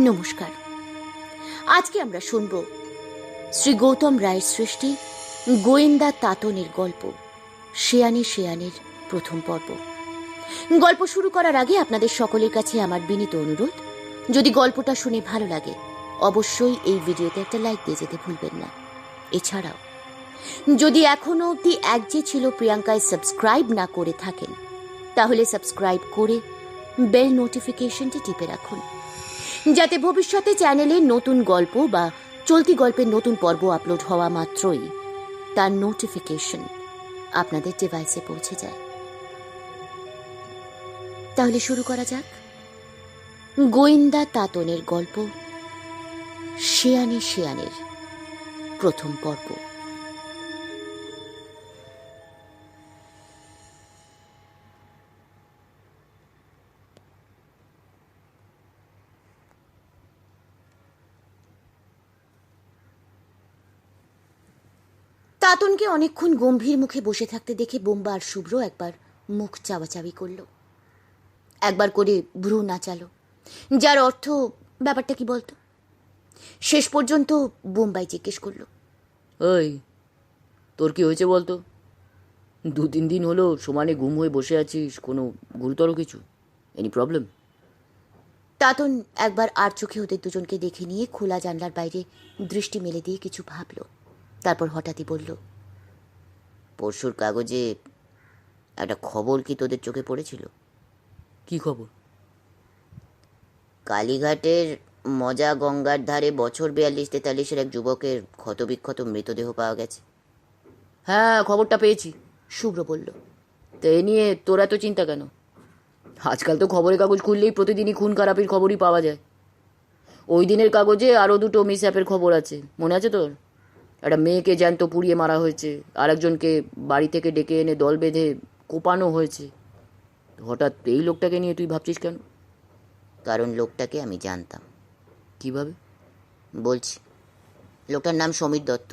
নমস্কার। আজকে আমরা শুনব শ্রী গৌতম রায়ের সৃষ্টি গোয়েন্দা তাতনের গল্প শেয়ানে শেয়ানের প্রথম পর্ব। গল্প শুরু করার আগে আপনাদের সকলের কাছে আমার বিনীত অনুরোধ, যদি গল্পটা শুনে ভালো লাগে অবশ্যই এই ভিডিওতে একটা লাইক দিয়ে যেতে ভুলবেন না। এছাড়াও যদি এখনো অবধি এক যে ছিল প্রিয়াঙ্কায় সাবস্ক্রাইব না করে থাকেন তাহলে সাবস্ক্রাইব করে বেল নোটিফিকেশনটি টিপে রাখুন, যাতে ভবিষ্যতে চ্যানেলে নতুন গল্প বা চলতি গল্পের নতুন পর্ব আপলোড হওয়া মাত্রই তার নোটিফিকেশন আপনাদের ডিভাইসে পৌঁছে যায়। তাহলে শুরু করা যাক গোয়েন্দা তাতনের গল্প শেয়ানে শেয়ানের প্রথম পর্ব। তাতনকে অনেকক্ষণ গম্ভীর মুখে বসে থাকতে দেখে বোম্বা আর শুভ্র একবার মুখ চাওয়াচাবি করল, একবার করে ভ্রু নাচালো, যার অর্থ ব্যাপারটা কি বলতো। শেষ পর্যন্ত বোম্বাই জিজ্ঞেস করল, ওই তোর কি হয়েছে বলতো? 2-3 দিন হলো সমানে গুম হয়ে বসে আছিস, কোনো গুরুতর কিছু? Any problem? তাতন একবার আর চোখে ওদের দুজনকে দেখে নিয়ে খোলা জানলার বাইরে দৃষ্টি মেলে দিয়ে কিছু ভাবল, তারপর হঠাৎই বলল, পরশুর কাগজে একটা খবর কি তোদের চোখে পড়েছিল? কি খবর? কালীঘাটের মজা গঙ্গার ধারে বছর 42-43 এক যুবকের ক্ষতবিক্ষত মৃতদেহ পাওয়া গেছে। হ্যাঁ, খবরটা পেয়েছি, শুভ্র বলল। তো এ নিয়ে তোর এত চিন্তা কেন? আজকাল তো খবরের কাগজ খুললেই প্রতিদিনই খুন খারাপির খবরই পাওয়া যায়। ওই দিনের কাগজে আরও 2টো মিসহ্যাপের খবর আছে, মনে আছে তোর? একটা মেয়েকে জ্যান্ত পুড়িয়ে মারা হয়েছে, আরেকজনকে বাড়ি থেকে ডেকে এনে দল বেঁধে কোপানো হয়েছে। হঠাৎ এই লোকটাকে নিয়ে তুই ভাবছিস কেন? কারণ লোকটাকে আমি জানতাম। কিভাবে? বলছি। লোকটার নাম সমীর দত্ত,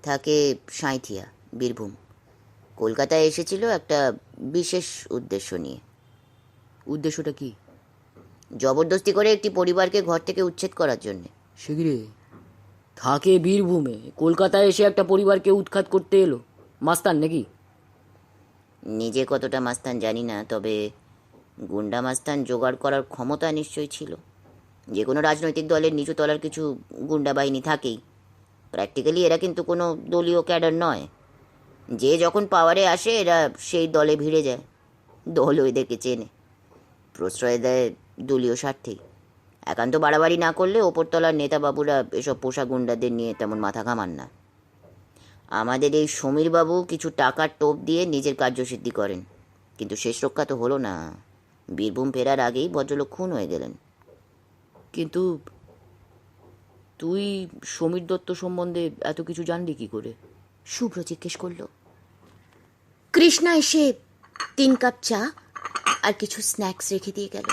থাকে সাঁইথিয়া, বীরভূম। কলকাতায় এসেছিল একটা বিশেষ উদ্দেশ্য নিয়ে। উদ্দেশ্যটা কি? জবরদস্তি করে একটি পরিবারকে ঘর থেকে উচ্ছেদ করার জন্যে। সেগিরে, থাকে বীরভূমে, কলকাতায় এসে একটা পরিবারকে উৎখাত করতে এলো? মাস্তান নাকি? নিজে কতটা মাস্তান জানি না, তবে গুন্ডা মাস্তান জোগাড় করার ক্ষমতা নিশ্চয়ই ছিল। যে কোনো রাজনৈতিক দলের নিচু তলার কিছু গুন্ডা বাহিনী থাকেই। প্র্যাকটিক্যালি এরা কিন্তু কোনো দলীয় ক্যাডার নয়। যে যখন পাওয়ারে আসে এরা সেই দলে ভিড়ে যায়। দলও এদেরকে চেনে, প্রশ্রয় দেয় দলীয় স্বার্থেই। একান্ত বাড়াবাড়ি না করলে ওপরতলার নেতাবাবুরা এসব পোষা গুন্ডাদের নিয়ে তেমন মাথা ঘামান না। আমাদের এই সমীরবাবু কিছু টাকার টোপ দিয়ে নিজের কার্যসিদ্ধি করেন, কিন্তু শেষ রক্ষা তো হলো না। বীরভূম ফেরার আগেই ভদ্রলোক খুন হয়ে গেলেন। কিন্তু তুই সমীর দত্ত সম্বন্ধে এত কিছু জানলি কি করে? শুভ্র জিজ্ঞেস করল। কৃষ্ণা এসে 3 কাপ চা আর কিছু স্ন্যাক্স রেখে দিয়ে গেল।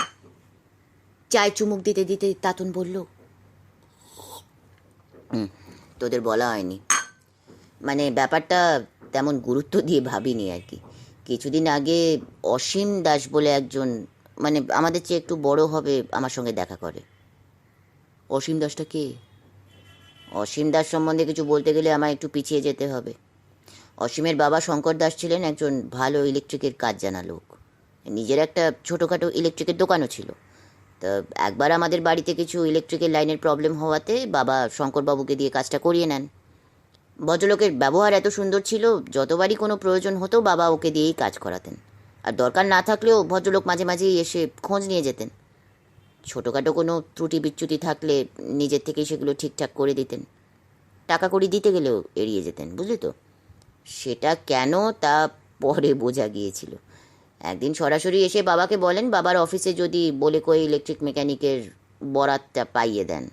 চায় চুমুক দিতে দিতে তাতন বলল, তোদের বলা হয়নি, মানে ব্যাপারটা তেমন গুরুত্ব দিয়ে ভাবিনি আর কি। কিছুদিন আগে অসীম দাস বলে একজন, মানে আমাদের চেয়ে একটু বড় হবে, আমার সঙ্গে দেখা করে। অসীম দাসটা কে? অসীম দাস সম্বন্ধে কিছু বলতে গেলে আমায় একটু পিছিয়ে যেতে হবে। অসীমের বাবা শঙ্কর দাস ছিলেন একজন ভালো ইলেকট্রিকের কাজ জানা লোক। নিজের একটা ছোটোখাটো ইলেকট্রিকের দোকানও ছিল। তা একবার আমাদের বাড়িতে কিছু ইলেকট্রিকের লাইনের প্রবলেম হওয়াতে বাবা শঙ্করবাবুকে দিয়ে কাজটা করিয়ে নেন। ভদ্রলোকের ব্যবহার এত সুন্দর ছিল, যতবারই কোনো প্রয়োজন হতো বাবা ওকে দিয়েই কাজ করাতেন। আর দরকার না থাকলেও ভদ্রলোক মাঝে মাঝেই এসে খোঁজ নিয়ে যেতেন। ছোটোখাটো কোনো ত্রুটি বিচ্যুতি থাকলে নিজের থেকেই সেগুলো ঠিকঠাক করে দিতেন। টাকা কড়ি দিতে গেলেও এড়িয়ে যেতেন, বুঝলি তো। সেটা কেন তা পরে বোঝা গিয়েছিল। একদিন সরাসরি এসে বাবাকে বলেন বাবার অফিসে যদি বলে কই ইলেকট্রিক মেকানিকের বরাতটা পাইয়ে দেন।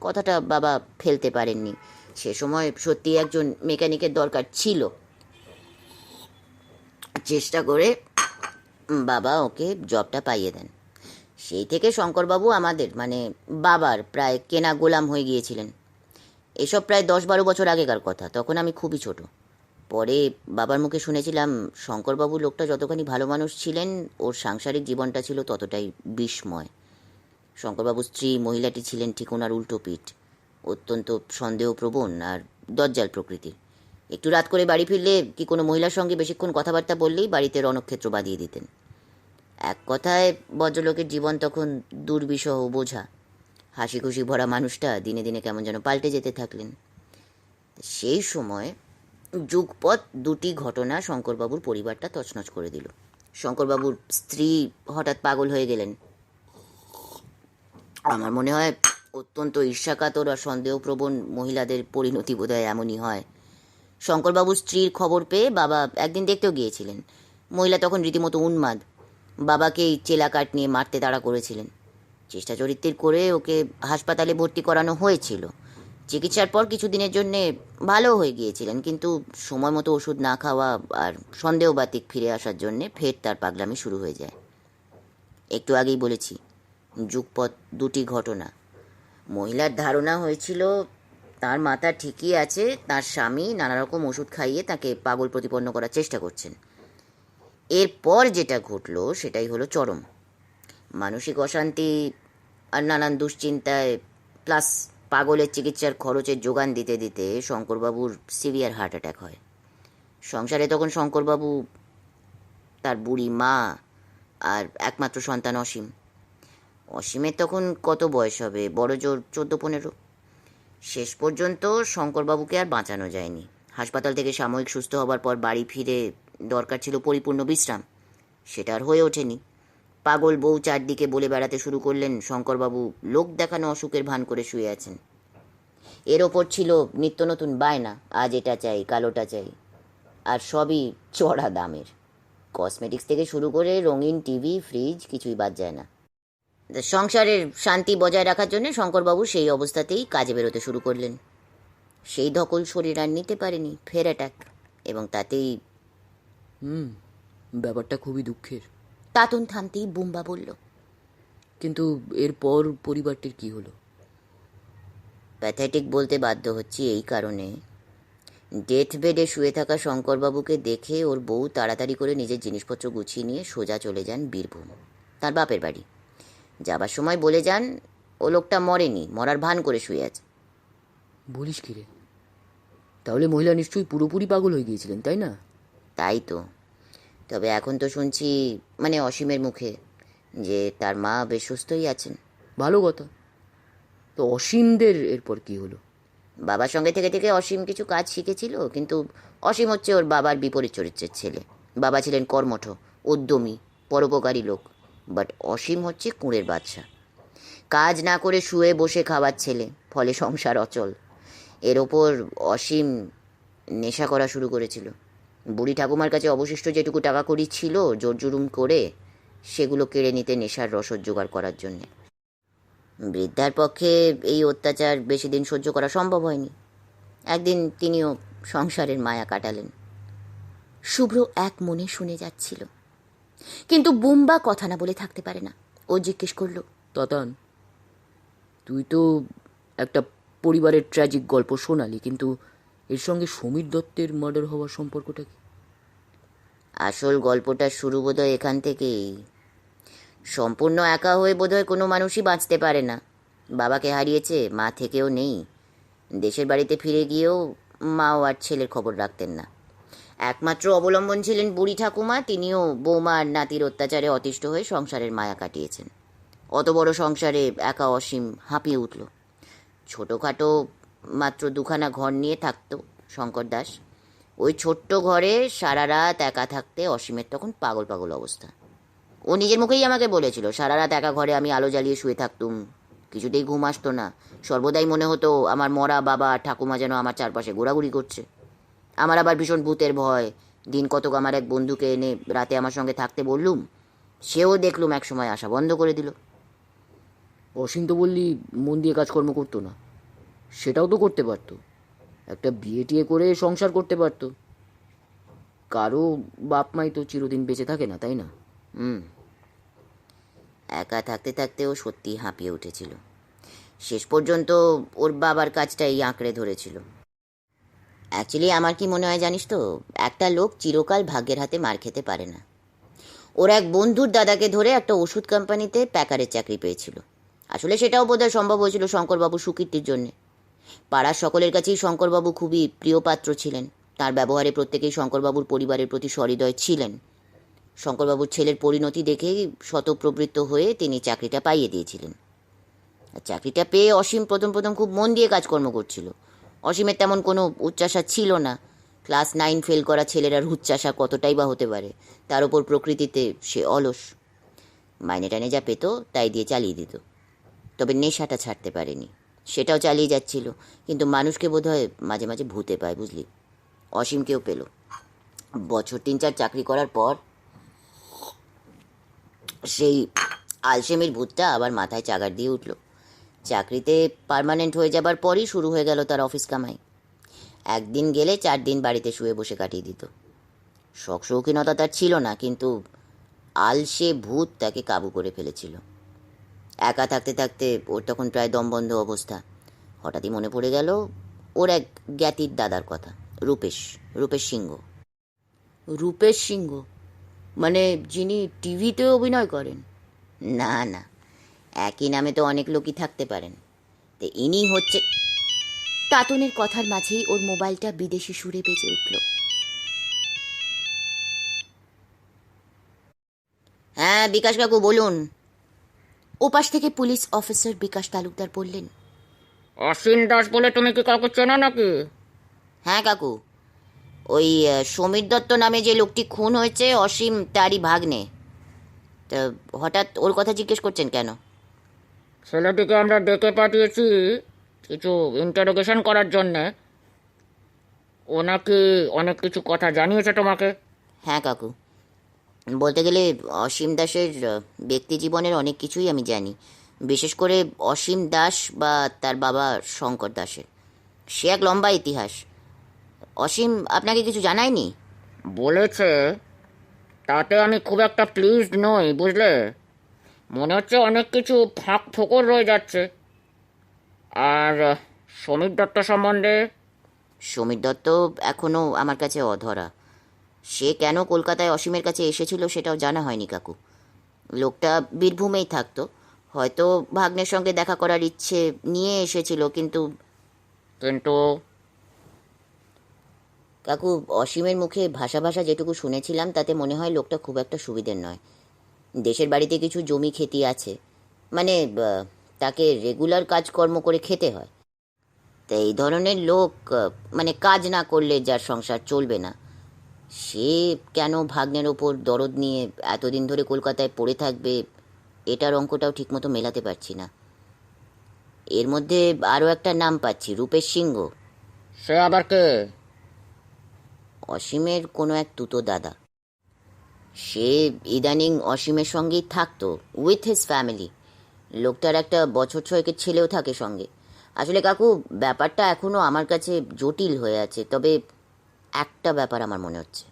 কথাটা বাবা ফেলতে পারেননি। সে সময় সত্যি একজন মেকানিকের দরকার ছিল। চেষ্টা করে বাবা ওকে জবটা পাইয়ে দেন। সেই থেকে শঙ্করবাবু আমাদের, মানে বাবার প্রায় কেনা গোলাম হয়ে গিয়েছিলেন। এসব প্রায় 10-12 বছর আগেকার কথা, তখন আমি খুবই ছোট। পরে বাবার মুখে শুনেছিলাম শঙ্করবাবু লোকটা যতখানি ভালো মানুষ ছিলেন, ওর সাংসারিক জীবনটা ছিল ততটাই বিষময়। শঙ্করবাবুর স্ত্রী মহিলাটি ছিলেন ঠিক ওনার উল্টো পিঠ, অত্যন্ত সন্দেহপ্রবণ আর দজ্জাল প্রকৃতির। একটু রাত করে বাড়ি ফিরলে কি কোনো মহিলার সঙ্গে বেশিক্ষণ কথাবার্তা বললেই বাড়িতে রণক্ষেত্র বাঁধিয়ে দিতেন। এক কথায় ভদ্রলোকের জীবন তখন দুর্বিষহ বোঝা। হাসি খুশি ভরা মানুষটা দিনে দিনে কেমন যেন পাল্টে যেতে থাকলেন। সেই সময় যুগপৎ দুটি ঘটনা শঙ্করবাবুর পরিবারটা তছনছ করে দিল। শঙ্করবাবুর স্ত্রী হঠাৎ পাগল হয়ে গেলেন। আমার মনে হয় অত্যন্ত ঈর্ষাকাতর আর সন্দেহপ্রবণ মহিলাদের পরিণতি বোধহয় এমনই হয়। শঙ্করবাবুর স্ত্রীর খবর পেয়ে বাবা একদিন দেখতেও গিয়েছিলেন। মহিলা তখন রীতিমতো উন্মাদ। বাবাকেই চেলা কাঠ নিয়ে মারতে তাড়া করেছিলেন। চেষ্টা চরিত্রের করে ওকে হাসপাতালে ভর্তি করানো হয়েছিল। চিকিৎসার পর কিছুদিনের জন্যে ভালো হয়ে গিয়েছিলেন, কিন্তু সময় মতো ওষুধ না খাওয়া আর সন্দেহবাতিক ফিরে আসার জন্যে ফের তার পাগলামি শুরু হয়ে যায়। একটু আগেই বলেছি, যুগপৎ দুটি ঘটনা। মহিলার ধারণা হয়েছিল তার মাথা ঠিকই আছে, তার স্বামী নানা রকম ওষুধ খাইয়ে তাকে পাগল প্রতিপন্ন করার চেষ্টা করছেন। এরপর যেটা ঘটলো সেটাই হলো চরম। মানসিক অশান্তি আর নানান দুশ্চিন্তায় প্লাস পাগলের চিকিৎসার খরচের যোগান দিতে দিতে শঙ্করবাবুর সিভিয়ার হার্ট অ্যাটাক হয়। সংসারে তখন শঙ্করবাবু, তার বুড়ি মা আর একমাত্র সন্তান অসীম। অসীমের তখন কত বয়স হবে, বড় জোর 14-15। শেষ পর্যন্ত শঙ্করবাবুকে আর বাঁচানো যায়নি। হাসপাতাল থেকে সাময়িক সুস্থ হবার পর বাড়ি ফিরে দরকার ছিল পরিপূর্ণ বিশ্রাম, সেটা আর হয়ে ওঠেনি। পাগল বউ চারদিকে বলে বেড়াতে শুরু করলেন শঙ্করবাবু লোক দেখানো অসুখের ভান করে শুয়ে আছেন। এর ওপর ছিল নিত্য নতুন বায়না, আজ এটা চাই কাল ওটা চাই, আর সবই চড়া দামের। কসমেটিক্স থেকে শুরু করে রঙিন টিভি, ফ্রিজ কিছুই বাদ যায় না। সংসারের শান্তি বজায় রাখার জন্য শঙ্করবাবু সেই অবস্থাতেই কাজে বেরোতে শুরু করলেন। সেই ধকল শরীর আর নিতে পারেনি, ফের অ্যাটাক, এবং তাতেই ব্যাপারটা খুবই দুঃখের। তাতন থামতেই বুম্বা বলল, কিন্তু এরপর পরিবারটির কি হলো? প্যাথেটিক বলতে বাধ্য হচ্ছি এই কারণে, ডেথ বেডে শুয়ে থাকা শঙ্করবাবুকে দেখে ওর বউ তাড়াতাড়ি করে নিজের জিনিসপত্র গুছিয়ে নিয়ে সোজা চলে যান বীরভূম, তার বাপের বাড়ি। যাবার সময় বলে যান ও লোকটা মরেনি, মরার ভান করে শুয়ে আছে। বলিস কি রে? তাহলে মহিলা নিশ্চয়ই পুরোপুরি পাগল হয়ে গিয়েছিলেন, তাই না? তাই তো। তবে এখন তো শুনছি, মানে অসীমের মুখে, যে তার মা বেশ সুস্থই আছেন। ভালো কথা। তো অসীমদের এরপর কি হলো? বাবার সঙ্গে থেকে থেকে অসীম কিছু কাজ শিখেছিল, কিন্তু অসীম হচ্ছে ওর বাবার বিপরীত চরিত্রের ছেলে। বাবা ছিলেন কর্মঠ, উদ্যমী, পরোপকারী লোক, বাট অসীম হচ্ছে কুঁড়ের বাদশা। কাজ না করে শুয়ে বসে খাওয়ার ছেলে, ফলে সংসার অচল। এর ওপর অসীম নেশা করা শুরু করেছিল। বুড়ি ঠাকুমার কাছে অবশিষ্ট যেটুকু টাকা কড়ি ছিল জোরজুলুম করে সেগুলো কেড়ে নিতে নেশার রসদ জোগাড় করার জন্যে। বৃদ্ধার পক্ষে এই অত্যাচার বেশি দিন সহ্য করা সম্ভব হয়নি। একদিন তিনিও সংসারের মায়া কাটালেন। শুভ্র এক মনে শুনে যাচ্ছিল, কিন্তু বুম্বা কথা না বলে থাকতে পারে না। ও জিজ্ঞেস করল, তাতান, তুই তো একটা পরিবারের ট্র্যাজিক গল্প শোনালি, কিন্তু এর সঙ্গে সমীর দত্তের মার্ডার হওয়ার সম্পর্কটা কি? আসল গল্পটা শুরু বোধহয় এখান থেকেই। সম্পূর্ণ একা হয়ে বোধহয় কোনো মানুষই বাঁচতে পারে না। বাবাকে হারিয়েছে, মা থেকেও নেই। দেশের বাড়িতে ফিরে গিয়েও মাও আর ছেলের খবর রাখতেন না। একমাত্র অবলম্বন ছিলেন বুড়ি ঠাকুমা। তিনিও বৌমা আর নাতির অত্যাচারে অতিষ্ঠ হয়ে সংসারের মায়া কাটিয়েছেন। অত বড় সংসারে একা অসীম হাঁপিয়ে উঠল। ছোটোখাটো মাত্র দুখানা ঘর নিয়ে থাকত শঙ্কর দাস। ওই ছোট্ট ঘরে সারা রাত একা থাকতে অসীমের তখন পাগল পাগল অবস্থা। ও নিজের মুখেই আমাকে বলেছিল, সারা রাত একা ঘরে আমি আলো জ্বালিয়ে শুয়ে থাকতুম, কিছুতেই ঘুম আসতো না। সর্বদাই মনে হতো আমার মরা বাবা আর ঠাকুমা যেন আমার চারপাশে ঘোরাঘুরি করছে। আমার আবার ভীষণ ভূতের ভয়। দিন কতক আমার এক বন্ধুকে এনে রাতে আমার সঙ্গে থাকতে বললুম, সেও দেখলুম একসময় আসা বন্ধ করে দিল। অসীম তো বললি মন দিয়ে কাজকর্ম করতো না, সেটাও তো করতে পারতো। একটা বিয়ে টিয়ে করে সংসার করতে পারতো। কারো বাপ মাই তো চিরদিন বেঁচে থাকে না, তাই না? একা থাকতে থাকতে ও সত্যিই হাঁপিয়ে উঠেছিল। শেষ পর্যন্ত ওর বাবার কাজটাই আঁকড়ে ধরেছিল। অ্যাকচুয়ালি আমার কি মনে হয় জানিস তো, একটা লোক চিরকাল ভাগ্যের হাতে মার খেতে পারে না। ওর এক বন্ধুর দাদাকে ধরে একটা ওষুধ কোম্পানিতে প্যাকারের চাকরি পেয়েছিল। আসলে সেটাও বোধহয় সম্ভব হয়েছিল শঙ্করবাবু সুকীর্তির জন্যে। পাড়ার সকলের কাছেই শঙ্করবাবু খুবই প্রিয় পাত্র ছিলেন। তার ব্যবহারে প্রত্যেকেই শঙ্করবাবুর পরিবারের প্রতি সহৃদয় ছিলেন। শঙ্করবাবুর ছেলের পরিণতি দেখেই শতপ্রবৃত্ত হয়ে তিনি চাকরিটা পাইয়ে দিয়েছিলেন। আর চাকরিটা পেয়ে অসীম প্রথম প্রথম খুব মন দিয়ে কাজকর্ম করছিল। অসীমের তেমন কোনো উচ্চাশা ছিল না। ক্লাস 9 ফেল করা ছেলের আর উচ্চাশা কতটাই বা হতে পারে। তার ওপর প্রকৃতিতে সে অলস। মাইনে টাইনে যা পেত তাই দিয়ে চালিয়ে দিত। তবে নেশাটা ছাড়তে পারেনি, সেটাও চালিয়ে যাচ্ছিল। কিন্তু মানুষকে বোধহয় মাঝে মাঝে ভূতে পায়, বুঝলি। অসীমকেও পেল। বছর 3-4 চাকরি করার পর সেই আলসেমির ভূতটা আবার মাথায় চাগার দিয়ে উঠল। চাকরিতে পার্মানেন্ট হয়ে যাবার পরই শুরু হয়ে গেল তার অফিস কামাই। একদিন গেলে 4 দিন বাড়িতে শুয়ে বসে কাটিয়ে দিত। শখ শৌখিনতা তার ছিল না, কিন্তু আলসে ভূত তাকে কাবু করে ফেলেছিল। একা থাকতে থাকতে ওর তখন প্রায় দমবন্ধ অবস্থা। হঠাৎই মনে পড়ে গেল ওর এক জ্ঞাতির দাদার কথা, রূপেশ সিংহ। রূপেশ সিংহ মানে যিনি টিভিতে অভিনয় করেন? না না, একই নামে তো অনেক লোকই থাকতে পারেন। তো ইনি হচ্ছে। তাতনের কথার মাঝেই ওর মোবাইলটা বিদেশি সুরে বেজে উঠল। হ্যাঁ, বিকাশ কাকু বলুন। ওপাশ থেকে পুলিশ অফিসার বিকাশ তালুকদার বললেন, অসীম দাস বলে তুমি কি কাকু চেনো নাকি? হ্যাঁ কাকু, ওই সমীর দত্ত নামে যে লোকটি খুন হয়েছে অসীম তারই ভাগ্নে। তা হঠাৎ ওর কথা জিজ্ঞেস করছেন কেন? ছেলেটিকে আমরা ডেকে পাঠিয়েছি কিছু ইন্টারোগেশন করার জন্যে। ও নাকি অনেক কিছু কথা জানিয়েছে তোমাকে। হ্যাঁ কাকু, বলতে গেলে অসীম দাসের ব্যক্তি জীবনের অনেক কিছুই আমি জানি, বিশেষ করে অসীম দাস বা তার বাবা শঙ্কর দাসের। সে এক লম্বা ইতিহাস। অসীম আপনাকে কিছু জানায়নি? বলেছে, তাতে আমি খুব একটা প্লিজড নই, বুঝলে। মনে হচ্ছে অনেক কিছু ফাঁক ফোকর রয়ে যাচ্ছে। আর সমীর দত্ত সম্বন্ধে? সমীর দত্ত এখনও আমার কাছে অধরা। সে কেন কলকাতায় অসীমের কাছে এসেছিল সেটাও জানা হয়নি কাকু। লোকটা বীরভূমেই থাকতো, হয়তো ভাগ্নের সঙ্গে দেখা করার ইচ্ছে নিয়ে এসেছিল, কিন্তু কিন্তু কাকু, অসীমের মুখে ভাষা ভাষা যেটুকু শুনেছিলাম তাতে মনে হয় লোকটা খুব একটা সুবিধের নয়। দেশের বাড়িতে কিছু জমি খেতি আছে, মানে তাকে রেগুলার কাজকর্ম করে খেতে হয়। তা এই ধরনের লোক মানে কাজ না করলে যার সংসার চলবে না, সে কেন ভাগ্নের ওপর দরদ নিয়ে এতদিন ধরে কলকাতায় পড়ে থাকবে, এটার অঙ্কটাও ঠিকমতো মেলাতে পারছি না। এর মধ্যে আরও একটা নাম পাচ্ছি, রূপেশ সিংহ। সে আবার কে? অসীমের কোনো এক তুতো দাদা। সে ইদানিং অসীমের সঙ্গেই থাকতো, উইথ হিজ ফ্যামিলি। লোকটার একটা বছর 6-এর ছেলেও থাকে সঙ্গে। আসলে কাকু, ব্যাপারটা এখনও আমার কাছে জটিল হয়ে আছে। তবে একটা ব্যাপার আমার মনে হচ্ছে।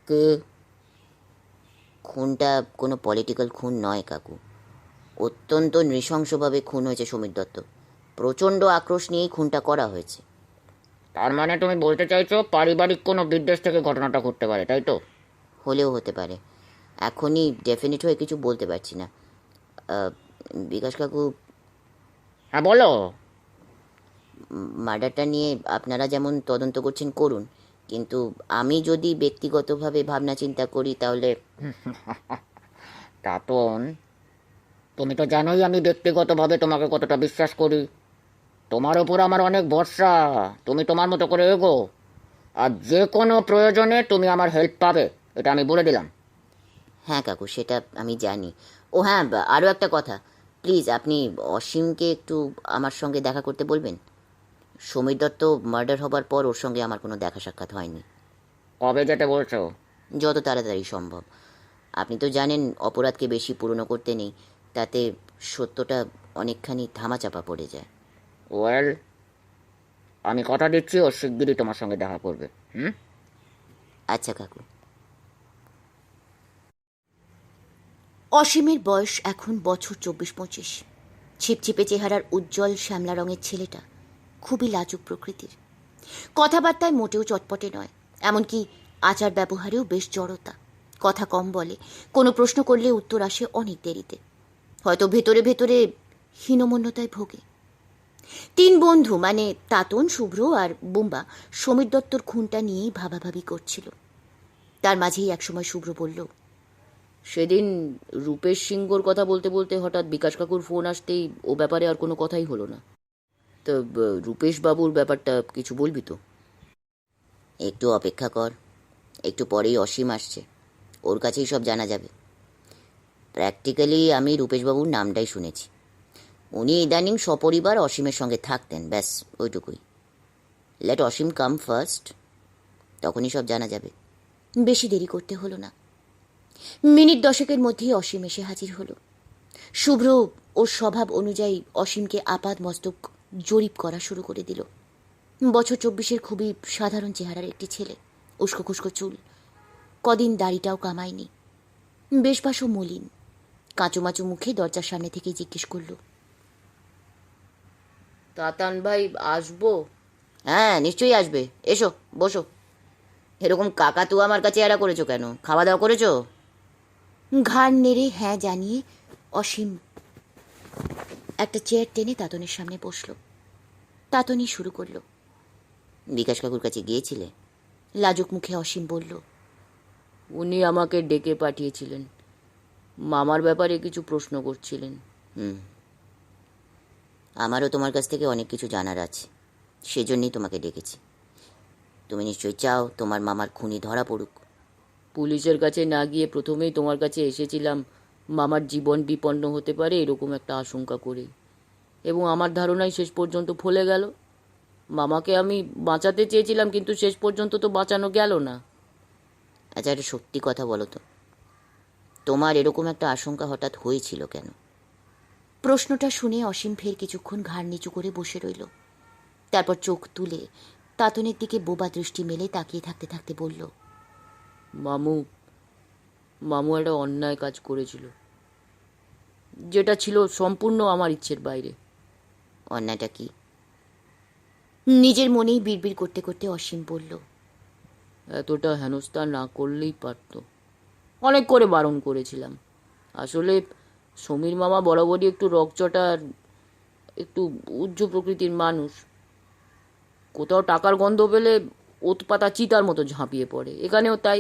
কে? খুনটা কোনো পলিটিক্যাল খুন নয় কাকু। অত্যন্ত নৃশংসভাবে খুন হয়েছে সমীর দত্ত। প্রচণ্ড আক্রোশ নিয়েই খুনটা করা হয়েছে। তার মানে তুমি বলতে চাইছো পারিবারিক কোনো বিদ্বেষ থেকে ঘটনাটা ঘটতে পারে, তাই তো? হলেও হতে পারে, এখনই ডেফিনিট হয়ে কিছু বলতে পারছি না। বিকাশ কাকু। হ্যাঁ বলো। মার্ডারটা নিয়ে আপনারা যেমন তদন্ত করছেন করুন, কিন্তু আমি যদি ব্যক্তিগতভাবে ভাবনা চিন্তা করি তাহলে। তাতন, তুমি তো জানোই আমি ব্যক্তিগতভাবে তোমাকে কতটা বিশ্বাস করি। তোমার ওপর আমার অনেক ভরসা। তুমি তোমার মতো করে এগো, আর যে কোনো প্রয়োজনে তুমি আমার হেল্প পাবে, এটা আমি বলে দিলাম। হ্যাঁ কাকু, সেটা আমি জানি। ও হ্যাঁ, আরও একটা কথা, প্লিজ আপনি অসীমকে একটু আমার সঙ্গে দেখা করতে বলবেন। সমীর দত্ত মার্ডার হবার পর ওর সঙ্গে আমার কোনো দেখা সাক্ষাৎ হয়নি। কবে যেতে বলছো? যত তাড়াতাড়ি সম্ভব। আপনি তো জানেন অপরাধকে বেশি পুরনো করতে নেই, তাতে সত্যটা অনেকখানি ধামাচাপা পড়ে যায়। ওয়েল, আমি কথা দিচ্ছি ও শিগগিরই তোমার সঙ্গে দেখা করবে। আচ্ছা কাকু। অসীমের বয়স এখন বছর 24-25। ছিপছিপে চেহারার উজ্জ্বল শ্যামলা রঙের ছেলেটা খুবই লাজুক প্রকৃতির। কথাবার্তায় মোটেও চটপটে নয়, এমনকি আচার ব্যবহারেও বেশ জড়তা। কথা কম বলে, কোনো প্রশ্ন করলে উত্তর আসে অনেক দেরিতে। হয়তো ভেতরে ভেতরে হীনমন্যতায় ভোগে। 3 বন্ধু মানে তাতন, শুভ্র আর বোম্বা সমীর দত্তর খুনটা নিয়েই ভাবাভাবি করছিল। তার মাঝেই একসময় শুভ্র বলল, সেদিন রূপেশ সিংহর কথা বলতে বলতে হঠাৎ বিকাশ কাকুর ফোন আসতেই ও ব্যাপারে আর কোনো কথাই হলো না। তো রূপেশ বাবুর ব্যাপারটা কিছু বলবি তো? একটু অপেক্ষা কর, একটু পরেই অসীম আসছে, ওর কাছেই সব জানা যাবে। প্র্যাকটিক্যালি আমি রূপেশবাবুর নামটাই শুনেছি। উনি ইদানিং সপরিবার অসীমের সঙ্গে থাকতেন, ব্যাস ওইটুকুই। লেট অসীম কাম ফার্স্ট, তখনই সব জানা যাবে। বেশি দেরি করতে হলো না। মিনিট 10 মধ্যেই অসীম এসে হাজির হলো। শুভ্র ওর স্বভাব অনুযায়ী অসীমকে আপাদ মস্তক জরিপ করা শুরু করে দিল। বছর 24 খুবই সাধারণ চেহারার একটি ছেলে, উস্কো খুস্কো চুল, কদিন দাড়িটাও কামায়নি, বেশবাসও মলিন। কাঁচুমাচু মুখে দরজার সামনে থেকেই জিজ্ঞেস করল, তাতান ভাই আসবো? হ্যাঁ, নিশ্চয়ই আসবে, এসো বসো। এরকম কাকাতু আমার কাছে এরা করেছো কেন? খাওয়া দাওয়া করেছো? ঘাড় নেড়ে হ্যাঁ জানিয়ে অসীম একটা চেয়ার টেনে তাতনের সামনে বসল। তাতনই শুরু করল, বিকাশ কাকুর কাছে গিয়েছিলে? লাজুক মুখে অসীম বলল, উনি আমাকে ডেকে পাঠিয়েছিলেন, মামার ব্যাপারে কিছু প্রশ্ন করছিলেন। আমারও তোমার কাছ থেকে অনেক কিছু জানার আছে, সেজন্যই তোমাকে ডেকেছি। তুমি নিশ্চয়ই চাও তোমার মামার খুনি ধরা পড়ুক। পুলিশের কাছে না গিয়ে প্রথমেই তোমার কাছে এসেছিলাম মামার জীবন বিপন্ন হতে পারে এরকম একটা আশঙ্কা করে, এবং আমার ধারণাই শেষ পর্যন্ত ফলে গেল। মামাকে আমি বাঁচাতে চেয়েছিলাম, কিন্তু শেষ পর্যন্ত তো বাঁচানো গেল না। আচ্ছা, একটা সত্যি কথা বলো তো, তোমার এরকম একটা আশঙ্কা হঠাৎ হয়েছিল কেন? প্রশ্নটা শুনে অসীম ফের কিছুক্ষণ ঘাড় নিচু করে বসে রইল। তারপর চোখ তুলে তাতনের দিকে বোবা দৃষ্টি মেলে তাকিয়ে থাকতে থাকতে বলল, মামু মামু একটা অন্যায় কাজ করেছিল, যেটা ছিল সম্পূর্ণ আমার ইচ্ছের বাইরে। অন্যায়টা কি? নিজের মনেই বিড়বিড় করতে করতে অসীম বলল, এতটা হেনস্থা না করলেই পারত। অনেক করে বারণ করেছিলাম। আসলে সমীর মামা বরাবরই একটু রকচটা আর একটু উজ্জ প্রকৃতির মানুষ। কোথাও টাকার গন্ধ পেলে ওতপাতা চিতার মতো ঝাঁপিয়ে পড়ে। এখানেও তাই।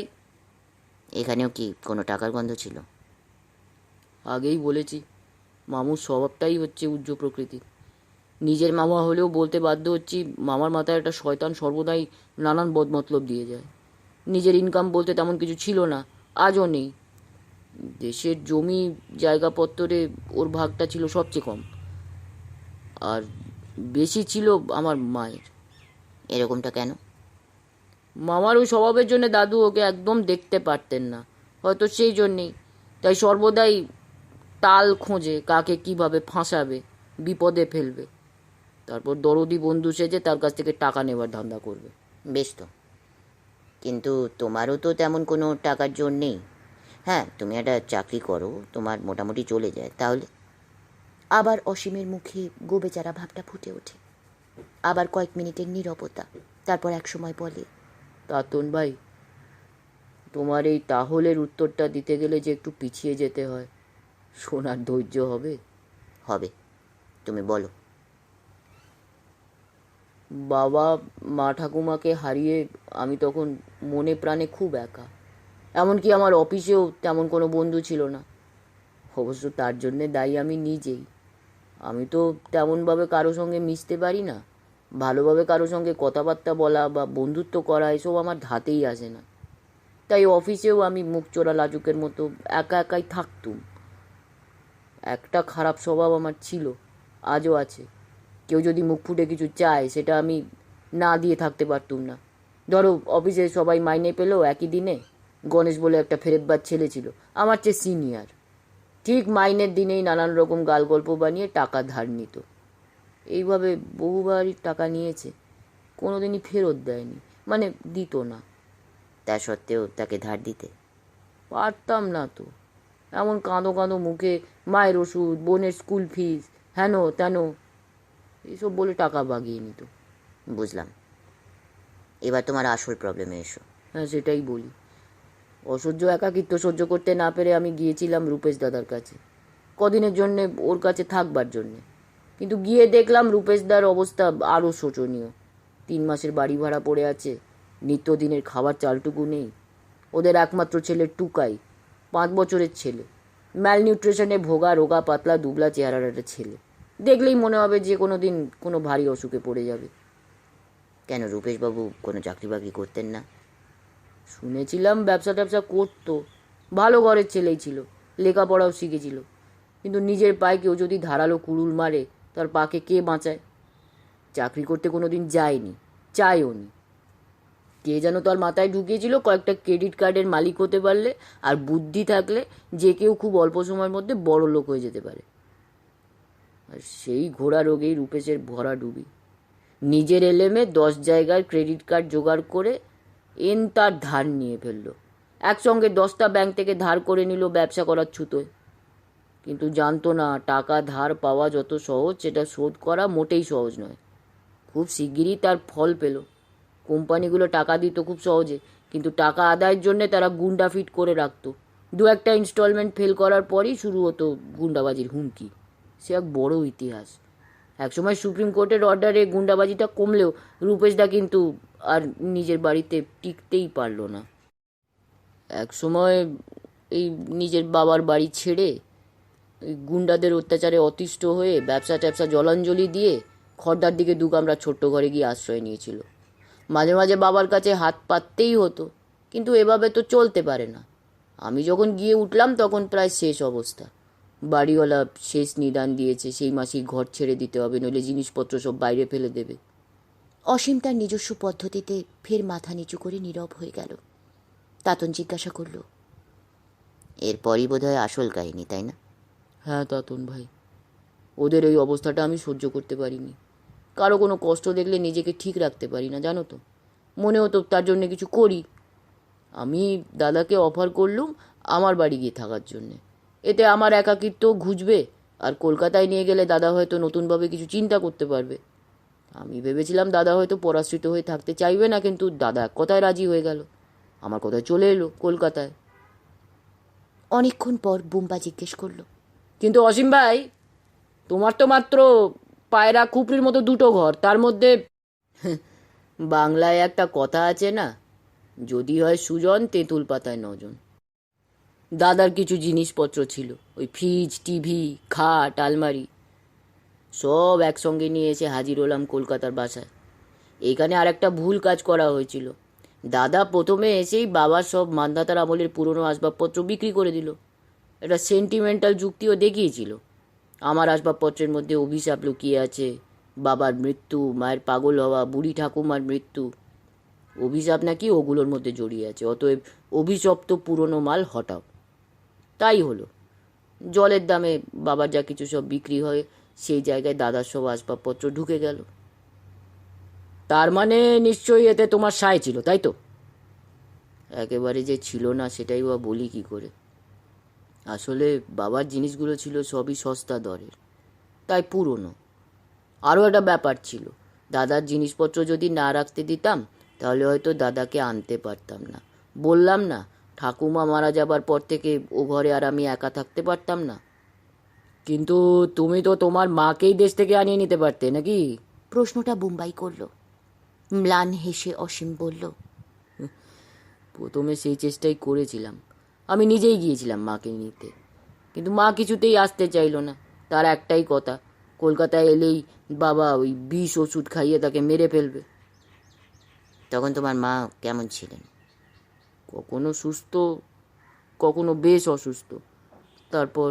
এখানেও কি কোনো টাকার গন্ধ ছিল? আগেই বলেছি, মামুর স্বভাবটাই হচ্ছে উজ্জ প্রকৃতির। নিজের মামা হলেও বলতে বাধ্য হচ্ছি, মামার মাথায় একটা শয়তান সর্বদাই নানান বদমতলব দিয়ে যায়। নিজের ইনকাম বলতে তেমন কিছু ছিল না, আজও নেই। দেশের জমি জায়গাপত্তরে ওর ভাগটা ছিল সবচেয়ে কম, আর বেশি ছিল আমার মায়ের। এরকমটা কেন? মামার ওই স্বভাবের জন্য দাদু ওকে একদম দেখতে পারতেন না, হয়তো সেই জন্যেই। তাই সর্বদাই তাল খোঁজে কাকে কিভাবে ফাঁসাবে, বিপদে ফেলবে, তারপর দরদি বন্ধু সেজে তার কাছ থেকে টাকা নেবার ধান্দা করবে। বেশ তো, কিন্তু তোমারও তো তেমন কোনো টাকার জোর নেই। হ্যাঁ, তুমি একটা চাকরি করো, তোমার মোটামুটি চলে যায়, তাহলে? আবার অসীমের মুখে গোবেচারা ভাবটা ফুটে ওঠে। আবার কয়েক মিনিটের নীরবতা। তারপর একসময় বলে, তাতন ভাই, তোমার এই তাহলের উত্তরটা দিতে গেলে যে একটু পিছিয়ে যেতে হয়, শোনার ধৈর্য হবে? হবে, তুমি বলো। বাবা মা ঠাকুমাকে হারিয়ে আমি তখন মনে প্রাণে খুব একা। এমনকি আমার অফিসেও তেমন কোনো বন্ধু ছিল না। অবশ্য তার জন্যে দায়ী আমি নিজেই। আমি তো তেমনভাবে কারো সঙ্গে মিশতে পারি না। ভালোভাবে কারো সঙ্গে কথাবার্তা বলা বা বন্ধুত্ব করা এসব আমার ধাতেই আসে না। তাই অফিসেও আমি মুখচোরা লাজুকের মতো একা একাই থাকতুম। একটা খারাপ স্বভাব আমার ছিল, আজও আছে। কেউ যদি মুখ ফুটে কিছু চায়, সেটা আমি না দিয়ে থাকতে পারতুম না। ধরো অফিসে সবাই মাইনে পেলো একই দিনে। গণেশ বলে একটা ফেরতবাজ ছেলে ছিল, আমার চেয়ে সিনিয়র। ঠিক মাইনের দিনেই নানান রকম গালগল্প বানিয়ে টাকা ধার নিত। এইভাবে বহুবারই টাকা নিয়েছে, কোনোদিনই ফেরত দেয়নি, মানে দিত না। তা সত্ত্বেও তাকে ধার দিতে? পারতাম না তো। এমন কাঁদো কাঁদো মুখে মায়ের ওষুধ, বোনের স্কুল ফিস, হেন তেন এইসব বলে টাকা বাগিয়ে নিত। বুঝলাম। এবার তোমার আসল প্রবলেমে এসো। হ্যাঁ, সেটাই বলি। অসহ্য একাকিত্ব সহ্য করতে না পেরে আমি গিয়েছিলাম রূপেশ দাদার কাছে। কদিনের জন্যে ওর কাছে থাকবার জন্যে। কিন্তু গিয়ে দেখলাম রূপেশদার অবস্থা আরও শোচনীয়। 3 মাসের বাড়ি ভাড়া পড়ে আছে, নিত্যদিনের খাবার চালটুকু নেই। ওদের একমাত্র ছেলে টুকাই, 5 বছরের ছেলে, ম্যালনিউট্রিশনে ভোগা, রোগা পাতলা দুবলা চেহারার একটা ছেলে। দেখলেই মনে হবে যে কোনো দিন কোনো ভারী অসুখে পড়ে যাবে। কেন, রূপেশবাবু কোনো চাকরি বাকরি করতেন না? শুনেছিলাম ব্যবসা ট্যাবসা করতো, ভালো ঘরের ছেলেই ছিল, লেখাপড়াও শিখেছিল। কিন্তু নিজের পায়ে কেউ যদি ধারালো কুড়ুল মারে, তার পাকে কে বাঁচায়? চাকরি করতে কোনো দিন যায়নি, চায়ও নি। কে যেন তার মাথায় ঢুকিয়েছিল কয়েকটা ক্রেডিট কার্ডের মালিক হতে পারলে আর বুদ্ধি থাকলে যে কেউ খুব অল্প সময়ের মধ্যে বড় লোক হয়ে যেতে পারে। আর সেই ঘোড়া রোগেই রূপেশের ভরা ডুবি। নিজের এলেমে 10 জায়গার ক্রেডিট কার্ড জোগাড় করে তার ধার নিয়ে ফেললো। একসঙ্গে 10টা ব্যাংক থেকে ধার করে নিল ব্যবসা করার ছুতোয়। কিন্তু জানতো না টাকা ধার পাওয়া যত সহজ, সেটা শোধ করা মোটেই সহজ নয়। খুব শিগগিরই তার ফল পেল। কোম্পানিগুলো টাকা দিত খুব সহজে, কিন্তু টাকা আদায়ের জন্যে তারা গুন্ডা ফিট করে রাখতো। 2-1টা ইনস্টলমেন্ট ফেল করার পরই শুরু হতো গুন্ডাবাজির হুমকি। সে এক বড় ইতিহাস। একসময় সুপ্রিম কোর্টের অর্ডারে গুন্ডাবাজিটা কমলেও রূপেশদা কিন্তু আর নিজের বাড়িতে টিকতেই পারল না। একসময় এই নিজের বাবার বাড়ি ছেড়ে ওই গুন্ডাদের অত্যাচারে অতিষ্ঠ হয়ে ব্যবসা ট্যাবসা জলাঞ্জলি দিয়ে খড়দার দিকে 2 কামরা ছোট্ট ঘরে গিয়ে আশ্রয় নিয়েছিল। মাঝে মাঝে বাবার কাছে হাত পাততেই হতো, কিন্তু এভাবে তো চলতে পারে না। আমি যখন গিয়ে উঠলাম তখন প্রায় শেষ অবস্থা। বাড়িওয়ালা শেষ নিদান দিয়েছে, সেই মাসেই ঘর ছেড়ে দিতে হবে, নইলে জিনিসপত্র সব বাইরে ফেলে দেবে। অসীম তার নিজস্ব পদ্ধতিতে ফের মাথা নিচু করে নীরব হয়ে গেল। তাতন জিজ্ঞাসা করল, এরপরই বোধহয় আসল কাহিনী, তাই না? হ্যাঁ তাতন ভাই, ওদের এই অবস্থাটা আমি সহ্য করতে পারিনি। কারো কোনো কষ্ট দেখলে নিজেকে ঠিক রাখতে পারি না, জানো তো। মনে হতো তার জন্য কিছু করি। আমি দাদাকে অফার করলুম আমার বাড়ি গিয়ে থাকার জন্যে। এতে আমার একাকিত্ব ঘুচবে, আর কলকাতায় নিয়ে গেলে দাদা হয়তো নতুনভাবে কিছু চিন্তা করতে পারবে। আমি ভেবেছিলাম দাদা হয়তো পরাশ্রিত হয়ে থাকতে চাইবে না, কিন্তু দাদা এক কথায় রাজি হয়ে গেল। আমার কথায় চলে এলো কলকাতায়। অনেকক্ষণ পর বুম্বা জিজ্ঞেস করল, কিন্তু অসীম ভাই, তোমার তো মাত্র পায়রা খুপড়ির মতো 2টো ঘর, তার মধ্যে বাংলায় একটা কথা আছে না, যদি হয় সুজন তেঁতুল পাতায় 9 জন। দাদার কিছু জিনিসপত্র ছিল, ওই ফ্রিজ, টিভি, খাট, আলমারি, সব একসঙ্গে নিয়ে এসে হাজির হলাম কলকাতার বাসায়। এইখানে আর একটা ভুল কাজ করা হয়েছিল। দাদা প্রথমে এসেই বাবার সব মান্ধাতার আমলের পুরনো আসবাবপত্র বিক্রি করে দিল। একটা সেন্টিমেন্টাল যুক্তিও দেখিয়েছিল। আমার আসবাবপত্রের মধ্যে অভিশাপ লুকিয়ে আছে, বাবার মৃত্যু, মায়ের পাগল হওয়া, বুড়ি ঠাকুমার মৃত্যু। অভিশাপ নাকি ওগুলোর মধ্যে জড়িয়ে আছে, অতএব অভিশপ্ত পুরনো মাল হটাও। তাই হলো। জলের দামে বাবার যা কিছু সব বিক্রি হয়, সেই জায়গায় দাদার সব আসবাবপত্র ঢুকে গেল। তার মানে নিশ্চয়ই এতে তোমার সায় ছিল, তাই তো? একেবারে যে ছিল না সেটাই বা বলি কি করে। আসলে বাবার জিনিসগুলো ছিল সবই সস্তা দরের, তাই পুরনো। আরও একটা ব্যাপার ছিল, দাদার জিনিসপত্র যদি না রাখতে দিতাম তাহলে হয়তো দাদাকে আনতে পারতাম না। বললাম না, ঠাকুমা মারা যাবার পর থেকে ও ঘরে আর আমি একা থাকতে পারতাম না। কিন্তু তুমি তো তোমার মাকেই দেশ থেকে আনিয়ে নিতে পারতে নাকি? প্রশ্নটা বুম্বাই করল। ম্লান হেসে অসীম বলল, প্রথমে সেই চেষ্টাই করেছিলাম। আমি নিজেই গিয়েছিলাম মাকে নিতে, কিন্তু মা কিছুতেই আসতে চাইল না। তার একটাই কথা, কলকাতায় এলেই বাবা ওই বিষ ওষুধ খাইয়ে তাকে মেরে ফেলবে। তখন তোমার মা কেমন ছিলেন? কখনো সুস্থ, কখনো বেশ অসুস্থ। তারপর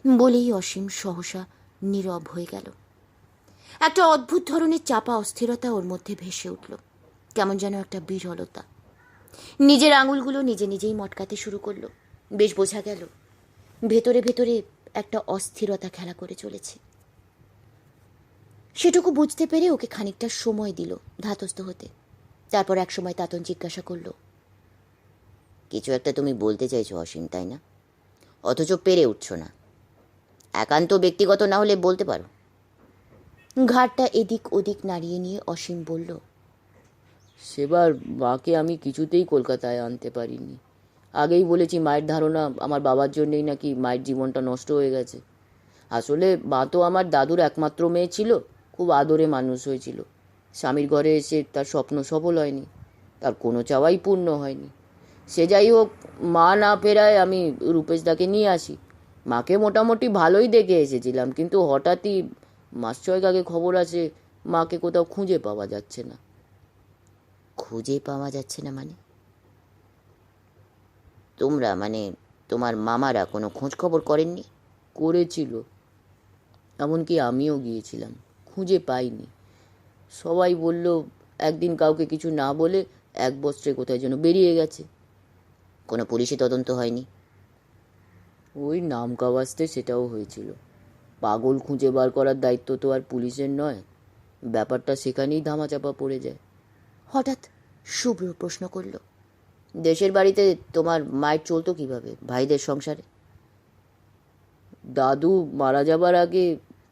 বলেই অসীম সহসা নীরব হয়ে গেল। একটা অদ্ভুত ধরনের চাপা অস্থিরতা ওর মধ্যে ভেসে উঠল, কেমন যেন একটা বিরলতা। নিজের আঙুলগুলো নিজে নিজেই মটকাতে শুরু করলো। বেশ বোঝা গেল ভেতরে ভেতরে একটা অস্থিরতা খেলা করে চলেছে। সেটুকু বুঝতে পেরে ওকে খানিকটা সময় দিল ধাতস্থ হতে। তারপর এক সময় তাতন জিজ্ঞাসা করলো, কিছু একটা তুমি বলতে চাইছো অসীম, তাই না? অথচ পেরে উঠছো না। একান্ত ব্যক্তিগত না হলে বলতে পারো। ঘাটটা এদিক ওদিক নাড়িয়ে নিয়ে অসীম বলল, সেবার মাকে আমি কিছুতেই কলকাতায় আনতে পারিনি। আগেই বলেছি মায়ের ধারণা আমার বাবার জন্যই নাকি মায়ের জীবনটা নষ্ট হয়ে গেছে। আসলে মা তো আমার দাদুর একমাত্র মেয়ে ছিল, খুব আদরে মানুষ হয়েছিল। স্বামীর ঘরে এসে তার স্বপ্ন সফল হয়নি, তার কোনো চাওয়াই পূর্ণ হয়নি। সে যাই হোক, মা না ফেরায় আমি রূপেশদাকে নিয়ে আসি। মাকে মোটামুটি ভালোই দেখে এসেছিলাম, কিন্তু হঠাৎই মাস ছয়েক আগে খবর আসে মাকে কোথাও খুঁজে পাওয়া যাচ্ছে না। খুঁজে পাওয়া যাচ্ছে না মানে? তোমরা মানে তোমার মামারা কোনো খোঁজ খবর করেননি? করেছিল, এমনকি আমিও গিয়েছিলাম, খুঁজে পাইনি। সবাই বলল একদিন কাউকে কিছু না বলে এক বস্ত্রে কোথায় যেন বেরিয়ে গেছে। কোনো পুলিশি তদন্ত হয়নি? ওই নাম কাওয়াজতে সেটাও হয়েছিল। পাগল খুঁজে বার করার দায়িত্ব তো আর পুলিশের নয়। ব্যাপারটা সেখানেই ধামাচাপা পড়ে যায়। হঠাৎ শুভ্র প্রশ্ন করল। দেশের বাড়িতে তোমার মায়ের চলতো কিভাবে, ভাইদের সংসারে? দাদু মারা যাবার আগে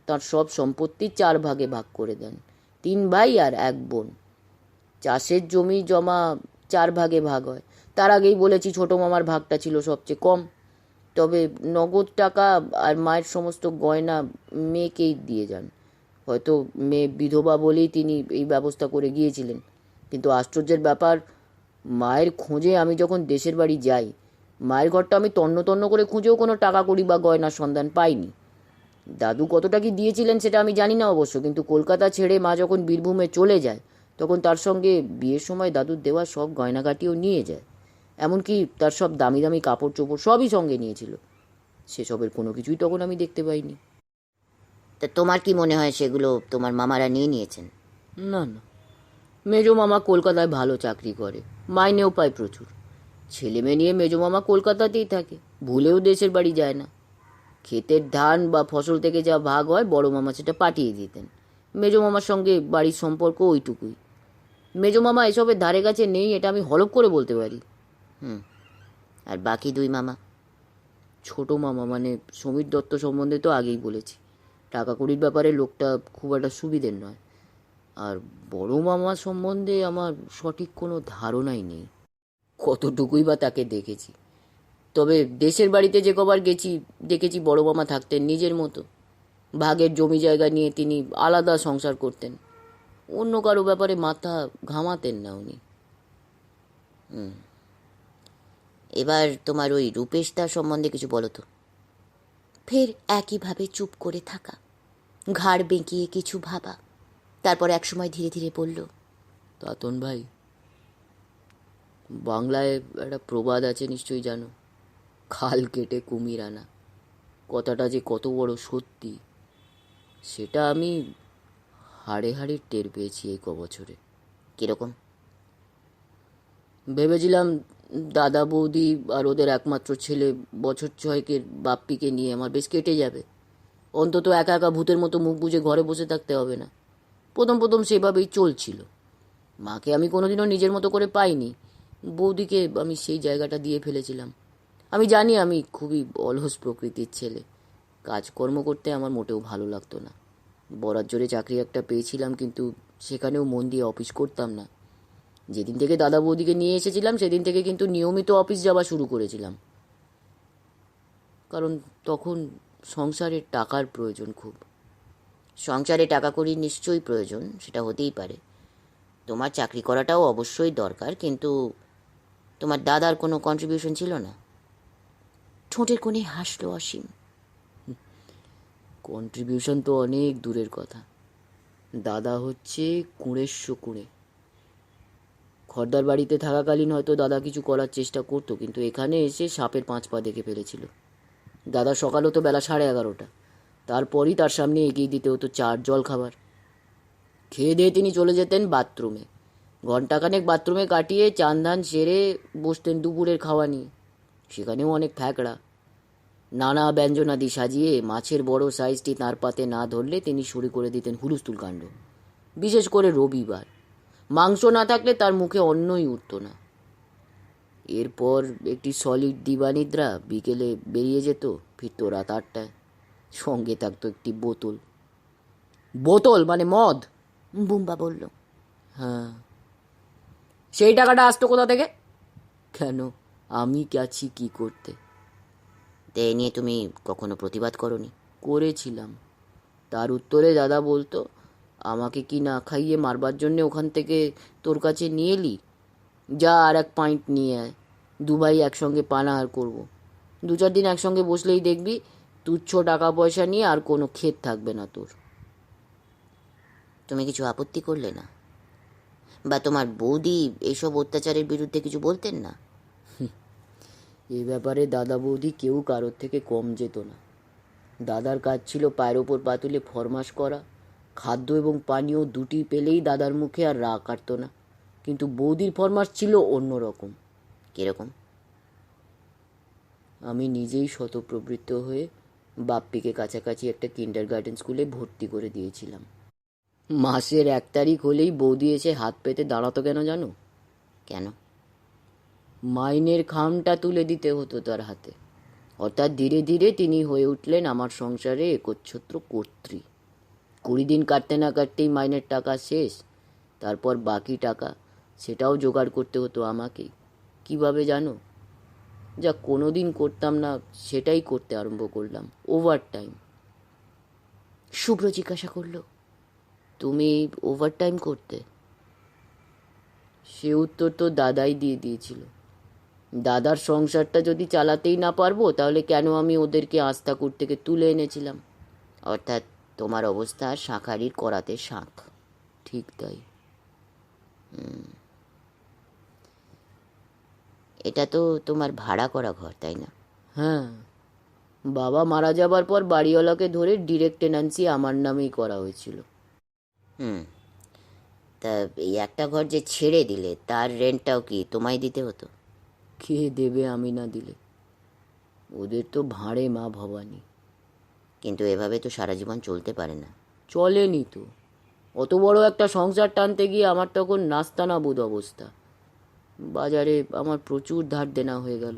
তার সব সম্পত্তি 4 ভাগে ভাগ করে দেন। 3 ভাই আর 1 বোন। চাষের জমি জমা 4 ভাগে ভাগ হয়। তার আগেই বলেছি ছোট মামার ভাগটা ছিল সবচেয়ে কম। তবে নগদ টাকা আর মায়ের সমস্ত গয়না মেয়েকেই দিয়ে যান। হয়তো মেয়ে বিধবা বলেই তিনি এই ব্যবস্থা করে গিয়েছিলেন। কিন্তু আশ্চর্যের ব্যাপার, মায়ের খোঁজে আমি যখন দেশের বাড়ি যাই, মায়ের ঘরটা আমি তন্ন তন্ন করে খুঁজেও কোনো টাকা কড়ি বা গয়নার সন্ধান পাইনি। দাদু কতটা কি দিয়েছিলেন সেটা আমি জানি না অবশ্য, কিন্তু কলকাতা ছেড়ে মা যখন বীরভূমে চলে যায়, তখন তার সঙ্গে বিয়ের সময় দাদুর দেওয়া সব গয়নাগাটিও নিয়ে যায়। এমনকি তার সব দামি দামি কাপড় চোপড় সবই সঙ্গে নিয়েছিল। সেসবের কোনো কিছুই তখন আমি দেখতে পাইনি। তা তোমার কি মনে হয় সেগুলো তোমার মামারা নিয়ে নিয়েছেন? না না, মেজো মামা কলকাতায় ভালো চাকরি করে, মাইনেও পায় প্রচুর। ছেলে মেয়ে নিয়ে মেজো মামা কলকাতাতেই থাকে, ভুলেও দেশের বাড়ি যায় না। ক্ষেতের ধান বা ফসল থেকে যা ভাগ হয় বড় মামা সেটা পাঠিয়ে দিতেন। মেজো মামার সঙ্গে বাড়ির সম্পর্ক ওইটুকুই। মেজো মামা এসবের ধারে কাছে নেই, এটা আমি হলপ করে বলতে পারি। আর বাকি দুই মামা? ছোট মামা মানে সমীর দত্ত সম্বন্ধে তো আগেই বলেছি, টাকা কড়ির ব্যাপারে লোকটা খুব একটা সুবিধের নয়। আর বড় মামা সম্বন্ধে আমার সঠিক কোনো ধারণাই নেই, কতটুকুই বা তাকে দেখেছি। তবে দেশের বাড়িতে যে কবার গেছি দেখেছি বড় মামা থাকতেন নিজের মতো। ভাগের জমি জায়গা নিয়ে তিনি আলাদা সংসার করতেন, অন্য কারো ব্যাপারে মাথা ঘামাতেন না উনি। এবার তোমার ওই রূপেশদা সম্বন্ধে কিছু বলো তো। ফের একইভাবে চুপ করে থাকা, ঘাড় বেঁকিয়ে কিছু ভাবা। তারপর একসময় ধীরে ধীরে বলল, তাতন ভাই, বাংলায় একটা প্রবাদ আছে নিশ্চয়ই জানো, খাল কেটে কুমির আনা। কথাটা যে কত বড় সত্যি সেটা আমি হাড়ে হাড়ে টের পেয়েছি এই কবছরে। কিরকম? ভেবেছিলাম দাদা বৌদি আর ওদের একমাত্র ছেলে বছর ছয়েকের বাপ্পিকে নিয়ে আমার বেশ কেটে যাবে। অন্তত একা একা ভূতের মতো মুখ বুজে ঘরে বসে থাকতে হবে না। প্রথম প্রথম সেভাবেই চলছিল। মাকে আমি কোনোদিনও নিজের মতো করে পাইনি, বৌদিকে আমি সেই জায়গাটা দিয়ে ফেলেছিলাম। আমি জানি আমি খুবই অলস প্রকৃতির ছেলে, কাজকর্ম করতে আমার মোটেও ভালো লাগতো না। বরাত জোরে চাকরি একটা পেয়েছিলাম, কিন্তু সেখানেও মন দিয়ে অফিস করতাম না। যেদিন থেকে দাদা বৌদিকে নিয়ে এসেছিলাম সেদিন থেকে কিন্তু নিয়মিত অফিস যাওয়া শুরু করেছিলাম, কারণ তখন সংসারে টাকার প্রয়োজন খুব। সংসারে টাকা কড়ি নিশ্চয়ই প্রয়োজন, সেটা হতেই পারে। তোমার চাকরি করাটাও অবশ্যই দরকার, কিন্তু তোমার দাদার কোনো কন্ট্রিবিউশন ছিল না? ঠোঁটের কোণে হাসল অসীম। কন্ট্রিবিউশন তো অনেক দূরের কথা। দাদা হচ্ছে কুঁড়েস্য কুঁড়ে। খর্দার বাড়িতে থাকাকালীন হয়তো দাদা কিছু করার চেষ্টা করতো, কিন্তু এখানে এসে সাপের 5 পা দেখে ফেলেছিল। দাদা সকাল হতো বেলা 11:30, তারপরই তার সামনে এগিয়ে দিতে হতো চার জল খাবার। খেয়ে দিয়ে তিনি চলে যেতেন বাথরুমে, ঘণ্টাখানেক বাথরুমে কাটিয়ে চান ধান সেরে বসতেন দুপুরের খাওয়া নিয়ে। সেখানেও অনেক ফ্যাকড়া, নানা ব্যঞ্জনাদি সাজিয়ে মাছের বড় সাইজটি তাঁর পাতে না ধরলে তিনি শুরু করে দিতেন হুলস্থুল কাণ্ড। বিশেষ করে রবিবার মাংস না থাকলে তার মুখে অন্নই উঠত না। এরপর একটি সলিড দিবানিদ্রা, বিকেলে বেরিয়ে যেত, ফিরত রাত 8টায়। সঙ্গে থাকতো একটি বোতল। বোতল মানে মদ, বুম্বা বলল। হ্যাঁ। সেই টাকাটা আসতো কোথা থেকে? কেন, আমি গেছি কি করতে? তে এ নিয়ে তুমি কখনো প্রতিবাদ করনি? করেছিলাম। তার উত্তরে দাদা বলতো, আমাকে কি না খাইয়ে মারবার জন্যে ওখান থেকে তোর কাছে নিয়ে এলি? যা আর এক পাইন্ট নিয়ে আয়, দু ভাই একসঙ্গে পানাহার করবো। 2-4 দিন একসঙ্গে বসলেই দেখবি তুচ্ছ টাকা পয়সা নিয়ে আর কোনো ক্ষেত থাকবে না তোর। তুমি কিছু আপত্তি করলে না? বা তোমার বৌদি এইসব অত্যাচারের বিরুদ্ধে কিছু বলতেন না? এ ব্যাপারে দাদা বৌদি কেউ কারোর থেকে কম যেত না। দাদার কাজ ছিল পায়ের ওপর পা তুলে ফরমাস করা। খাদ্য এবং পানীয় দুটি পেলেই দাদার মুখে আর রাগ কাটতো না। কিন্তু বৌদির ফরমাস ছিল অন্যরকম। কিরকম? আমি নিজেই শতপ্রবৃত্ত হয়ে বাপ্পিকে কাছাকাছি একটা কিন্ডারগার্টেন স্কুলে ভর্তি করে দিয়েছিলাম। মাসের 1 তারিখ হলেই বৌদি এসে হাত পেতে দাঁড়াতো কেন জানো? কেন? মাইনের খামটা তুলে দিতে হতো তার হাতে। অর্থাৎ ধীরে ধীরে তিনি হয়ে উঠলেন আমার সংসারে একচ্ছত্র কর্ত্রী। 20 দিন কাটতে না কাটতেই মাইনের টাকা শেষ। তারপর বাকি টাকা, সেটাও জোগাড় করতে হতো আমাকেই। কিভাবে জানো? যা কোনো দিন করতাম না সেটাই করতে আরম্ভ করলাম, ওভার টাইম। শুভ্র জিজ্ঞাসা করলো, তুমি ওভার টাইম করতে? সে উত্তর তো দাদাই দিয়ে দিয়েছিল। দাদার সংসারটা যদি চালাতেই না পারবো, তাহলে কেন আমি ওদেরকে আস্তাকুর থেকে তুলে এনেছিলাম? অর্থাৎ তোমার অবস্থা শাঁখারির করাতে শাঁখ। ঠিক তাই। এটা তো তোমার ভাড়া করা ঘর, তাই না? হ্যাঁ, বাবা মারা যাবার পর বাড়িওয়ালাকে ধরে ডিরেক্ট টেনান্সি আমার নামেই করা হয়েছিল। তা এই একটা ঘর যে ছেড়ে দিলে, তার রেন্টটাও কি তোমায় দিতে হতো? কে দেবে আমি না দিলে? ওদের তো ভাঁড়ে মা ভবানী। কিন্তু এভাবে তো সারা জীবন চলতে পারে না। চলেনি তো। অত বড় একটা সংসার টানতে গিয়ে আমার তখন নাস্তানাবুদ অবস্থা। বাজারে আমার প্রচুর ধার দেনা হয়ে গেল।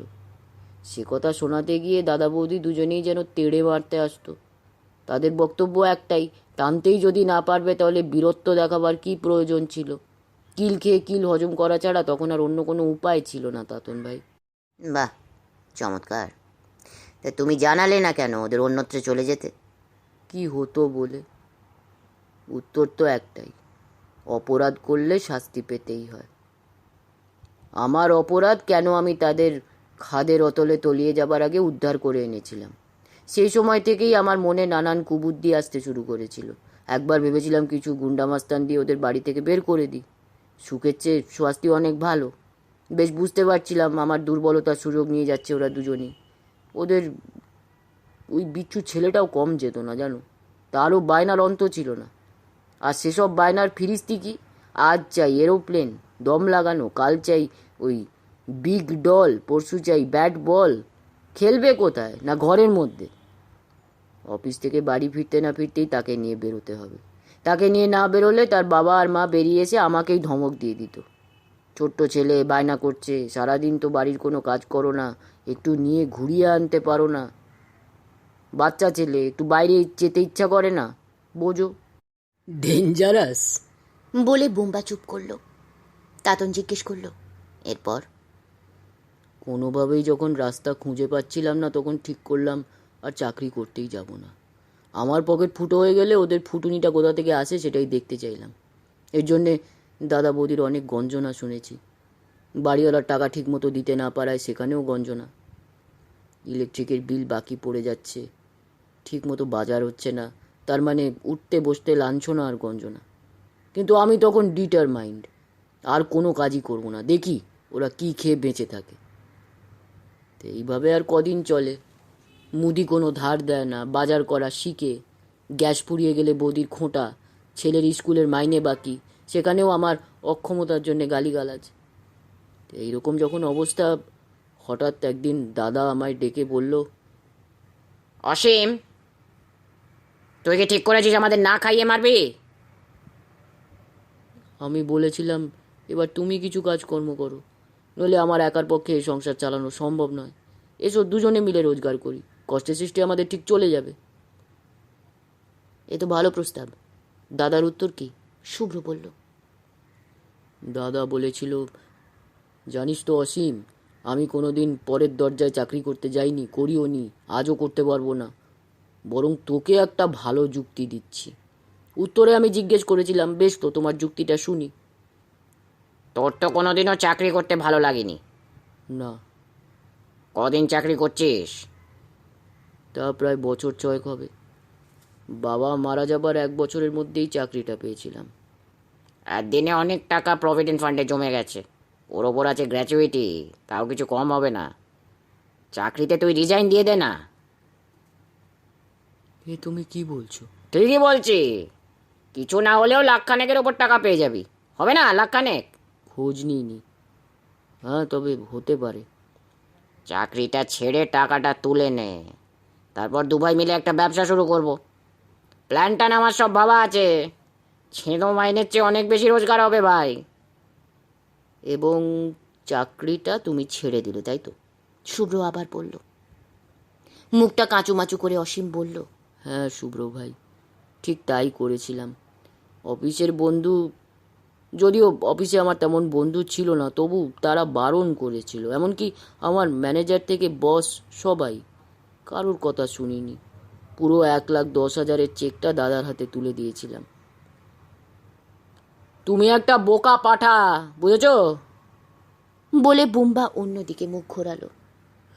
সে কথা শোনাতে গিয়ে দাদা বৌদি দুজনেই যেন তেড়ে মারতে আসতো। তাদের বক্তব্য একটাই, টানতেই যদি না পারবে তাহলে বীরত্ব দেখাবার কি প্রয়োজন ছিল? কিল খেয়ে কিল হজম করা ছাড়া তখন আর অন্য কোনো উপায় ছিল না তাতন ভাই। বাহ, চমৎকার। তা তুমি জানালে না কেন ওদের অন্যত্র চলে যেতে? কি হতো বলে? উত্তর তো একটাই, অপরাধ করলে শাস্তি পেতেই হয়। আমার অপরাধ কেন আমি তাদের খাদের অতলে তলিয়ে যাবার আগে উদ্ধার করে এনেছিলাম। সেই সময় থেকেই আমার মনে নানান কুবুদ্ধি আসতে শুরু করেছিল। একবার ভেবেছিলাম কিছু গুন্ডামাস্তান দিয়ে ওদের বাড়ি থেকে বের করে দিই। সুখের চেয়ে শাস্তি অনেক ভালো। বেশ বুঝতে পারছিলাম আমার দুর্বলতার সুযোগ নিয়ে যাচ্ছে ওরা দুজনই। ওদের ওই বিচ্ছু ছেলেটাও কম যেত না জানো, তারও বায়নার অন্ত ছিল না। আর সেসব বায়নার ফিরিস্তি কি? আজ চাই এরোপ্লেন দম লাগানো, কাল চাই ওই বিগ ডল, পরশু চাই ব্যাট বল। খেলবে কোথায়? না ঘরের মধ্যে। অফিস থেকে বাড়ি ফিরতে না ফিরতেই তাকে নিয়ে বেরোতে হবে। তাকে নিয়ে না বেরোলে তার বাবা আর মা বেরিয়ে এসে আমাকেই ধমক দিয়ে দিত। ছোট্ট ছেলে, বায়না করছে, সারাদিন তো বাড়ির কোনো কাজ করো না, একটু নিয়ে ঘুরিয়ে আনতে পারো না। বাচ্চা ছেলে, একটু বাইরে যেতে ইচ্ছা করে না, বোঝো। ডেঞ্জারাস বলে বোম্বা চুপ করলো। তাতন জিজ্ঞেস করলো, এরপর? কোনোভাবেই যখন রাস্তা খুঁজে পাচ্ছিলাম না, তখন ঠিক করলাম আর চাকরি করতেই যাব না। আমার পকেট ফুটো হয়ে গেলে ওদের ফুটুনিটা কোথা থেকে আসে সেটাই দেখতে চাইলাম। এর জন্যে দাদা বৌদির অনেক গঞ্জনা শুনেছি। বাড়িওয়ালার টাকা ঠিকমতো দিতে না পারায় সেখানেও গঞ্জনা। ইলেকট্রিকের বিল বাকি পড়ে যাচ্ছে, ঠিকমতো বাজার হচ্ছে না, তার মানে উঠতে বসতে লাঞ্ছনা আর গঞ্জনা। কিন্তু আমি তখন ডিটারমাইন্ড, আর কোনো কাজই করব না, দেখি ওরা কি খেয়ে বেঁচে থাকে। তো এইভাবে আর কদিন চলে। মুদি কোনো ধার দেয় না, বাজার করা শিখে। গ্যাস ফুরিয়ে গেলে বৌদির খোঁটা, ছেলের স্কুলের মাইনে বাকি, সেখানেও আমার অক্ষমতার জন্যে গালিগালাজ। তো এইরকম যখন অবস্থা, হঠাৎ একদিন দাদা আমায় ডেকে বলল, অসীম, তুই কি ঠিক করেছিস আমাদের না খাইয়ে মারবি? আমি বলেছিলাম, এবার তুমি কিছু কাজকর্ম করো, নইলে আমার একার পক্ষে এই সংসার চালানো সম্ভব নয়। এসো দুজনে মিলে রোজগার করি, কষ্টের সৃষ্টি আমাদের ঠিক চলে যাবে। এ তো ভালো প্রস্তাব। দাদার উত্তর কি? শুভ্র বলল, দাদা বলেছিল, জানিস তো অসীম, আমি কোনো দিন পরের দরজায় চাকরি করতে যাইনি, করিও নি, আজও করতে পারবো না। বরং তোকে একটা ভালো যুক্তি দিচ্ছি। উত্তরে আমি জিজ্ঞেস করেছিলাম, বেশ তো, তোমার যুক্তিটা শুনি। তোর তো কোনোদিনও চাকরি করতে ভালো লাগেনি। না। কদিন চাকরি করছিস? তা প্রায় বছর 6 হবে। বাবা মারা যাবার 1 বছরের মধ্যেই চাকরিটা পেয়েছিলাম। আর দিনে অনেক টাকা প্রভিডেন্ট ফান্ডে জমে গেছে, ওর ওপর আছে গ্র্যাচুইটি, তাও কিছু কম হবে না। চাকরিতে তুই রিজাইন দিয়ে দে না। এ তুমি কি বলছো? ঠিকই বলছি, কিছু না হলেও লাখখানেকের ওপর টাকা পেয়ে যাবি। হবে না লাখখানেক? খোঁজ নিইনি। হ্যাঁ, তবে হতে পারে। চাকরিটা ছেড়ে টাকাটা তুলে নে, তারপর দুবাই মিলে একটা ব্যবসা শুরু করব। প্ল্যানটা আমার সব ভাবা আছে, ছেঁদো মাইনের চেয়ে অনেক বেশি রোজগার হবে ভাই। এবং চাকরিটা তুমি ছেড়ে দিলে, তাই তো? শুভ্র আবার বলল। মুখটা কাঁচুমাচু করে অসীম বলল, হ্যাঁ শুভ্র ভাই, ঠিক তাই করেছিলাম। অফিসের বন্ধু, যদিও অফিসে আমার তেমন বন্ধু ছিল না, তবু তারা বারণ করেছিল। এমনকি আমার ম্যানেজার থেকে বস সবাই, কারোর কথা শুনিনি। পুরো 1,10,000-এর চেকটা দাদার হাতে তুলে দিয়েছিলাম। তুমি একটা বোকা পাঠা, বুঝেছো? বলে বুম্বা অন্যদিকে মুখ ঘোরালো।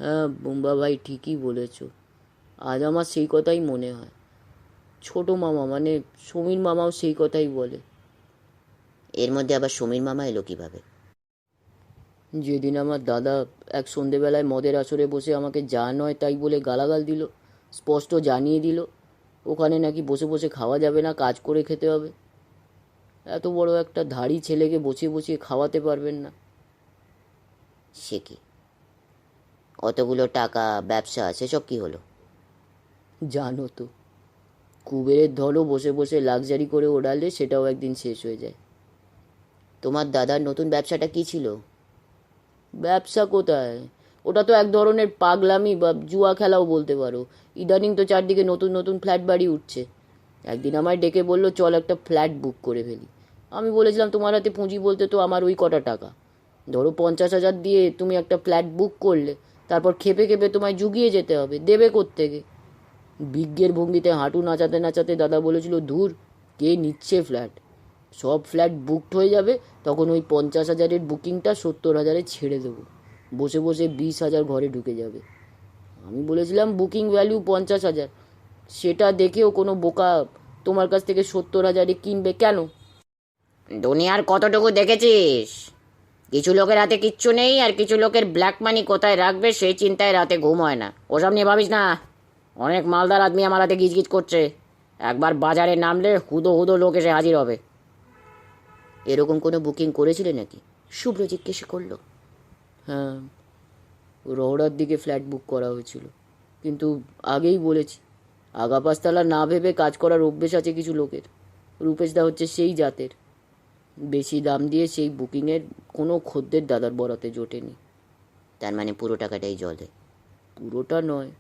হ্যাঁ বুম্বা ভাই, ঠিকই বলেছ। আজ আমার সেই কথাই মনে হয়। ছোট মামা, মানে সমীর মামাও সেই কথাই বলে। এর মধ্যে আবার সমীর মামা এলো কিভাবে? যেদিন আমার দাদা এক সন্ধেবেলায় মদের আসরে বসে আমাকে যা নয় তাই বলে গালাগাল দিল, স্পষ্ট জানিয়ে দিল ওখানে নাকি বসে বসে খাওয়া যাবে না, কাজ করে খেতে হবে। এত বড় একটা ধাড়ি ছেলেকে বসিয়ে বসিয়ে খাওয়াতে পারবেন না। সে কি, অতগুলো টাকা, ব্যবসা, সেসব কি হলো? জানো তো, কুবেরের ধনও বসে বসে লাক্সারি করে ওড়ালে সেটাও একদিন শেষ হয়ে যায়। তোমার দাদার নতুন ব্যবসাটা কি ছিল? ব্যবসা কোথায়, ওটা তো এক ধরনের পাগলামি বা জুয়া খেলাও বলতে পারো। ইদানিং তো চারদিকে নতুন নতুন ফ্ল্যাট বাড়ি উঠছে। একদিন আমায় ডেকে বললো, চল একটা ফ্ল্যাট বুক করে ফেলি। আমি বলেছিলাম, তোমার হাতে পুঁজি বলতে তো আমার ওই কটা টাকা। ধরো 50,000 দিয়ে তুমি একটা ফ্ল্যাট বুক করলে, তারপর খেপে খেপে তোমায় জুগিয়ে যেতে হবে, দেবে কোত্থেকে? বিজ্ঞের ভঙ্গিতে হাঁটু নাচাতে নাচাতে দাদা বলেছিল, ধুর, কে নিচ্ছে ফ্ল্যাট, সব ফ্ল্যাট বুকড হয়ে যাবে, তখন ওই 50,000-এর বুকিংটা 70,000-এ ছেড়ে দেবো, বসে বসে 20,000 ঘরে ঢুকে যাবে। আমি বলেছিলাম বুকিং ভ্যালু 50,000, সেটা দেখেও কোনো বোকা তোমার কাছ থেকে 70,000-এ কিনবে কেন? দুনিয়ার কতটুকু দেখেছিস? কিছু লোকের হাতে কিচ্ছু নেই, আর কিছু লোকের ব্ল্যাক মানি কোথায় রাখবে সেই চিন্তায় রাতে ঘুম হয় না। ওসব নিয়ে ভাবিস না। অনেক মালদার আদমি আমার হাতে গিজগিজ করছে, একবার বাজারে নামলে হুদো হুদো লোক এসে হাজির হবে। এরকম কোনো বুকিং করেছিলে নাকি? শুভ্র জিজ্ঞেস করলো। হ্যাঁ, রওড়ার দিকে ফ্ল্যাট বুক করা হয়েছিল, কিন্তু আগেই বলেছি, আগা পাঁচতলা না ভেবে কাজ করার অভ্যেস আছে কিছু লোকের। রূপেশদা হচ্ছে সেই জাতের। বেশি দাম দিয়ে সেই বুকিংয়ের কোনো খদ্দের দাদার বরাতে জোটেনি। তার মানে পুরো টাকাটাই জলে? পুরোটা নয়,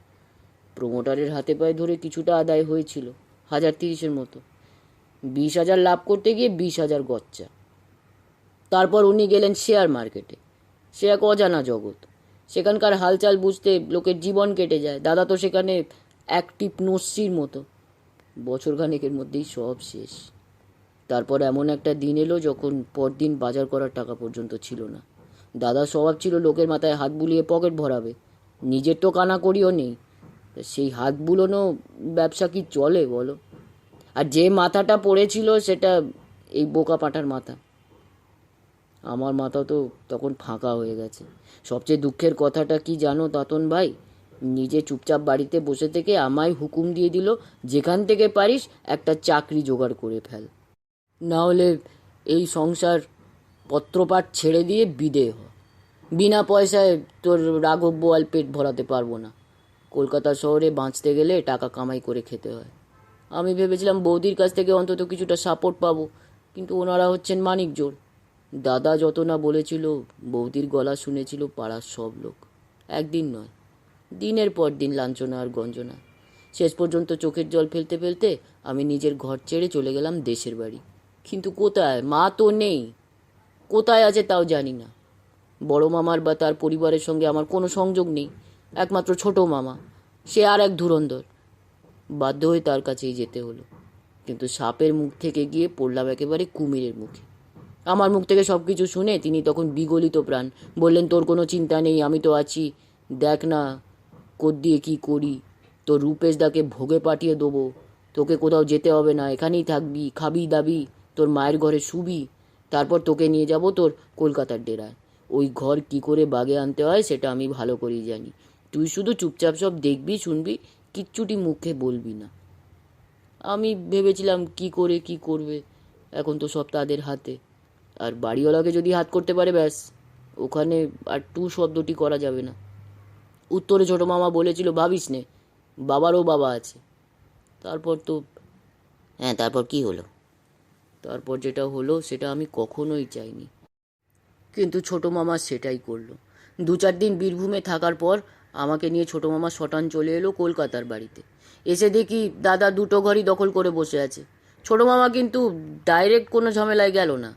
প্রমোটারের হাতে পায়ে ধরে কিছুটা আদায় হয়েছিল, 1,30,000-এর মতো। 20,000 লাভ করতে গিয়ে 20,000 গচ্চা। তারপর উনি গেলেন শেয়ার মার্কেটে। সে এক অজানা জগৎ, সেখানকার হালচাল বুঝতে লোকের জীবন কেটে যায়। দাদা তো সেখানে অ্যাক্টিভ নস্যির মতো। বছরখানেকের মধ্যেই সব শেষ। তারপর এমন একটা দিন এলো যখন পরদিন বাজার করার টাকা পর্যন্ত ছিল না। দাদার স্বভাব ছিল লোকের মাথায় হাত বুলিয়ে পকেট ভরাবে, নিজের তো কানা করিও নেই। সেই হাত বুলোনো ব্যবসা কি চলে বলো? আর যে মাথাটা পড়েছিল সেটা এই বোকা পাঁঠার মাথা। আমার মাথা তো তখন ফাঁকা হয়ে গেছে। সবচেয়ে দুঃখের কথাটা কি জানো তাতন ভাই? নিজে চুপচাপ বাড়িতে বসে থেকে আমায় হুকুম দিয়ে দিল, যেখান থেকে পারিস একটা চাকরি জোগাড় করে ফেল, না হলে এই সংসার পত্রপাঠ ছেড়ে দিয়ে বিদে হ। বিনা পয়সায় তোর রাঘব বোয়াল পেট ভরাতে পারবো না। কলকাতা শহরে বাঁচতে গেলে টাকা কামাই করে খেতে হয়। আমি ভেবেছিলাম বৌদির কাছ থেকে অন্তত কিছুটা সাপোর্ট পাবো, কিন্তু ওনারা হচ্ছেন মানিকজোড়। দাদা যত না বলেছিল, বৌদির গলা শুনেছিল পাড়ার সব লোক। একদিন নয়, দিনের পর দিন লাঞ্ছনা আর গঞ্জনা। শেষ পর্যন্ত চোখের জল ফেলতে ফেলতে আমি নিজের ঘর ছেড়ে চলে গেলাম দেশের বাড়ি। কিন্তু কোথায়? মা তো নেই, কোথায় আছে তাও জানি না। বড় মামার বা তার পরিবারের সঙ্গে আমার কোনো সংযোগ নেই। একমাত্র ছোট মামা, সে আর এক ধুরন্ধর। বাধ্য হয়ে তার কাছেই যেতে হলো। কিন্তু সাপের মুখ থেকে গিয়ে পড়লাম একেবারে কুমিরের মুখে। আমার মুখ থেকে সব কিছু শুনে তিনি তখন বিগলিত প্রাণ বললেন, তোর কোনো চিন্তা নেই, আমি তো আছি। দেখ না কোদ দিয়ে কী করি। তোর রূপেশ দাকে ভোগে পাঠিয়ে দেবো। তোকে কোথাও যেতে হবে না, এখানেই থাকবি, খাবি দাবি, তোর মায়ের ঘরে শুবি। তারপর তোকে নিয়ে যাব তোর কলকাতার ডেরায়। ওই ঘর কি করে বাগে আনতে হয় সেটা আমি ভালো করেই জানি। তুই শুধু চুপচাপ সব দেখবি, শুনবি, কিচ্ছুটি মুখে বলবি না। আমি ভেবেছিলাম কি করে কি করবে, এখন তো সব তাদের হাতে। আর বাড়িওয়ালাকে যদি হাত করতে পারে ব্যাস, ওখানে আর টু শব্দটি করা যাবে না। উত্তরে ছোট মামা বলেছিল, ভাবিস নে, বাবারও বাবা আছে। তারপর তো হ্যাঁ, তারপর কি হলো? তারপর যেটা হলো সেটা আমি কখনোই চাইনি, কিন্তু ছোট মামা সেটাই করলো। 2-4 দিন বীরভূমে থাকার পর আমাকে নিয়ে ছোট মামা সটান চলে এলো কলকাতার বাড়িতে। এসে দেখি দাদা দুটো ঘরই দখল করে বসে আছে। ছোট মামা কিন্তু ডাইরেক্ট কোনো ঝামেলায় গেল না।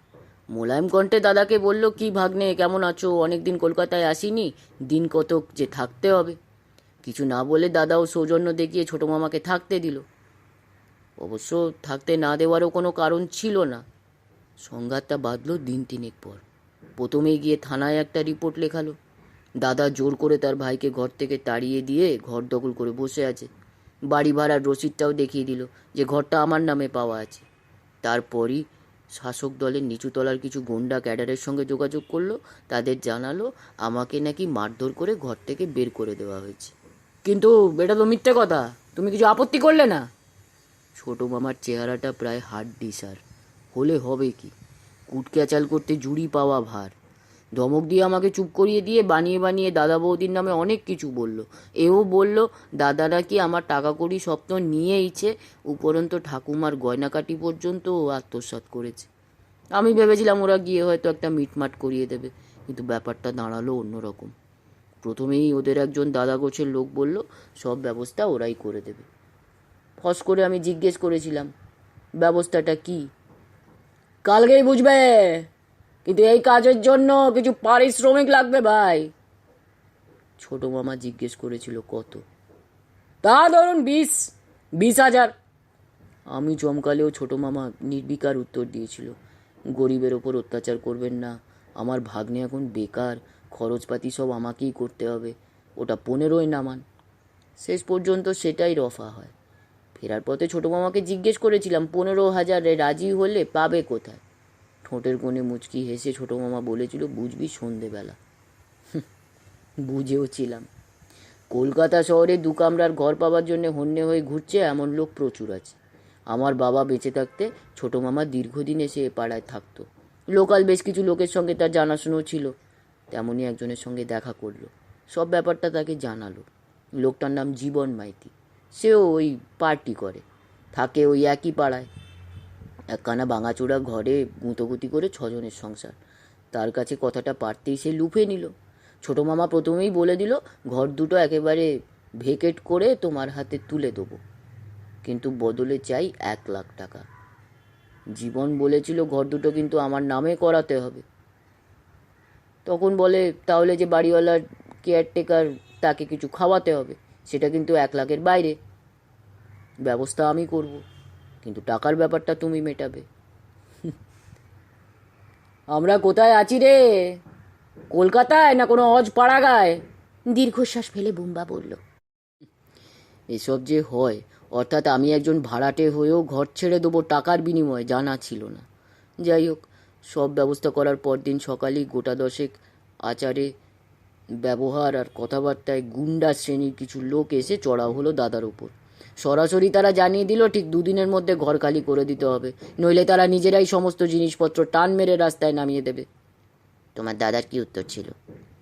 মোলায়েম কণ্ঠে দাদাকে বলল, কি ভাগ্নে, কেমন আছো, অনেকদিন কলকাতায় আসিনি, দিন কতক যে থাকতে হবে। কিছু না বলে দাদাও সৌজন্য দেখিয়ে ছোট মামাকে থাকতে দিল। অবশ্য থাকতে না দেওয়ারও কোনো কারণ ছিল না। সংঘাতটা বাঁধল দিন 3 পর। প্রথমেই গিয়ে থানায় একটা রিপোর্ট লেখালো। দাদা জোর করে তার ভাইকে ঘর থেকে তাড়িয়ে দিয়ে ঘর দখল করে বসে আছে। বাড়ি ভাড়ার রসিদটাও দেখিয়ে দিল যে ঘরটা আমার নামে পাওয়া আছে। তারপরই শাসক দলের নিচুতলার কিছু গুন্ডা ক্যাডারের সঙ্গে যোগাযোগ করলো। তাদের জানালো আমাকে নাকি মারধর করে ঘর থেকে বের করে দেওয়া হয়েছে। কিন্তু এটা তো মিথ্যে কথা, তুমি কিছু আপত্তি করলে না? ছোট মামার চেহারাটা প্রায় হাড্ডিসার। হলে হবে কি, কুটক্যাচাল করতে জুড়ি পাওয়া ভার। ধমক দিয়ে আমাকে চুপ করিয়ে দিয়ে বানিয়ে বানিয়ে দাদা বৌদির নামে অনেক কিছু বলল। এও বলল দাদা নাকি আমার টাকা কড়ি স্বপ্ন নিয়েইছে, উপরন্ত ঠাকুমার গয়নাকাটি পর্যন্ত আত্মসাৎ করেছে। আমি ভেবেছিলাম ওরা গিয়ে হয়তো একটা মিটমাট করিয়ে দেবে, কিন্তু ব্যাপারটা দাঁড়ালো অন্যরকম। প্রথমেই ওদের একজন দাদা গোছের লোক বলল সব ব্যবস্থা ওরাই করে দেবে। ফস করে আমি জিজ্ঞেস করেছিলাম, ব্যবস্থাটা কি? কালকেই বুঝবে, কিন্তু এই কাজের জন্য কিছু পারিশ্রমিক লাগবে ভাই। ছোট মামা জিজ্ঞেস করেছিল কত? তা ধরুন 20,000। আমি চমকালেও ছোট মামা নির্বিকার উত্তর দিয়েছিল, গরিবের ওপর অত্যাচার করবেন না, আমার ভাগ্নে এখন বেকার, খরচপাতি সব আমাকেই করতে হবে, ওটা 15 নামান। শেষ পর্যন্ত সেটাই রফা হয়। ফেরার পথে ছোট মামাকে জিজ্ঞেস করেছিলাম 15,000 রাজি হলে পাবে কোথায়। ঠোঁটের কোণে মুচকি হেসে ছোট মামা বলেছিল, বুঝবি সন্ধেবেলা। বুঝেও ছিলাম। কলকাতা শহরে 2 কামরার ঘর পাওয়ার জন্য হন্যে হয়ে ঘুরছে এমন লোক প্রচুর আছে। আমার বাবা বেঁচে থাকতে ছোট মামা দীর্ঘদিন এসে এ পাড়ায় থাকতো। লোকাল বেশ কিছু লোকের সঙ্গে তার জানাশোনাও ছিল। তেমনই একজনের সঙ্গে দেখা করলো, সব ব্যাপারটা তাকে জানালো। লোকটার নাম জীবন মাইতি। সেও ওই পার্টি করে, থাকে ওই একই পাড়ায়। একখানা ভাঙাচোরা ঘরে গুঁতোগুতি করে 6 জনের সংসার। তার কাছে কথাটা পারতেই সে লুফে নিল। ছোট মামা প্রথমেই বলে দিল, ঘর দুটো একেবারে ভেকেট করে তোমার হাতে তুলে দেবো, কিন্তু বদলে চাই 1 লাখ টাকা। জীবন বলেছিল ঘর দুটো কিন্তু আমার নামে করাতে হবে। তখন বলে, তাহলে যে বাড়িওয়ালার কেয়ারটেকার, তাকে কিছু খাওয়াতে হবে, সেটা কিন্তু 1 লাখের বাইরে। ব্যবস্থা আমি করব, কিন্তু টাকার ব্যাপারটা তুমি মেটাবে। আমরা কোথায় আছি রে, কলকাতায় না কোনো অজ পাড়াগায়? দীর্ঘশ্বাস ফেলে বুম্বা বলল, এসব যে হয়, অর্থাৎ আমি একজন ভাড়াটে হয়েও ঘর ছেড়ে দেবো টাকার বিনিময়ে, জানা ছিল না। যাই হোক, সব ব্যবস্থা করার পর দিন সকালেই গোটা 10 আচারে, ব্যবহার আর কথাবার্তায় গুন্ডা শ্রেণীর কিছু লোক এসে চড়াও হলো দাদার উপর। সরাসরি তারা জানিয়ে দিল ঠিক 2 দিনের মধ্যে ঘর খালি করে দিতে হবে, নইলে তারা নিজেরাই সমস্ত জিনিসপত্র টান মেরে রাস্তায় নামিয়ে দেবে। তোমার দাদার কি উত্তর ছিল?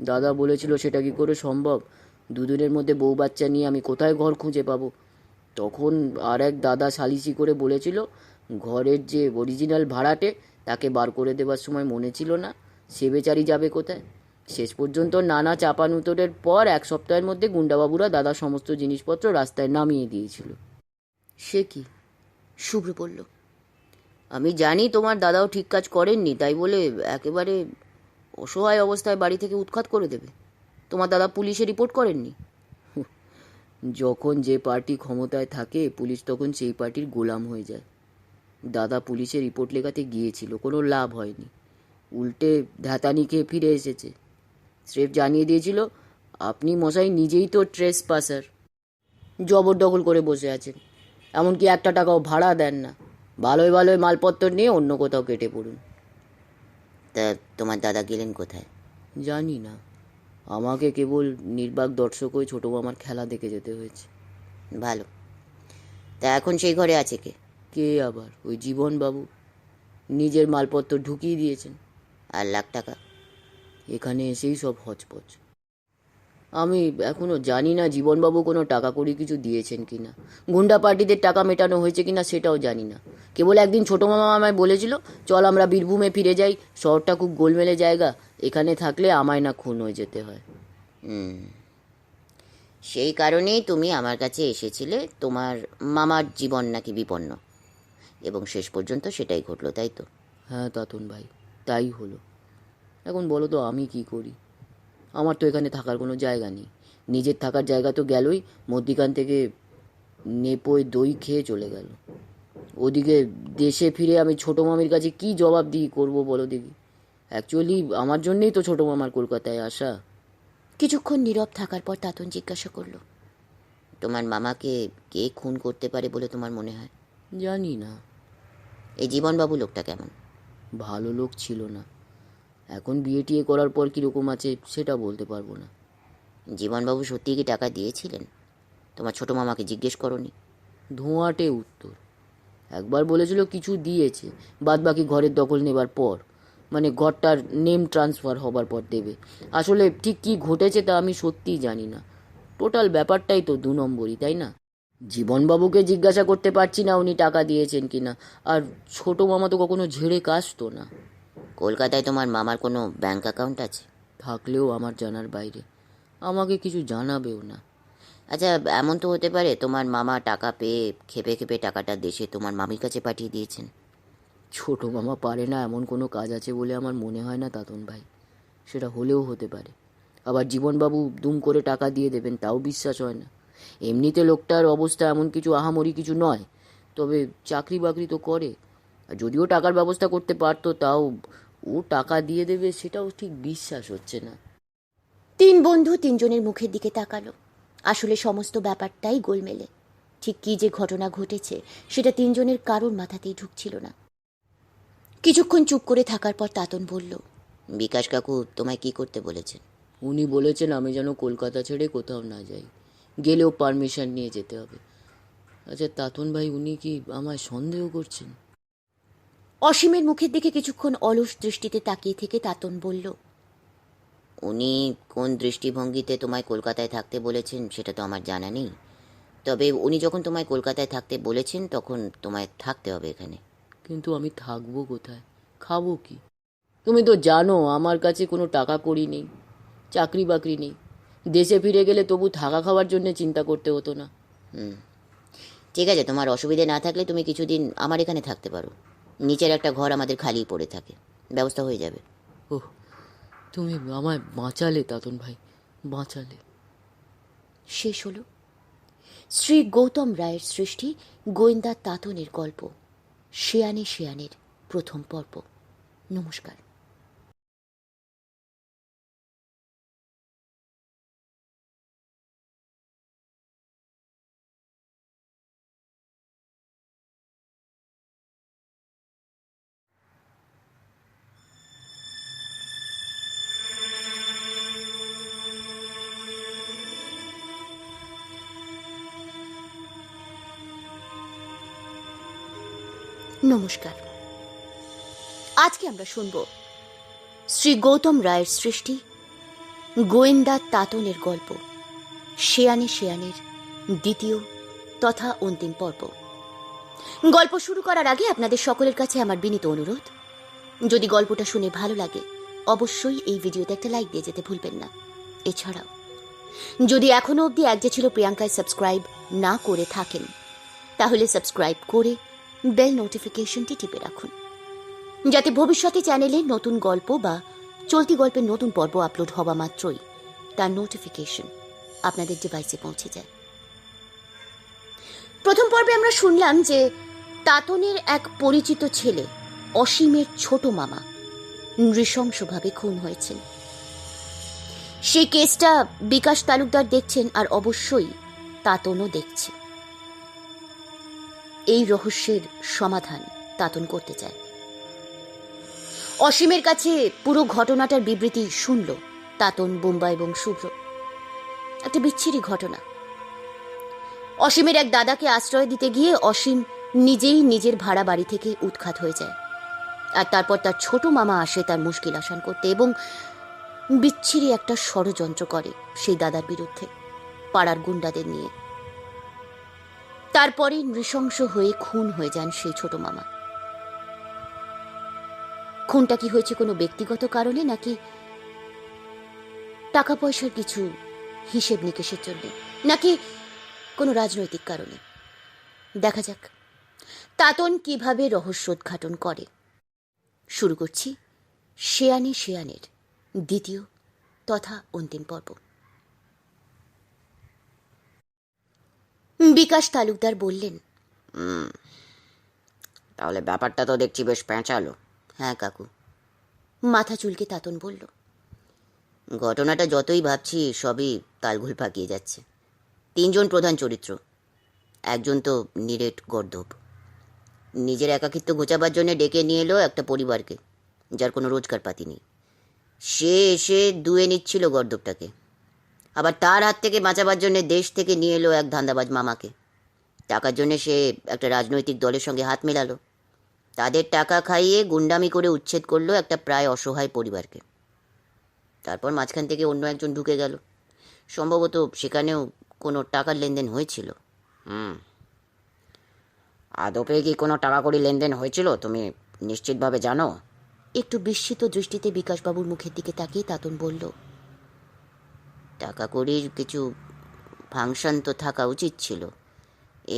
দাদা বলেছিল সেটা কি করে সম্ভব, 2 দিনের মধ্যে বউ বাচ্চা নিয়ে আমি কোথায় ঘর খুঁজে পাবো। তখন আর এক দাদা সালিসি করে বলেছিল, ঘরের যে অরিজিনাল ভাড়াটে তাকে বার করে দেবার সময় মনে ছিল না, সে বেচারি যাবে কোথায়। শেষ পর্যন্ত নানা চাপানুতোরের পর 1 সপ্তাহের মধ্যে গুন্ডাবাবুরা দাদার সমস্ত জিনিসপত্র রাস্তায় নামিয়ে দিয়েছিল। সে কি? শুভ্র বলল, আমি জানি তোমার দাদাও ঠিক কাজ করেননি, তাই বলে একেবারে অসহায় অবস্থায় বাড়ি থেকে উৎখাত করে দেবে? তোমার দাদা পুলিশে রিপোর্ট করেননি? যখন যে পার্টি ক্ষমতায় থাকে পুলিশ তখন সেই পার্টির গোলাম হয়ে যায়। দাদা পুলিশে রিপোর্ট লেখাতে গিয়েছিল, কোনো লাভ হয়নি, উল্টে ধ্যাতানি খেয়ে ফিরে এসেছে। স্রেফ জানিয়ে দিয়েছিল আপনি মশাই নিজেই তো ট্রেস পাসার, জবরদখল করে বসে আছেন, এমনকি 1 টাকাও ভাড়া দেন না, ভালোই ভালোই মালপত্র নিয়ে অন্য কোথাও কেটে পড়ুন। তা তোমার দাদা গেলেন কোথায়? জানি না, আমাকে কেবল নির্বাক দর্শক হয়ে ছোটো মামার খেলা দেখে যেতে হয়েছে। ভালো। তা এখন সেই ঘরে আছে কে? কে আবার? ওই জীবনবাবু নিজের মালপত্র ঢুকিয়ে দিয়েছেন। আর লাখ টাকা? এখানে এসেই সব হচপচ। আমি এখনো জানি না জীবনবাবু কোনো টাকা কড়ি কিছু দিয়েছেন কিনা, গুন্ডা পার্টিদের টাকা মেটানো হয়েছে কিনা সেটাও জানি না। কেবল একদিন ছোটো মামা আমায় বলেছিল, চল আমরা বীরভূমে ফিরে যাই, শহরটা খুব গোলমেলে জায়গা, এখানে থাকলে আমায় না খুন হয়ে যেতে হয়। সেই কারণেই তুমি আমার কাছে এসেছিলে, তোমার মামার জীবন নাকি বিপন্ন, এবং শেষ পর্যন্ত সেটাই ঘটলো, তাই তো? হ্যাঁ তাতন ভাই, তাই হলো। এখন বলো তো আমি কি করি? আমার তো এখানে থাকার কোনো জায়গা নেই, নিজের থাকার জায়গা তো গেলই, মধ্যিখান থেকে নেপোয় দই খেয়ে চলে গেল। ওদিকে দেশে ফিরে আমি ছোটো মামির কাছে কি জবাবদিহি করবো বলো দেখি? অ্যাকচুয়ালি আমার জন্যেই তো ছোটো মামার কলকাতায় আসা। কিছুক্ষণ নীরব থাকার পর তাতন জিজ্ঞাসা করল, তোমার মামাকে কে খুন করতে পারে বলে তোমার মনে হয়? জানি না। এই জীবনবাবু লোকটা কেমন? ভালো লোক ছিল না, এখন বিয়ে টিয়ে করার পর কীরকম আছে সেটা বলতে পারবো না। জীবনবাবু সত্যিই কি টাকা দিয়েছিলেন? তোমার ছোটো মামাকে জিজ্ঞেস করনি? ধোঁয়াটে উত্তর। একবার বলেছিল কিছু দিয়েছে, বাদ বাকি ঘরের দখল নেবার পর, মানে ঘরটার নেম ট্রান্সফার হবার পর দেবে। আসলে ঠিক কী ঘটেছে তা আমি সত্যিই জানি না। টোটাল ব্যাপারটাই তো 2 নম্বরই, তাই না? জীবনবাবুকে জিজ্ঞাসা করতে পারছি না উনি টাকা দিয়েছেন কি না, আর ছোটো মামা তো কখনো ঝেড়ে কাশতো না। কলকাতায় তোমার মামার কোনো ব্যাংক অ্যাকাউন্ট আছে? থাকলেও আমার জানার বাইরে, আমাকে কিছু জানাবেও না। আচ্ছা, এমন তো হতে পারে তোমার মামা টাকা পেয়ে খেপে খেপে টাকাটা দেশে তোমার মামির কাছে পাঠিয়ে দিয়েছেন। ছোটো মামা পারে না এমন কোনো কাজ আছে বলে আমার মনে হয় না তাতন ভাই, সেটা হলেও হতে পারে। আবার জীবনবাবু দুম করে টাকা দিয়ে দেবেন তাও বিশ্বাস হয় না। এমনিতে লোকটার অবস্থা এমন কিছু আহামরি কিছু নয়, তবে চাকরি বাকরি তো করে, আর যদিও টাকার ব্যবস্থা করতে পারতো তাও ও টাকা দিয়ে দেবে সেটাও ঠিক বিশ্বাস হচ্ছে না। 3 বন্ধু 3 জনের মুখের দিকে তাকালো। আসলে সমস্ত ব্যাপারটাই গোলমেলে। ঠিক কী যে ঘটনা ঘটেছে সেটা 3 জনের কারোর মাথাতেই ঢুকছিল না। কিছুক্ষণ চুপ করে থাকার পর তাতন বলল, বিকাশ কাকু তোমায় কি করতে বলেছেন? উনি বলেছেন আমি যেন কলকাতা ছেড়ে কোথাও না যাই, গেলেও পারমিশন নিয়ে যেতে হবে। আচ্ছা তাতন ভাই, উনি কি আমায় সন্দেহ করছেন? অসীমের মুখের দিকে কিছুক্ষণ অলস দৃষ্টিতে তাকিয়ে থেকে তাতন বলল, উনি কোন দৃষ্টিভঙ্গিতে তোমায় কলকাতায় থাকতে বলেছেন সেটা তো আমার জানা নেই, তবে উনি যখন তোমায় কলকাতায় থাকতে বলেছেন তখন তোমায় থাকতে হবে এখানে। কিন্তু আমি থাকবো কোথায়, খাবো কি? তুমি তো জানো আমার কাছে কোনো টাকা কড়ি নেই, চাকরি বাকরি নেই। দেশে ফিরে গেলে তবু থাকা খাওয়ার জন্য চিন্তা করতে হতো না। ঠিক আছে, তোমার অসুবিধে না থাকলে তুমি কিছুদিন আমার এখানে থাকতে পারো। নিচের একটা ঘর আমাদের খালি পড়ে থাকে, ব্যবস্থা হয়ে যাবে। ওহ, তুমি আমায় বাঁচালে তাতন ভাই, বাঁচালে। শেষ হলো শ্রী গৌতম রায়ের সৃষ্টি গোয়েন্দা তাতনের গল্প শেয়ানে শেয়ানের প্রথম পর্ব। নমস্কার। নমস্কার। আজকে আমরা শুনব শ্রী গৌতম রায়ের সৃষ্টি গোয়েন্দা তাতনের গল্প শেয়ানে শেয়ানের দ্বিতীয় তথা অন্তিম পর্ব। গল্প শুরু করার আগে আপনাদের সকলের কাছে আমার বিনীত অনুরোধ, যদি গল্পটা শুনে ভালো লাগে অবশ্যই এই ভিডিওতে একটা লাইক দিয়ে যেতে ভুলবেন না। এছাড়াও যদি এখনো অবধি এক যে ছিল প্রিয়াঙ্কায় সাবস্ক্রাইব না করে থাকেন তাহলে সাবস্ক্রাইব করে বেল নোটিফিকেশনটি টিপে রাখুন, যাতে ভবিষ্যতে চ্যানেলে নতুন গল্প বা চলতি গল্পের নতুন পর্ব আপলোড হওয়া মাত্রই তার নোটিফিকেশন আপনাদের ডিভাইসে পৌঁছে যায়। প্রথম পর্বে আমরা শুনলাম যে তাতনের এক পরিচিত ছেলে অসীমের ছোট মামা নৃশংসভাবে খুন হয়েছেন। সেই কেসটা বিকাশ তালুকদার দেখছেন, আর অবশ্যই তাতনও দেখছে। এই রহস্যের সমাধান তাতন করতে চায়। অসীমের কাছে পুরো ঘটনাটার বিবৃতি শুনল তাতন, বোম্বা এবং শুভ্র। একটা বিচ্ছিরি ঘটনা। অসীমের এক দাদাকে আশ্রয় দিতে গিয়ে অসীম নিজেই নিজের ভাড়া বাড়ি থেকে উৎখাত হয়ে যায়, আর তারপর তার ছোট মামা আসে তার মুশকিল আসান করতে এবং বিচ্ছিরি একটা ষড়যন্ত্র করে সেই দাদার বিরুদ্ধে পাড়ার গুন্ডাদের নিয়ে। তারপরে নৃশংস হয়ে খুন হয়ে যান সেই ছোট মামা। খুনটা কি হয়েছে কোনো ব্যক্তিগত কারণে, নাকি টাকা পয়সার কিছু হিসেব নিকেশের জন্য, নাকি কোনো রাজনৈতিক কারণে? দেখা যাক তাতন কিভাবে রহস্য উদ্ঘাটন করে। শুরু করছি শেয়ানে শেয়ানের দ্বিতীয় তথা অন্তিম পর্ব। বিকাশ তালুকদার বললেন, তাহলে ব্যাপারটা তো দেখছি বেশ প্যাঁচালো। হ্যাঁ কাকু। মাথা চুলকে তাতন বলল, ঘটনাটা যতই ভাবছি সবই তালঘুল পাকিয়ে যাচ্ছে। 3 জন প্রধান চরিত্র, একজন তো নিরেট গর্দভ। নিজের একাকিত্ব ঘোচাবার জন্য ডেকে নিয়ে এলো একটা পরিবারকে যার কোনো রোজগার পাতি নেই। সে এসে দুয়ে নিচ্ছিল গর্দভটাকে, আবার তার হাত থেকে বাঁচাবার জন্য দেশ থেকে নিয়ে এলো এক ধান্দাবাজ মামাকে। টাকার জন্য সে একটা রাজনৈতিক দলের সঙ্গে হাত মেলালো, তাদের টাকা খাইয়ে গুন্ডামি করে উচ্ছেদ করলো একটা প্রায় অসহায় পরিবারকে। তারপর মাঝখান থেকে অন্য একজন ঢুকে গেল, সম্ভবত সেখানেও কোনো টাকার লেনদেন হয়েছিল। আদপে কি কোনো টাকা কড়ি লেনদেন হয়েছিল তুমি নিশ্চিতভাবে জানো? একটু বিস্মিত দৃষ্টিতে বিকাশবাবুর মুখের দিকে তাকিয়ে তাতন বলল, টাকা কড়ির কিছু ফাংশন তো থাকা উচিত ছিল।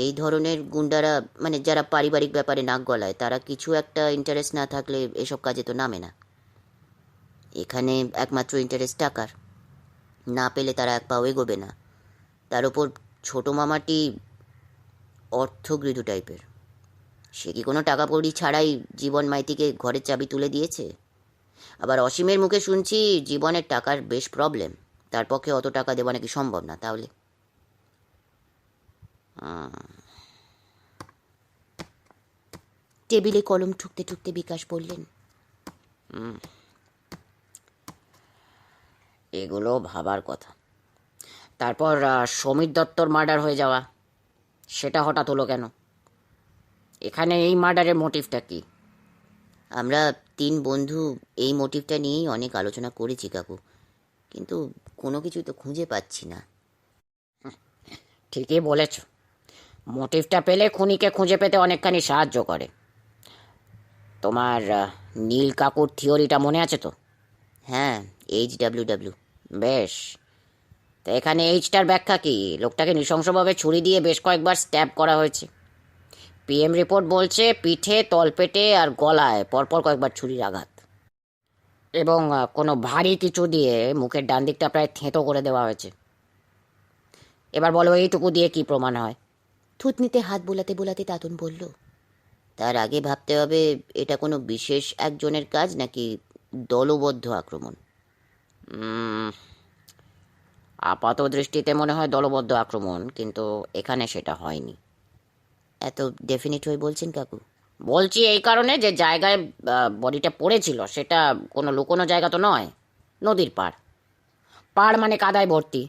এই ধরনের গুন্ডারা, মানে যারা পারিবারিক ব্যাপারে নাক গলায়, তারা কিছু একটা ইন্টারেস্ট না থাকলে এসব কাজে তো নামে না। এখানে একমাত্র ইন্টারেস্ট টাকার, না পেলে তারা এক পাও এগোবে না। তার ওপর ছোটো মামাটি অর্থগৃধ টাইপের। সে কি কোনো টাকা কড়ি ছাড়াই জীবন মাইতিকে ঘরের চাবি তুলে দিয়েছে? আবার অসীমের মুখে শুনছি জীবনের টাকার বেশ প্রবলেম, তার পক্ষে অত টাকা দেওয়া নাকি সম্ভব না। তাহলে টেবিলে কলম ঠুকতে ঠুকতে বিকাশ বললেন, এগুলো ভাবার কথা। তারপর সমীর দত্তর মার্ডার হয়ে যাওয়া, সেটা হঠাৎ হলো কেন? এখানে এই মার্ডারের মোটিভটা কি? আমরা 3 বন্ধু এই মোটিভটা নিয়েই অনেক আলোচনা করেছি কাকু, কিন্তু কোনো কিছুই তো খুঁজে পাচ্ছি না। ঠিকই বলেছ, মোটিভটা পেলে খুনিকে খুঁজে পেতে অনেকখানি সাহায্য করে। তোমার নীল কাকুর থিওরিটা মনে আছে তো? হ্যাঁ, HWW। বেশ, তো এখানে এইচটার ব্যাখ্যা কি? লোকটাকে নৃশংসভাবে ছুরি দিয়ে বেশ কয়েকবার স্ট্যাব করা হয়েছে। PM রিপোর্ট বলছে পিঠে, তলপেটে আর গলায় পরপর কয়েকবার ছুরির আঘাত, এবং কোনো ভারী কিছু দিয়ে মুখের ডান দিকটা প্রায় থেঁতো করে দেওয়া হয়েছে। এবার বলো, এইটুকু দিয়ে কি প্রমাণ হয়? থুতনিতে হাত বোলাতে বোলাতে তাতন বলল, তার আগে ভাবতে হবে এটা কোনো বিশেষ একজনের কাজ নাকি দলবদ্ধ আক্রমণ। আপাত দৃষ্টিতে মনে হয় দলবদ্ধ আক্রমণ, কিন্তু এখানে সেটা হয়নি। এত ডেফিনিট হয়ে বলছেন কাকু? বলছি এই কারণে যে জায়গায় বডিটা পড়েছিল সেটা কোনো লুকোনো জায়গা তো নয়, নদীর পাড়। পাড় মানে কাদায় ভর্তি,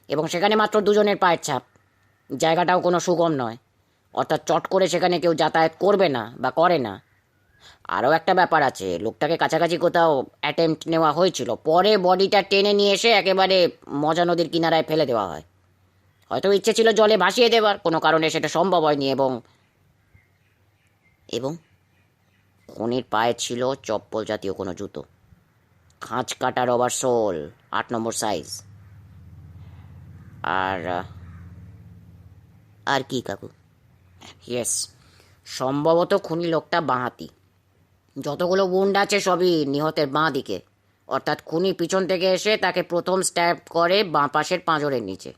এবং সেখানে মাত্র 2 জনের পায়ের ছাপ। জায়গাটাও কোনো সুগম নয়, অর্থাৎ চট করে সেখানে কেউ যাতায়াত করবে না বা করে না। আরও একটা ব্যাপার আছে, লোকটাকে কাছাকাছি কোথাও অ্যাটেম্প্ট নেওয়া হয়েছিল, পরে বডিটা টেনে নিয়ে এসে একেবারে মজা নদীর কিনারায় ফেলে দেওয়া হয়। হয়তো ইচ্ছে ছিল জলে ভাসিয়ে দেওয়ার, কোনো কারণে সেটা সম্ভব হয়নি। এবং খুনির পায়ে ছিল চপ্পল জাতীয় কোনো জুতো, খাঁচ কাটা রবার সোল, 8 নম্বর সাইজ। আর কি কাকু? ইয়েস, সম্ভবত খুনি লোকটা বাঁহাতি। যতগুলো উন্ড আছে সবই নিহতের বাঁ দিকে, অর্থাৎ খুনি পিছন থেকে এসে তাকে প্রথম স্ট্যাব করে বাঁ পাশের পাঁজরের নিচে।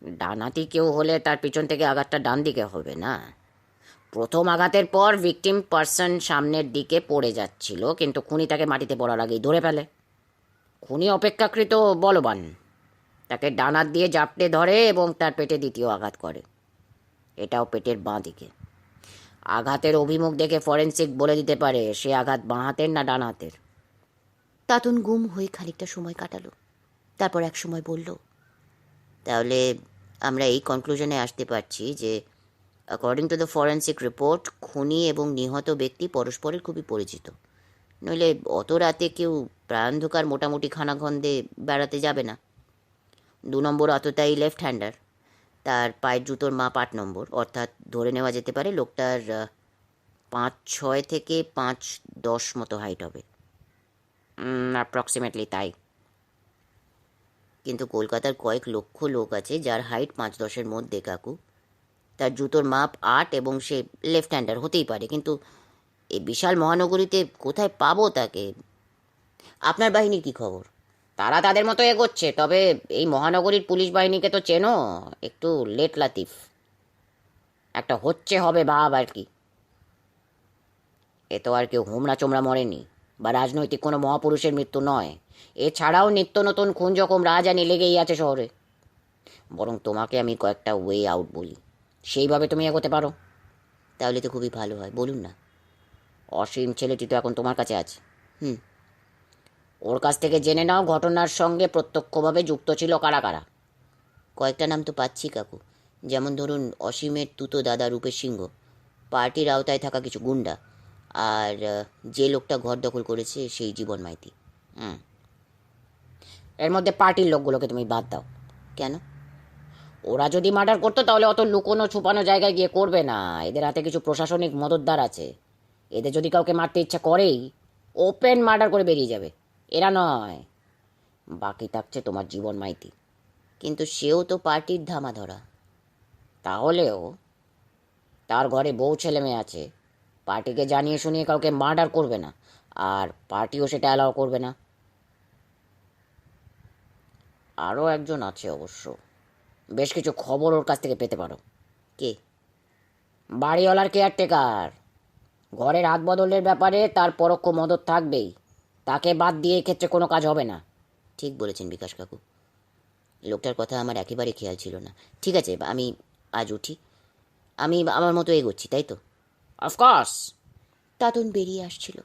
ডানহাতি কেউ হলে তার পিছন থেকে আঘাতটা ডান দিকে হবে না। প্রথম আঘাতের পর ভিকটিম পার্সন সামনের দিকে পড়ে যাচ্ছিল, কিন্তু খুনি তাকে মাটিতে পড়ার আগেই ধরে ফেলে। খুনি অপেক্ষাকৃত বলবান, তাকে ডান হাত দিয়ে জাপটে ধরে এবং তার পেটে দ্বিতীয় আঘাত করে, এটাও পেটের বাঁ দিকে। আঘাতের অভিমুখ দেখে ফরেনসিক বলে দিতে পারে সে আঘাত বাঁ হাতের না ডান হাতের। তাতন গুম হয়ে খানিকটা সময় কাটালো, তারপর এক সময় বলল, তাহলে আমরা এই কনক্লুশনে আসতে পারছি যে according to the forensic report খুনি এবং নিহত ব্যক্তি পরস্পরের খুবই পরিচিত, নইলে অত রাতে কেউ প্রাণধোকার মোটামুটি খানাখন্দে বেড়াতে যাবে না। 2 নম্বর আততায়ী লেফট হ্যান্ডার, তার পায়ের জুতোর মাপ 8 নম্বর, অর্থাৎ ধরে নেওয়া যেতে পারে লোকটার 5'6" থেকে 5'10" মতো হাইট হবে, অ্যাপ্রক্সিমেটলি তাই। কিন্তু কলকাতার কয়েক লক্ষ লোক আছে যার হাইট 5'10" মধ্যে কাকু। তার জুতোর মাপ 8 এবং সে লেফট হ্যান্ডার হতেই পারে, কিন্তু এই বিশাল মহানগরীতে কোথায় পাবো তাকে? আপনার বাহিনীর কি খবর? তারা তাদের মতো এগোচ্ছে, তবে এই মহানগরীর পুলিশ বাহিনীকে তো চেনো, একটু লেট লাতিফ, একটা হচ্ছে হবে ভাব আর কি। এ তো আর কেউ হোমরা চোমরা মরেনি বা রাজনৈতিক কোনো মহাপুরুষের মৃত্যু নয়। এছাড়াও নিত্য নতুন খুন যখন রাজধানী লেগেই আছে শহরে। বরং তোমাকে আমি কয়েকটা ওয়ে আউট বলি, সেইভাবে তুমি এগোতে পারো। তাহলে তো খুবই ভালো হয়, বলুন না। অসীম ছেলেটি তো এখন তোমার কাছে আছে। ওর কাছ থেকে জেনে নাও ঘটনার সঙ্গে প্রত্যক্ষভাবে যুক্ত ছিল কারা কারা। কয়েকটা নাম তো পাচ্ছি কাকু, যেমন ধরুন অসীমের তুতো দাদা রূপেশ সিংহ, পার্টির আওতায় থাকা কিছু গুন্ডা, আর যে লোকটা ঘর দখল করেছে সেই জীবন মাইতি। এর মধ্যে পার্টির লোকগুলোকে তুমি বাদ দাও। কেন? ওরা যদি মার্ডার করতো তাহলে অত লুকোনো ছুপানো জায়গায় গিয়ে করবে না। এদের হাতে কিছু প্রশাসনিক মদতদার আছে, এদের যদি কাউকে মারতে ইচ্ছা করেই ওপেন মার্ডার করে বেরিয়ে যাবে। এরা নয়, বাকি থাকছে তোমার জীবন মাইতি। কিন্তু সেও তো পার্টির ধামা ধরা। তাহলেও তার ঘরে বউ ছেলে মেয়ে আছে, পার্টিকে জানিয়ে শুনিয়ে কাউকে মার্ডার করবে না, আর পার্টিও সেটা অ্যালাউ করবে না। আরও একজন আছে অবশ্য, বেশ কিছু খবর ওর কাছ থেকে পেতে পারো। কে? বাড়িওয়ালার কেয়ারটেকার। ঘরের হাত বদলের ব্যাপারে তার পরোক্ষ মদত থাকবেই, তাকে বাদ দিয়ে এক্ষেত্রে কোনো কাজ হবে না। ঠিক বলেছেন বিকাশ কাকু, লোকটার কথা আমার একেবারে খেয়াল ছিল না। ঠিক আছে, আমি আজ উঠি, আমি আমার মতো এগোচ্ছি, তাই তো? অফকোর্স। তাতন বেরিয়ে আসছিল।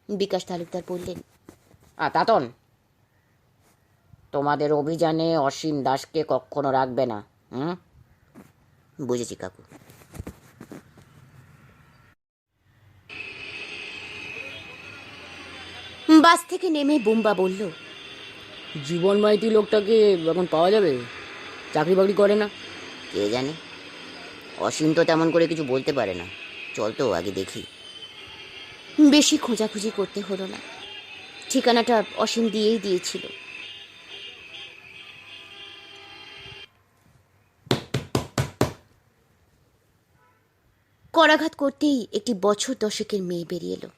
বিকাশ তালুকদার বললেন, তাতন, তোমাদের অভিযানে অসীম দাসকে কখনো রাখবে না। বুঝেছি কাকু। বাস থেকে নেমে বুম্বা বলল, জীবন মাইতি লোকটাকে এখন পাওয়া যাবে? চাকরি বাকরি করে না? কে জানে, অসীম তো তেমন করে কিছু বলতে পারে না। চল তো আগে দেখি। বেশি খোঁজাখুঁজি করতে হলো না, ঠিকানাটা অসীম দিয়েই দিয়েছিল। করাঘাত করতেই একটি বছর দশেকের মেয়ে বেরিয়ে এলো।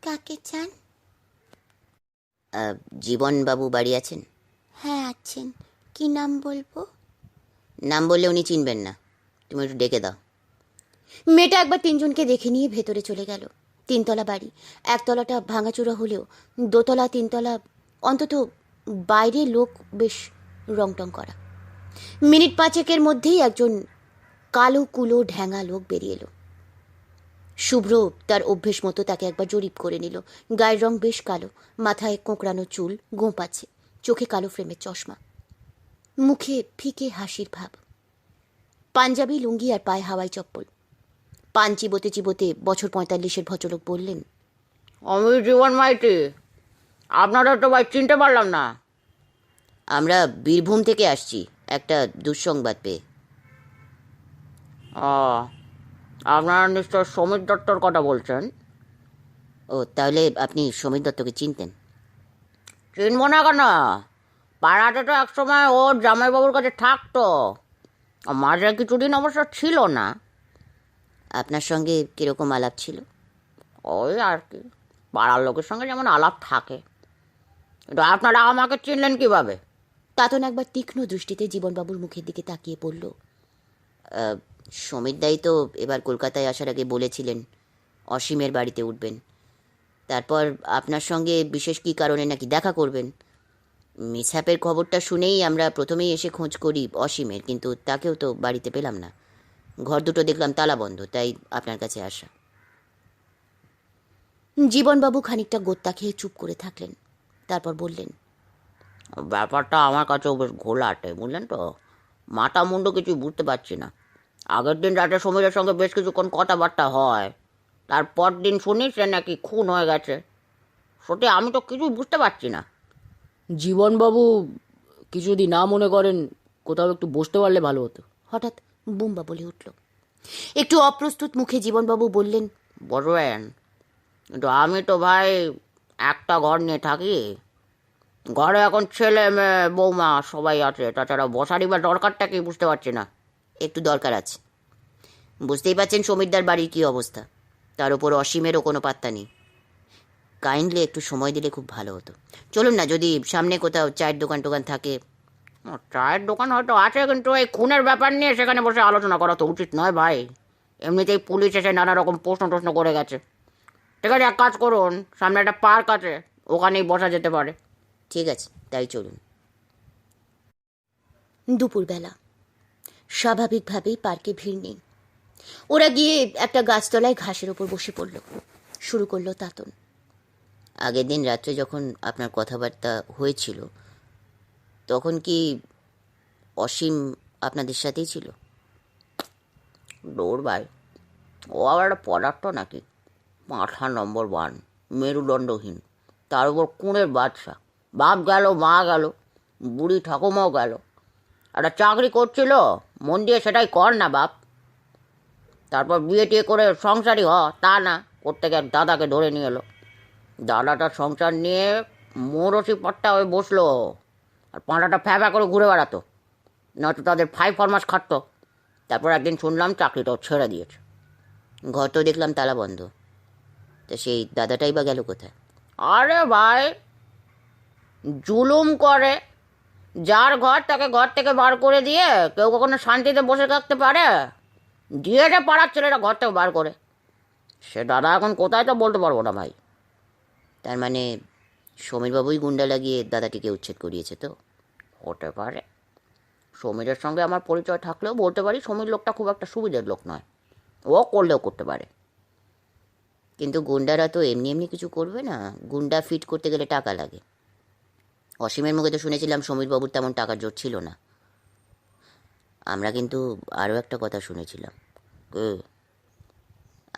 কাকে চান? জীবনবাবু বাড়ি আছেন? হ্যাঁ আছেন, কি নাম বলবো? নাম বললে উনি চিনবেন না, তুমি একটু ডেকে দাও। মেয়েটা একবার তিনজনকে দেখে নিয়ে ভেতরে চলে গেল। 3তলা বাড়ি, একতলাটা ভাঙাচোরা হলেও দোতলা 3তলা অন্তত বাইরে লোক বেশ রংটং করা। মিনিট 5 মধ্যেই একজন কালো কুলো ঢ্যাঙা লোক বেরিয়ে এলো। শুভ্র তার অভ্যেস মতো তাকে একবার জরিপ করে নিল। গায়ের রং বেশ কালো, মাথায় কোঁকড়ানো চুল, গোঁপ আছে, চোখে কালো ফ্রেমের চশমা, মুখে ফিকে হাসির ভাব, পাঞ্জাবি লুঙ্গি আর পায়ে হাওয়াই চপ্পল। পান চিবোতে চিবোতে বছর 45-এর ভদ্রলোক বললেন, আমি জীবন মাইতি, আপনারা তো ভাই চিনতে পারলাম না। আমরা বীরভূম থেকে আসছি একটা দুঃসংবাদ পেয়ে। আপনারা নিশ্চয় সমীর দত্তর কথা বলছেন? ও, তাহলে আপনি সমীর দত্তকে চিনতেন? চিনব না কেন, পাড়াতে তো একসময় ওর জামাইবাবুর কাছে থাকতো, মাঝে কিছুদিন অবশ্য ছিল না। আপনার সঙ্গে কীরকম আলাপ ছিল? ওই আর কি, পাড়ার লোকের সঙ্গে যেমন আলাপ থাকে, কিন্তু আপনারা আমাকে চিনলেন কিভাবে? তাতন একবার তীক্ষ্ণ দৃষ্টিতে জীবনবাবুর মুখের দিকে তাকিয়ে পড়ল। সমীর দাই তো এবার কলকাতায় আসার আগে বলেছিলেন অসীমের বাড়িতে উঠবেন, তারপর আপনার সঙ্গে বিশেষ কী কারণে নাকি দেখা করবেন। মিসহ্যাপের খবরটা শুনেই আমরা প্রথমেই এসে খোঁজ করি অসীমের, কিন্তু তাকেও তো বাড়িতে পেলাম না। ঘর দুটো দেখলাম তালা বন্ধ, তাই আপনার কাছে আসা। জীবনবাবু খানিকটা গোত্তা খেয়ে চুপ করে থাকলেন, তারপর বললেন, ব্যাপারটা আমার কাছেও বেশ ঘোলাটে, বুঝলেন তো। মাথা মুন্ডু কিছু বুঝতে পারছি না। আগের দিন রাতে সমীরের সঙ্গে বেশ কিছুক্ষণ কথাবার্তা হয়, তারপর দিন শুনি সে নাকি খুন হয়ে গেছে। সত্যি আমি তো কিছুই বুঝতে পারছি না। জীবনবাবু, কিছু যদি না মনে করেন কোথাও একটু বসতে পারলে ভালো হতো। হঠাৎ বুম্বা বলে উঠল। একটু অপ্রস্তুত মুখে জীবনবাবু বললেন, বসবেন? কিন্তু আমি তো ভাই একটা ঘর নিয়ে থাকি, ঘরে এখন ছেলে মেয়ে বৌমা সবাই আছে, তাছাড়া বসারই বা দরকারটা কি বুঝতে পারছি না। একটু দরকার আছে। বুঝতেই পারছেন সমীরদার বাড়ির কী অবস্থা, তার উপর অসীমেরও কোনো পাত্তা নেই। কাইন্ডলি একটু সময় দিলে খুব ভালো হতো। চলুন না, যদি সামনে কোথাও চায়ের দোকান টোকান থাকে। চায়ের দোকান হয়তো আছে, কিন্তু এই খুনের ব্যাপার নিয়ে সেখানে বসে আলোচনা করা তো উচিত নয় ভাই। এমনিতেই পুলিশ এসে নানা রকম প্রশ্ন করে গেছে। ঠিক আছে, এক কাজ করুন, সামনে একটা পার্ক আছে, ওখানেই বসা যেতে পারে। ঠিক আছে, তাই চলুন। দুপুরবেলা স্বাভাবিকভাবেই পার্কে ভিড় নেই। ওরা গিয়ে একটা গাছতলায় ঘাসের ওপর বসে পড়ল। শুরু করলো তাতন। আগের দিন রাত্রে যখন আপনার কথাবার্তা হয়েছিল, তখন কি অসীম আপনাদের সাথেই ছিল? দৌড় ভাই, ও আবার একটা পদার্থ নাকি? মাথা নম্বর 1, মেরুদণ্ডহীন, তার উপর কুঁড়ের বাচ্চা। বাপ গেল, মা গেল, বুড়ি ঠাকুমাও গেল। একটা চাকরি করছিল, মন দিয়ে সেটাই কর না বাপ। তারপর বিয়ে টিয়ে করে সংসারই তা না, করতে গিয়ে দাদাকে ধরে নিয়ে এলো। দাদাটা সংসার নিয়ে মোরসি পট্টা হয়ে বসলো, আর পাঁটাটা ফ্যাফা করে ঘুরে বেড়াতো, নয়তো তাদের 5 ফরমাস খাটতো। তারপর একদিন শুনলাম চাকরিটাও ছেড়ে দিয়েছে। ঘর তো দেখলাম তালা বন্ধ, তা সেই দাদাটাই বা গেল কোথায়? আরে ভাই, জুলুম করে। যার ঘর তাকে ঘর থেকে বার করে দিয়ে কেউ কখনো শান্তিতে বসে থাকতে পারে? দিয়েছে পাড়ার ছেলেরা ঘর থেকে বার করে। সে দাদা এখন কোথায় তো বলতে পারবো না ভাই। তার মানে সমীরবাবুই গুন্ডা লাগিয়ে দাদাটিকে উচ্ছেদ করিয়েছে তো? হতে পারে। সমীরের সঙ্গে আমার পরিচয় থাকলেও বলতে পারি সমীর লোকটা খুব একটা সুবিধের লোক নয়। ও করলেও করতে পারে। কিন্তু গুন্ডারা তো এমনি এমনি কিছু করবে না, গুন্ডা ফিট করতে গেলে টাকা লাগে। অসীমের মুখে তো শুনেছিলাম সমীরবাবুর তেমন টাকার জোর ছিল না। আমরা কিন্তু আরও একটা কথা শুনেছিলাম,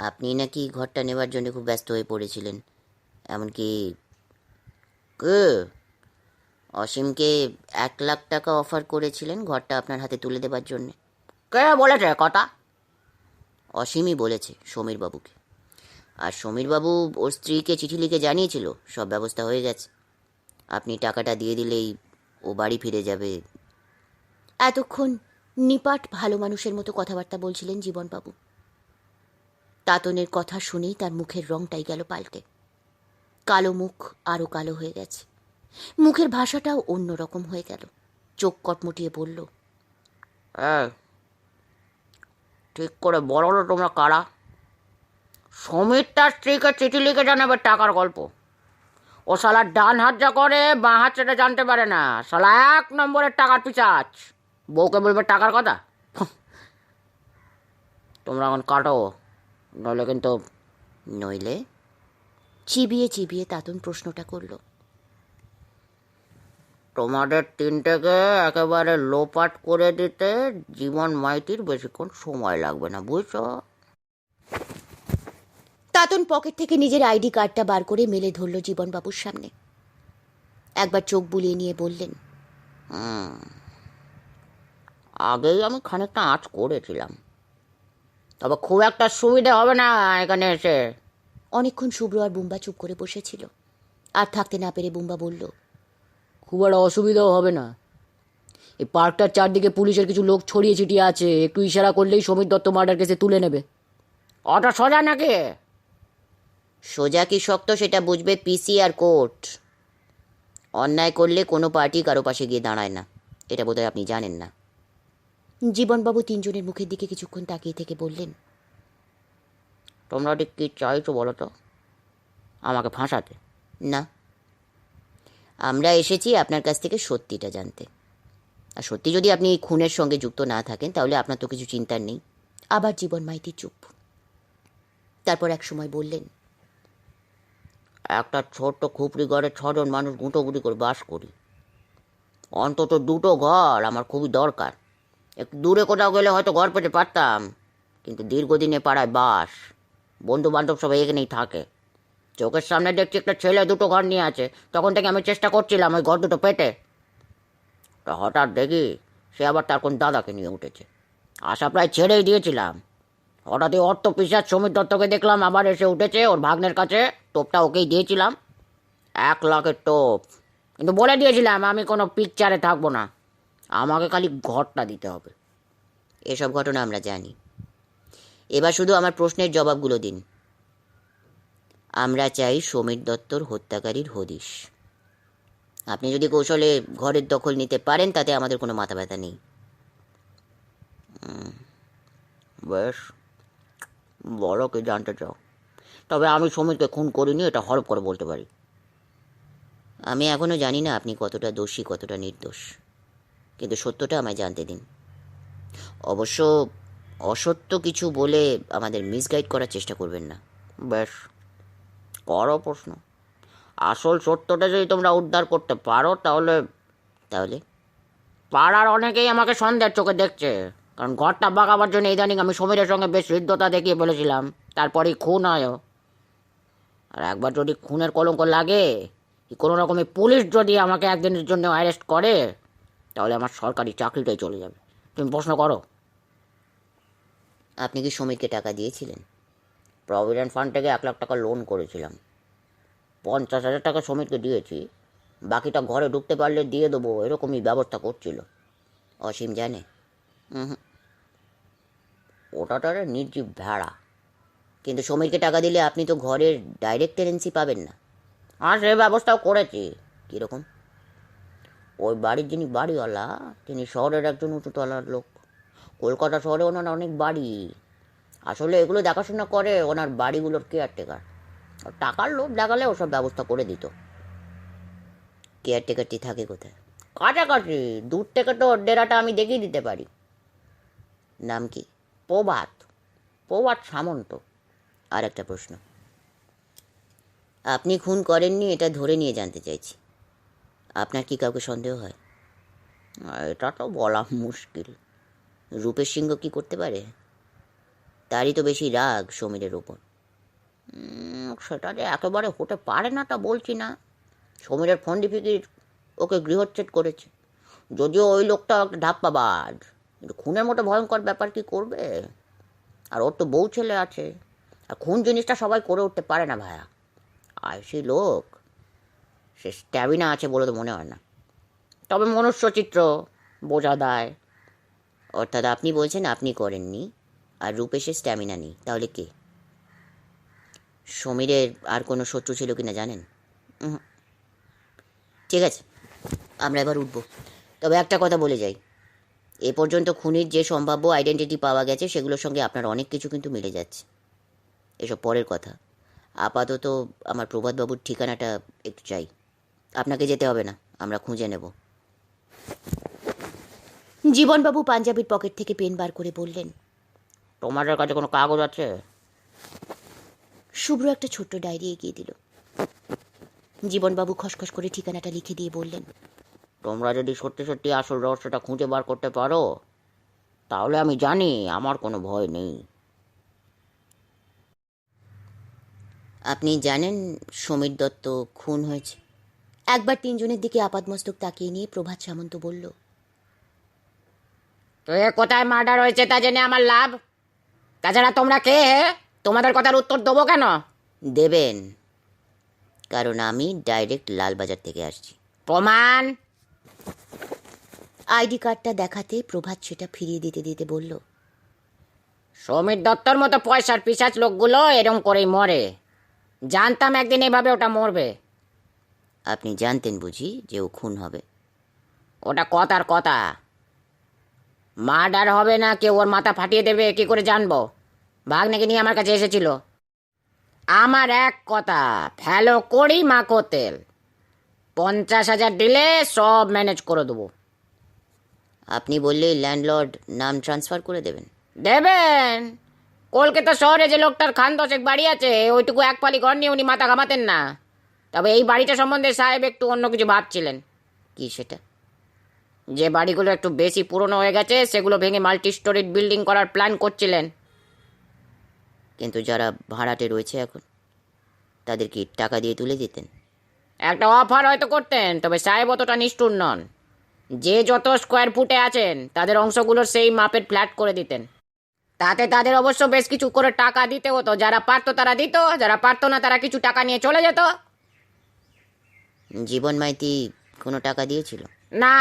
আপনি নাকি ঘরটা নেওয়ার জন্য খুব ব্যস্ত হয়ে পড়েছিলেন, এমনকি অসীমকে 1 লাখ টাকা অফার করেছিলেন ঘরটা আপনার হাতে তুলে দেবার জন্যে। কে বলেছে কথা? অসীমই বলেছে সমীরবাবুকে। আর সমীরবাবু ওর স্ত্রীকে চিঠি লিখে জানিয়েছিল সব ব্যবস্থা হয়ে গেছে, আপনি টাকাটা দিয়ে দিলেই ও বাড়ি ফিরে যাবে। এতক্ষণ নিপাট ভালো মানুষের মতো কথাবার্তা বলছিলেন জীবনবাবু। তাতনের কথা শুনেই তার মুখের রংটাই গেল পাল্টে। কালো মুখ আরও কালো হয়ে গেছে, মুখের ভাষাটাও অন্যরকম হয়ে গেল। চোখ কটমটিয়ে বলল, ঠিক করে বলো না তোমরা কারা? সমীর তার স্ত্রীকে চিঠি লিখে জানাবে টাকার গল্প। ও শালা ডান হাত যা করে বাঁ হাত সেটা জানতে পারে না। শালা 1 নম্বরের টাকার পিছাচ। বউকে বলবে টাকার কথা। তোমরা এখন কাটো, নইলে কিন্তু। নইলে? চিবিয়ে চিবিয়ে তাতন প্রশ্নটা করল। তোমাদের 3টেকে একেবারে লোপাট করে দিতে জীবন মাইতির বেশিক্ষণ সময় লাগবে না, বুঝছো? তাতন পকেট থেকে নিজের আইডি কার্ডটা বার করে মেলে ধরল জীবনবাবুর সামনে। একবার চোখ বুলিয়ে নিয়ে বললেন, আগেই আমি খানিকটা আঁচ করেছিলাম, তবে খুব একটা সুবিধে হবে না এখানে এসে। অনেকক্ষণ শুভ্র আর বুম্বা চুপ করে বসেছিল। আর থাকতে না পেরে বুম্বা বলল, খুব একটা অসুবিধাও হবে না। এই পার্কটার চারদিকে পুলিশের কিছু লোক ছড়িয়ে ছিটিয়ে আছে, একটু ইশারা করলেই সমীর দত্ত মার্ডার কেসে তুলে নেবে। অত সোজা নাকি? সোজা কি শক্ত সেটা বুঝবে পিসি আর কোর্ট। অন্যায় করলে কোনো পার্টি কারো পাশে গিয়ে দাঁড়ায় না, এটা বোধহয় আপনি জানেন না। জীবনবাবু তিনজনের মুখের দিকে কিছুক্ষণ তাকিয়ে থেকে বললেন, তোমরা ঠিক কী চাইছো বলো তো? আমাকে ফাঁসাতে? না, আমরা এসেছি আপনার কাছ থেকে সত্যিটা জানতে। আর সত্যি যদি আপনি এই খুনের সঙ্গে যুক্ত না থাকেন তাহলে আপনার তো কিছু চিন্তার নেই। আবার জীবন মাইতি চুপ। তারপর এক সময় বললেন, একটা ছোট্ট খুপড়ি ঘরে 6জন মানুষ গুঁটোগুটি করে বাস করি। অন্তত 2টো ঘর আমার খুবই দরকার। একটু দূরে কোথাও গেলে হয়তো ঘর পেতে পারতাম, কিন্তু দীর্ঘদিনে পাড়ায় বাস, বন্ধু বান্ধব সবাই এখানেই থাকে। চোখের সামনে দেখছি একটা ছেলে 2টো ঘর নিয়ে আছে, তখন থেকে আমি চেষ্টা করছিলাম ওই ঘর 2টো পেতে। তা হঠাৎ দেখি সে আবার তার কোন দাদাকে নিয়ে উঠেছে। আশা প্রায় ছেড়েই দিয়েছিলাম। হঠাৎই অর্থ পিসার সমীর দত্তকে দেখলাম আবার এসে উঠেছে ওর ভাগ্নের কাছে। টোপটা ওকেই দিয়েছিলাম, 1 লাখের টোপ। কিন্তু বলে দিয়েছিলাম আমি কোনো পিকচারে থাকবো না, আমাকে খালি ঘরটা দিতে হবে। এসব ঘটনা আমরা জানি। এবার শুধু আমার প্রশ্নের জবাবগুলো দিন। আমরা চাই সমীর দত্তর হত্যাকারীর হদিশ। আপনি যদি কৌশলে ঘরের দখল নিতে পারেন তাতে আমাদের কোনো মাথা ব্যথা নেই। বেশ, বলো কি জানতে চাও? তবে আমি সমীরকে খুন করিনি, এটা হরপ করে বলতে পারি। আমি এখনও জানি না আপনি কতটা দোষী কতটা নির্দোষ, কিন্তু সত্যটা আমায় জানতে দিন। অবশ্য অসত্য কিছু বলে আমাদের মিসগাইড করার চেষ্টা করবেন না। বেশ, করো প্রশ্ন। আসল সত্যটা যদি তোমরা উদ্ধার করতে পারো তাহলে তাহলে পাড়ার অনেকেই আমাকে সন্দেহের চোখে দেখছে, কারণ ঘরটা বাগাবার জন্য ইদানিং আমি সমীরের সঙ্গে বেশ হৃদ্যতা দেখিয়ে ফেলেছিলাম। তারপরেই খুন হয়। আর একবার যদি খুনের কলঙ্ক লাগে, কোনো রকমে পুলিশ যদি আমাকে একদিনের জন্য অ্যারেস্ট করে, তাহলে আমার সরকারি চাকরিটাই চলে যাবে। তুমি প্রশ্ন করো। আপনি কি সমীরকে টাকা দিয়েছিলেন? প্রভিডেন্ট ফান্ড থেকে 1 লাখ টাকা লোন করেছিলাম। 50,000 টাকা সমীরকে দিয়েছি, বাকিটা ঘরে ঢুকতে পারলে দিয়ে দেবো, এরকমই ব্যবস্থা করছিল। অসীম জানে? ওটা তো একটা নির্জীব ভেড়া। কিন্তু সমীরকে টাকা দিলে আপনি তো ঘরের ডাইরেক্ট টেনেন্সি পাবেন না। আর সে ব্যবস্থাও করেছি। কীরকম? ওই বাড়ির যিনি বাড়িওয়ালা, তিনি শহরের একজন উঁচুতলার লোক। কলকাতা শহরে ওনার অনেক বাড়ি। আসলে এগুলো দেখাশোনা করে ওনার বাড়িগুলোর কেয়ারটেকার। টাকার লোভ দেখালে ওসব ব্যবস্থা করে দিত। কেয়ারটেকারটি থাকে কোথায়? কাছাকাছি, দূর থেকে তো ডেরাটা আমি দেখিয়ে দিতে পারি। নাম কি? প্রভাত। প্রভাত সামন্ত। আর একটা প্রশ্ন, আপনি খুন করেননি এটা ধরে নিয়ে জানতে চাইছি। আপনার কি কাউকে সন্দেহ হয়? এটা তো বলা মুশকিল। রূপেশ সিংহ কি করতে পারে? তারই তো বেশি রাগ সমীরের ওপর। সেটা যে একেবারে হতে পারে না তা বলছি না। সমীরের ফন্দি ফিকির ওকে গৃহচ্ছেদ করেছে। যদিও ওই লোকটা একটা ধাপ্পাবাজ, কিন্তু খুনের মতো ভয়ঙ্কর ব্যাপার কি করবে? আর ওর তো বউ ছেলে আছে। আর খুন জিনিসটা সবাই করে উঠতে পারে না ভায়া। আয়সী লোক, সে স্ট্যামিনা আছে বলে তো মনে হয় না। তবে মনুষ্যচিত্র বোঝা দেয়। অর্থাৎ আপনি বলছেন আপনি করেননি, আর রূপেশের স্ট্যামিনা নেই। তাহলে কে? সমীরের আর কোনো শত্রু ছিল কিনা জানেন? ঠিক আছে, আমরা এবার উঠব। তবে একটা কথা বলে যাই, এ পর্যন্ত খুনির যে সম্ভাব্য আইডেন্টিটি পাওয়া গেছে সেগুলোর সঙ্গে আপনার অনেক কিছু কিন্তু মিলে যাচ্ছে। এসব পরের কথা। আপাতত আমার প্রভাতবাবুর ঠিকানাটা একটু চাই। আপনাকে যেতে হবে না, আমরা খুঁজে নেব। জীবনবাবু পাঞ্জাবির পকেট থেকে পেন বার করে বললেন, তোমাদের কাছে কোনো কাগজ আছে? শুভ্র একটা ছোট্ট ডায়েরি এগিয়ে দিল। জীবনবাবু খসখস করে ঠিকানাটা লিখে দিয়ে বললেন, তোমরা যদি সত্যি সত্যি আসল রহস্যটা খুঁজে বার করতে পারো তাহলে আমি জানি আমার কোনো ভয় নেই। আপনি জানেন সমীর দত্ত খুন হয়েছে? একবার তিনজনের দিকে আপাদমস্তক তাকিয়ে নিয়ে প্রভাত সামন্ত বলল, কোথায় মার্ডার হয়েছে তা জেনে আমার লাভ? তাছাড়া তোমরা কে? তোমাদের কথার উত্তর দেবো কেন? দেবেন, কারণ আমি ডাইরেক্ট লালবাজার থেকে আসছি। প্রমাণ? আইডি কার্ডটা দেখাতে প্রভাত সেটা ফিরিয়ে দিতে দিতে বলল, সমীর দত্তর মতো পয়সার পিশাচ লোকগুলো এরম করেই মরে। জানতাম একদিন এভাবে ওটা মরবে। আপনি জানতেন বুঝি যে ও খুন হবে? ওটা কথার কথা। মার্ডার হবে না কেউ ওর মাথা ফাটিয়ে দেবে কি করে জানবো? ভাগ্নেকে নিয়ে আমার কাছে এসেছিল। আমার এক কথা, ফেলো করি মাখো তেল। 50,000 দিলে সব ম্যানেজ করে দেবো। আপনি বললেই ল্যান্ডলর্ড নাম ট্রান্সফার করে দেবেন? দেবেন। কলকাতা শহরে যে লোকটার খান দশেক বাড়ি আছে, ওইটুকু এক পালি ঘর নিয়ে উনি মাথা ঘামাতেন না। তবে এই বাড়িটা সম্বন্ধে সাহেব একটু অন্য কিছু ভাবছিলেন। কি সেটা? যে বাড়িগুলো একটু বেশি পুরনো হয়ে গেছে সেগুলো ভেঙে মাল্টি স্টোরিড বিল্ডিং করার প্ল্যান করছিলেন। কিন্তু যারা ভাড়াটে রয়েছে এখন, তাদের কি টাকা দিয়ে তুলে দিতেন? একটা অফার হয়তো করতেন, তবে সাহেব অতটা নিষ্ঠুর নন। যে যত স্কোয়ার ফুটে আছেন তাদের অংশগুলোর সেই মাপের ফ্ল্যাট করে দিতেন। তাতে তাদের অবশ্য বেশ কিছু করে টাকা দিতে হতো। যারা পারতো তারা দিত, যারা পারতো না তারা কিছু টাকা নিয়ে চলে যেত। জীবন মাইতি কোনো টাকা দিয়েছিল? না,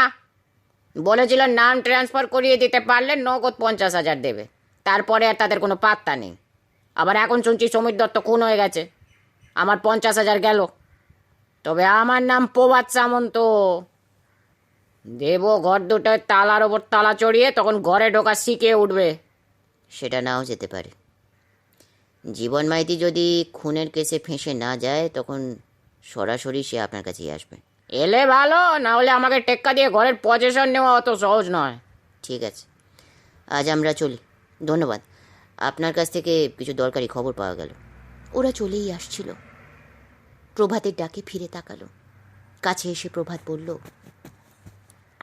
বলেছিল নাম ট্রান্সফার করিয়ে দিতে পারলে নগদ 50,000 দেবে। তারপরে আর তাদের কোনো পাত্তা নেই। আবার এখন শুনছি সমীর দত্ত খুন হয়ে গেছে, আমার 50,000 গেল। তবে আমার নাম প্রভাত সামন্ত। দেব ঘর দুটোয় তালার ওপর তালা চড়িয়ে, তখন ঘরে ঢোকা শিখে উঠবে। সেটা নাও যেতে পারে। জীবন মাইতি যদি খুনের কেসে ফেঁসে না যায়, তখন সরাসরি সে আপনার কাছেই আসবে। এলে ভালো, না হলে আমাকে টেক্কা দিয়ে ঘরের পজিশন নেওয়া অত সহজ নয়। ঠিক আছে, আজ আমরা চলি। ধন্যবাদ। আপনার কাছ থেকে কিছু দরকারি খবর পাওয়া গেল। ওরা চলেই আসছিল। প্রভাতের ডাকে ফিরে তাকালো। কাছে এসে প্রভাত বলল,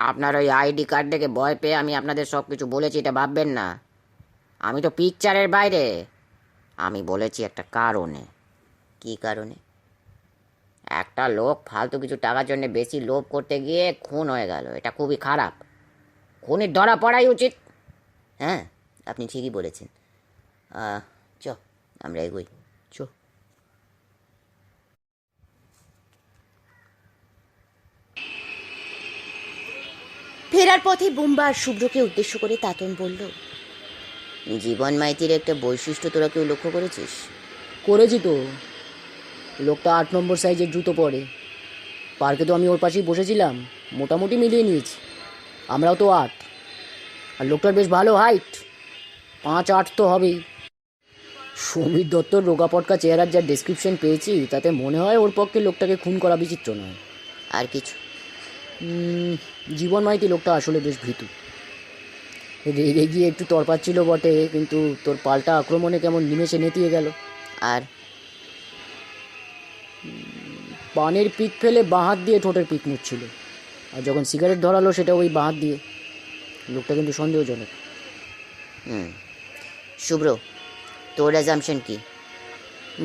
আপনার ওই আইডি কার্ড দেখে ভয় পেয়ে আমি আপনাদের সব কিছু বলেছি, এটা ভাববেন না। আমি তো পিকচারের বাইরে। আমি বলেছি একটা কারণে। কি কারণে? একটা লোক ফালতু কিছু টাকার জন্য বেশি লোভ করতে গিয়ে খুন হয়ে গেল। এটা খুবই খারাপ। খুনির ধরা পড়াই উচিত। হ্যাঁ, আপনি ঠিকই বলেছেন। চ, আমরা এগোই। চ। ফেরার পথে বুম্বা আর শুভ্রকে উদ্দেশ্য করে তাতন বলল, জীবন মাইতির একটা বৈশিষ্ট্য তোরা কেউ লক্ষ্য করেছিস? করেছি তো। লোকটা 8 নম্বর সাইজের জুতো পরে। পার্কে তো আমি ওর পাশেই বসেছিলাম, মোটামুটি মিলিয়ে নিয়েছি। আমরাও তো 8। আর লোকটার বেশ ভালো হাইট, 5'8" তো হবেই। সমীর দত্তর রোগা পটকা চেহারার যা ডেসক্রিপশন পেয়েছি, তাতে মনে হয় ওর পক্ষে লোকটাকে খুন করা বিচিত্র নয়। আর কিছু? জীবন মাইতি লোকটা আসলে বেশ ভীতু। রেগে গিয়ে একটু তরপাচ্ছিল বটে, কিন্তু তোর পাল্টা আক্রমণে কেমন নিমেষে নেতিয়ে গেল। আর পানের পিক ফেলে বাঁ হাত দিয়ে ঠোঁটের পিক মুছছিল। আর যখন সিগারেট ধরালো সেটা ওই বাঁ হাত দিয়ে। লোকটা কিন্তু সন্দেহজনক। শুভ্র, তোর অ্যাজাম্পশন কি?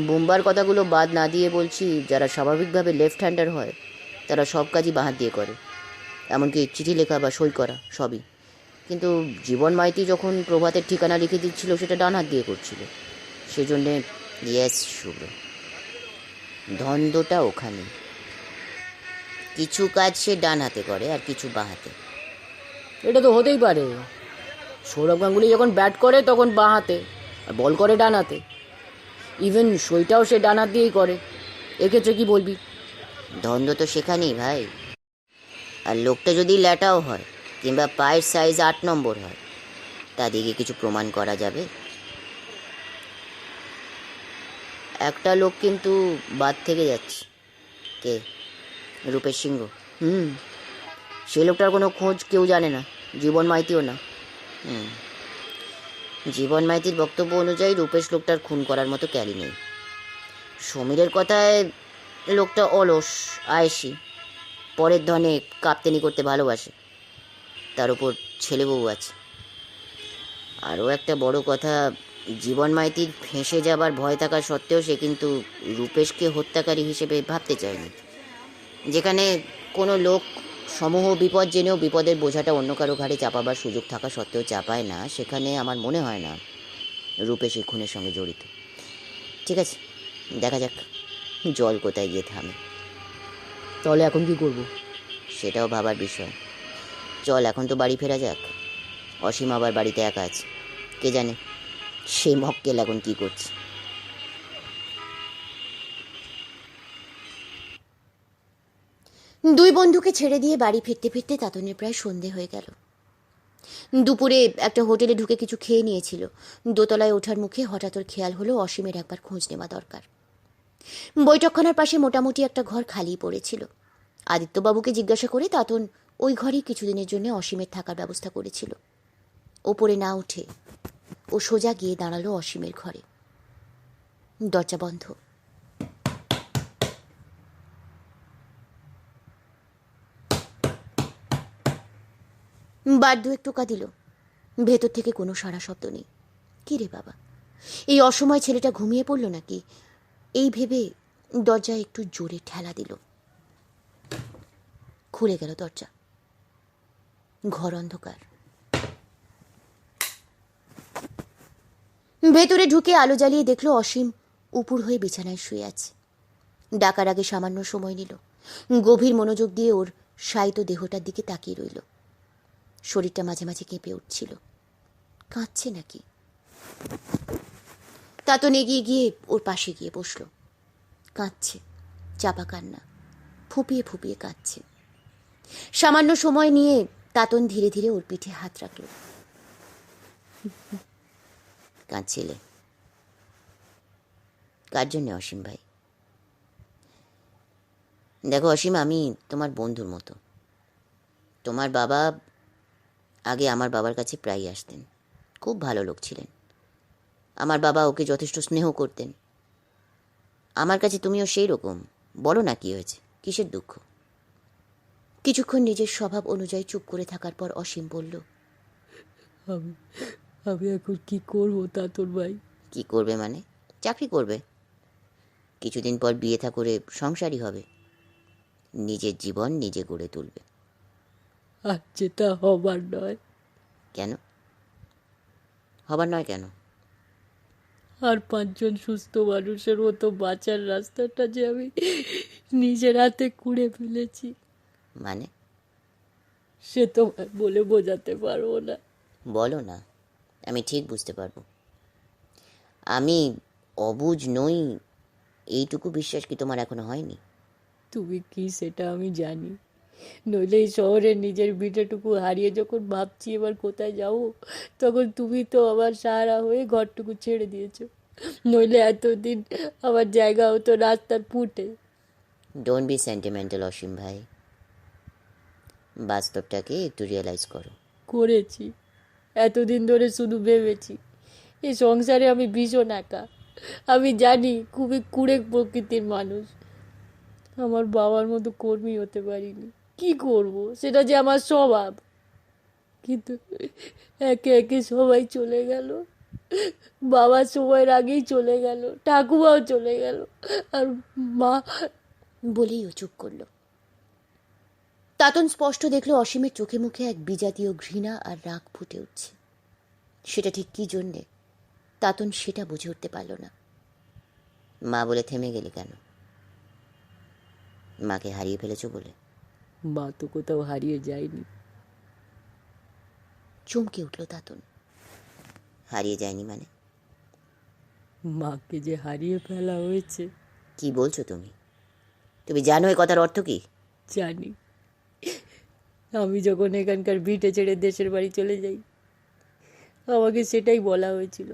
বুম্বার কথাগুলো বাদ না দিয়ে বলছি, যারা স্বাভাবিকভাবে লেফট হ্যান্ডার হয় তারা সব কাজই বাঁ হাত দিয়ে করে, এমনকি চিঠি লেখা বা সই করা সবই। কিন্তু জীবন মাইতি যখন প্রভাতের ঠিকানা লিখে দিচ্ছিল, সেটা ডান হাত দিয়ে করছিল। সেজন্যে ইয়েস শুভ্র, দ্বন্দ্বটা ওখানে। কিছু কাজ সে ডান হাতে করে আর কিছু বাঁ হাতে। এটা তো হতেই পারে। সৌরভ গাঙ্গুলি যখন ব্যাট করে তখন বাঁ হাতে, আর বল করে ডান হাতে। ইভেন সইটাও সে ডান হাত দিয়েই করে। এক্ষেত্রে কি বলবি? দ্বন্দ্ব তো সেখানেই ভাই। আর লোকটা যদি ল্যাটাও হয়, কিংবা পায়ের সাইজ 8 নম্বর হয়, তা দিকে কিছু প্রমাণ করা যাবে? একটা লোক কিন্তু বাদ থেকে যাচ্ছে। কে? রূপেশ সিংহ। সে লোকটার কোনো খোঁজ কেউ জানে না, জীবন মাইতিও না। জীবন মাইতির বক্তব্য অনুযায়ী রূপেশ লোকটার খুন করার মতো ক্যালি নেই। সমীরের কথায় লোকটা অলস, আয়েসি, পরের ধনে কাপ্তেনি করতে ভালোবাসে। তার উপর ছেলে বউ আছে। আরও একটা বড় কথা, জীবন মাইতির ফেঁসে যাবার ভয় থাকা সত্ত্বেও সে কিন্তু রূপেশকে হত্যাকারী হিসেবে ভাবতে চায়নি। যেখানে কোনো লোক সমূহ বিপদ জেনেও বিপদের বোঝাটা অন্য কারো ঘাড়ে চাপাবার সুযোগ থাকা সত্ত্বেও চাপায় না, সেখানে আমার মনে হয় না রূপেশ এই খুনের সঙ্গে জড়িত। ঠিক আছে, দেখা যাক জল কোথায় গিয়ে থামে। তাহলে এখন কি করব? সেটাও ভাবার বিষয়। চল, এখন তো বাড়ি ফেরা যাক। অসীম আবার বাড়িতে একা আছে, কে জানে সেই মক্কেল এখন কী করছে। দুই বন্ধুকে ছেড়ে দিয়ে বাড়ি ফিরতে ফিরতে তাতনের প্রায় সন্ধে হয়ে গেল। দুপুরে একটা হোটেলে ঢুকে কিছু খেয়ে নিয়েছিল। দোতলায় ওঠার মুখে হঠাৎ ওর খেয়াল হলো অসীমের একবার খোঁজ নেওয়া দরকার। বৈঠকখানার পাশে মোটামুটি একটা ঘর খালি পড়েছিল। আদিত্যবাবুকে জিজ্ঞাসা করে তাতন ওই ঘরেই কিছুদিনের জন্য অসীমের থাকার ব্যবস্থা করেছিল। ওপরে না উঠে ও সোজা গিয়ে দাঁড়ালো অসীমের ঘরে। দরজা বন্ধ। বার দুয়েক টোকা দিল। ভেতর থেকে কোনো সাড়া শব্দ নেই। কি রে বাবা, এই অসময় ছেলেটা ঘুমিয়ে পড়ল নাকি, এই ভেবে দরজায় একটু জোরে ঠেলা দিল। খুলে গেল দরজা। ঘর অন্ধকার। ভেতরে ঢুকে আলো জ্বালিয়ে দেখলো অসীম উপুর হয়ে বিছানায় শুয়ে আছে। ডাকার আগে সামান্য সময় নিল। গভীর মনোযোগ দিয়ে ওর শায়িত দেহটার দিকে তাকিয়ে রইল। শরীরটা মাঝে মাঝে কেঁপে উঠছিল। কাঁদছে নাকি? তাতন এগিয়ে গিয়ে ওর পাশে গিয়ে বসল। কাঁদছে, চাপা কান্না, ফুপিয়ে ফুপিয়ে কাঁদছে। সামান্য সময় নিয়ে তাতন ধীরে ধীরে ওর পিঠে হাত রাখল। কাঁদছিলে? কার জন্যে অসীম ভাই? দেখো অসীম, আমি তোমার বন্ধুর মতো। তোমার বাবা আগে আমার বাবার কাছে প্রায়ই আসতেন। খুব ভালো লোক ছিলেন। আমার বাবা ওকে যথেষ্ট স্নেহ করতেন। আমার কাছে তুমিও সেই রকম। বলো না কি হয়েছে, কিসের দুঃখ? কিছুক্ষণ নিজের স্বভাব অনুযায়ী চুপ করে থাকার পর অসীম বলল, আমি এখন কি করবো তাতন ভাই? কি করবে মানে? চাকরি করবে। কিছুদিন পর বিয়ে থা করে সংসারই হবে। নিজের জীবন নিজে গড়ে তুলবে। আর যেটা হবার নয়। কেন হবার নয়? কেন? আর 5 জন সুস্থ মানুষের মতো বাঁচার রাস্তাটা যে আমি নিজের হাতে কুড়ে ফেলেছি, মানে? সে তো বলে বোঝাতে পারবো না। বলো না, আমি ঠিক বুঝতে পারবো। আমি অবুঝ নই এইটুকু বিশ্বাস কি তোমার এখনো হয়নি? তুমি কি সেটা আমি জানি। নইলে এই শহরে নিজের ভিটেটুকু হারিয়ে যখন ভাবছি এবার কোথায় যাবো, তখন তুমি তো আমার সাহারা হয়ে ঘরটুকু ছেড়ে দিয়েছো। নইলে এতদিন আমার জায়গা হতো রাস্তার ফুটে। ডোন্ট বি সেন্টিমেন্টাল অসীম ভাই। বাস্তবটাকে একটু রিয়েলাইজ করো। করেছি, এতদিন ধরে শুধু ভেবেছি। এই সংসারে আমি ভীষণ একা। আমি জানি খুবই কুড়ে প্রকৃতির মানুষ। আমার বাবার মতো কর্মী হতে পারিনি। কি করব, সেটা যে আমার স্বভাব। কিন্তু একে একে সবাই চলে গেল। বাবা সময়ের আগেই চলে গেল, ঠাকুমাও চলে গেল, আর মা। বলেই ও চুপ করল। তাতন স্পষ্ট দেখলো অসীমের চোখে মুখে এক বিজাতীয় ঘৃণা আর রাগ ফুটে উঠছে। সেটা ঠিক কি জন্যে তাতন সেটা বুঝে উঠতে পারল না। মা বলে থেমে গেলে কেন? মাকে হারিয়ে ফেলেছো বলে? মা তো কোথাও হারিয়ে যায়নি। চমকে উঠল তাতন। হারিয়ে যায়নি মানে? মাকে যে হারিয়ে ফেলা হয়েছে। কি বলছো তুমি? তুমি জানো এই কথার অর্থ কি? জানি। আমি যখন এখানকার ভিটে ছেড়ে দেশের বাড়ি চলে যাই, আমাকে সেটাই বলা হয়েছিল।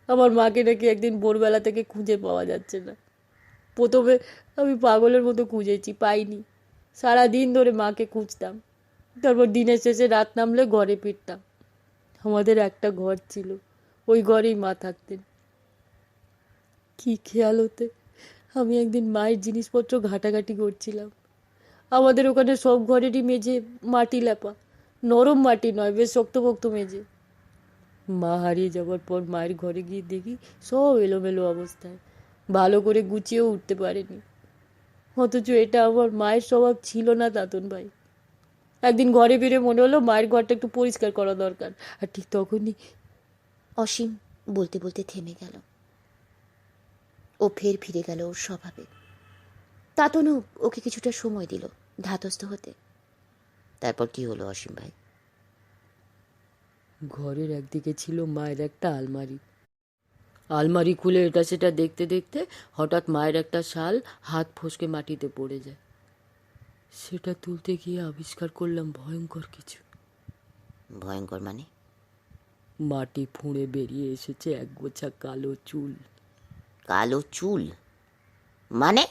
আমার মাকে নাকি একদিন ভোরবেলা থেকে খুঁজে পাওয়া যাচ্ছে না। প্রথমে আমি পাগলের মতো খুঁজেছি, পাইনি। সারাদিন ধরে মাকে খুঁজতাম। তারপর দিনের শেষে রাত নামলে ঘরে ফিরতাম। আমাদের একটা ঘর ছিল, ওই ঘরেই মা থাকতেন। কি খেয়াল হতে আমি একদিন মায়ের জিনিসপত্র ঘাটাঘাটি করছিলাম। আমাদের ওখানে সব ঘরেরই মেঝে মাটি লেপা, নরম মাটি নয়, বেশ শক্তপোক্ত মেঝে। মা হারিয়ে যাওয়ার পর মায়ের ঘরে গিয়ে দেখি সব এলোমেলো অবস্থায়, ভালো করে গুছিয়েও উঠতে পারেনি। অথচ এটা আমার মায়ের স্বভাব ছিল না তাতন ভাই। একদিন ঘরে ফিরে মনে হলো মায়ের ঘরটা একটু পরিষ্কার করা দরকার, আর ঠিক তখনই অসীম বলতে বলতে থেমে গেল। ও ফের ফিরে গেল ওর স্বভাবে। তাতনও ওকে কিছুটা সময় দিল ধাতস্থ হতে। তারপর কি হলো অসীম ভাই? ঘরের একদিকে ছিল মায়ের একটা আলমারি। আলমারি খুলে এটা সেটা দেখতে দেখতে হঠাৎ মায়ের একটা শাল হাত ফসকে মাটিতে পড়ে যায়। সেটা তুলতে গিয়ে আবিষ্কার করলাম ভয়ঙ্কর কিছু। ভয়ঙ্কর মানে? মাটি ফুঁড়ে বেরিয়ে এসেছে এক গোছা কালো চুল। কালো চুল মানে?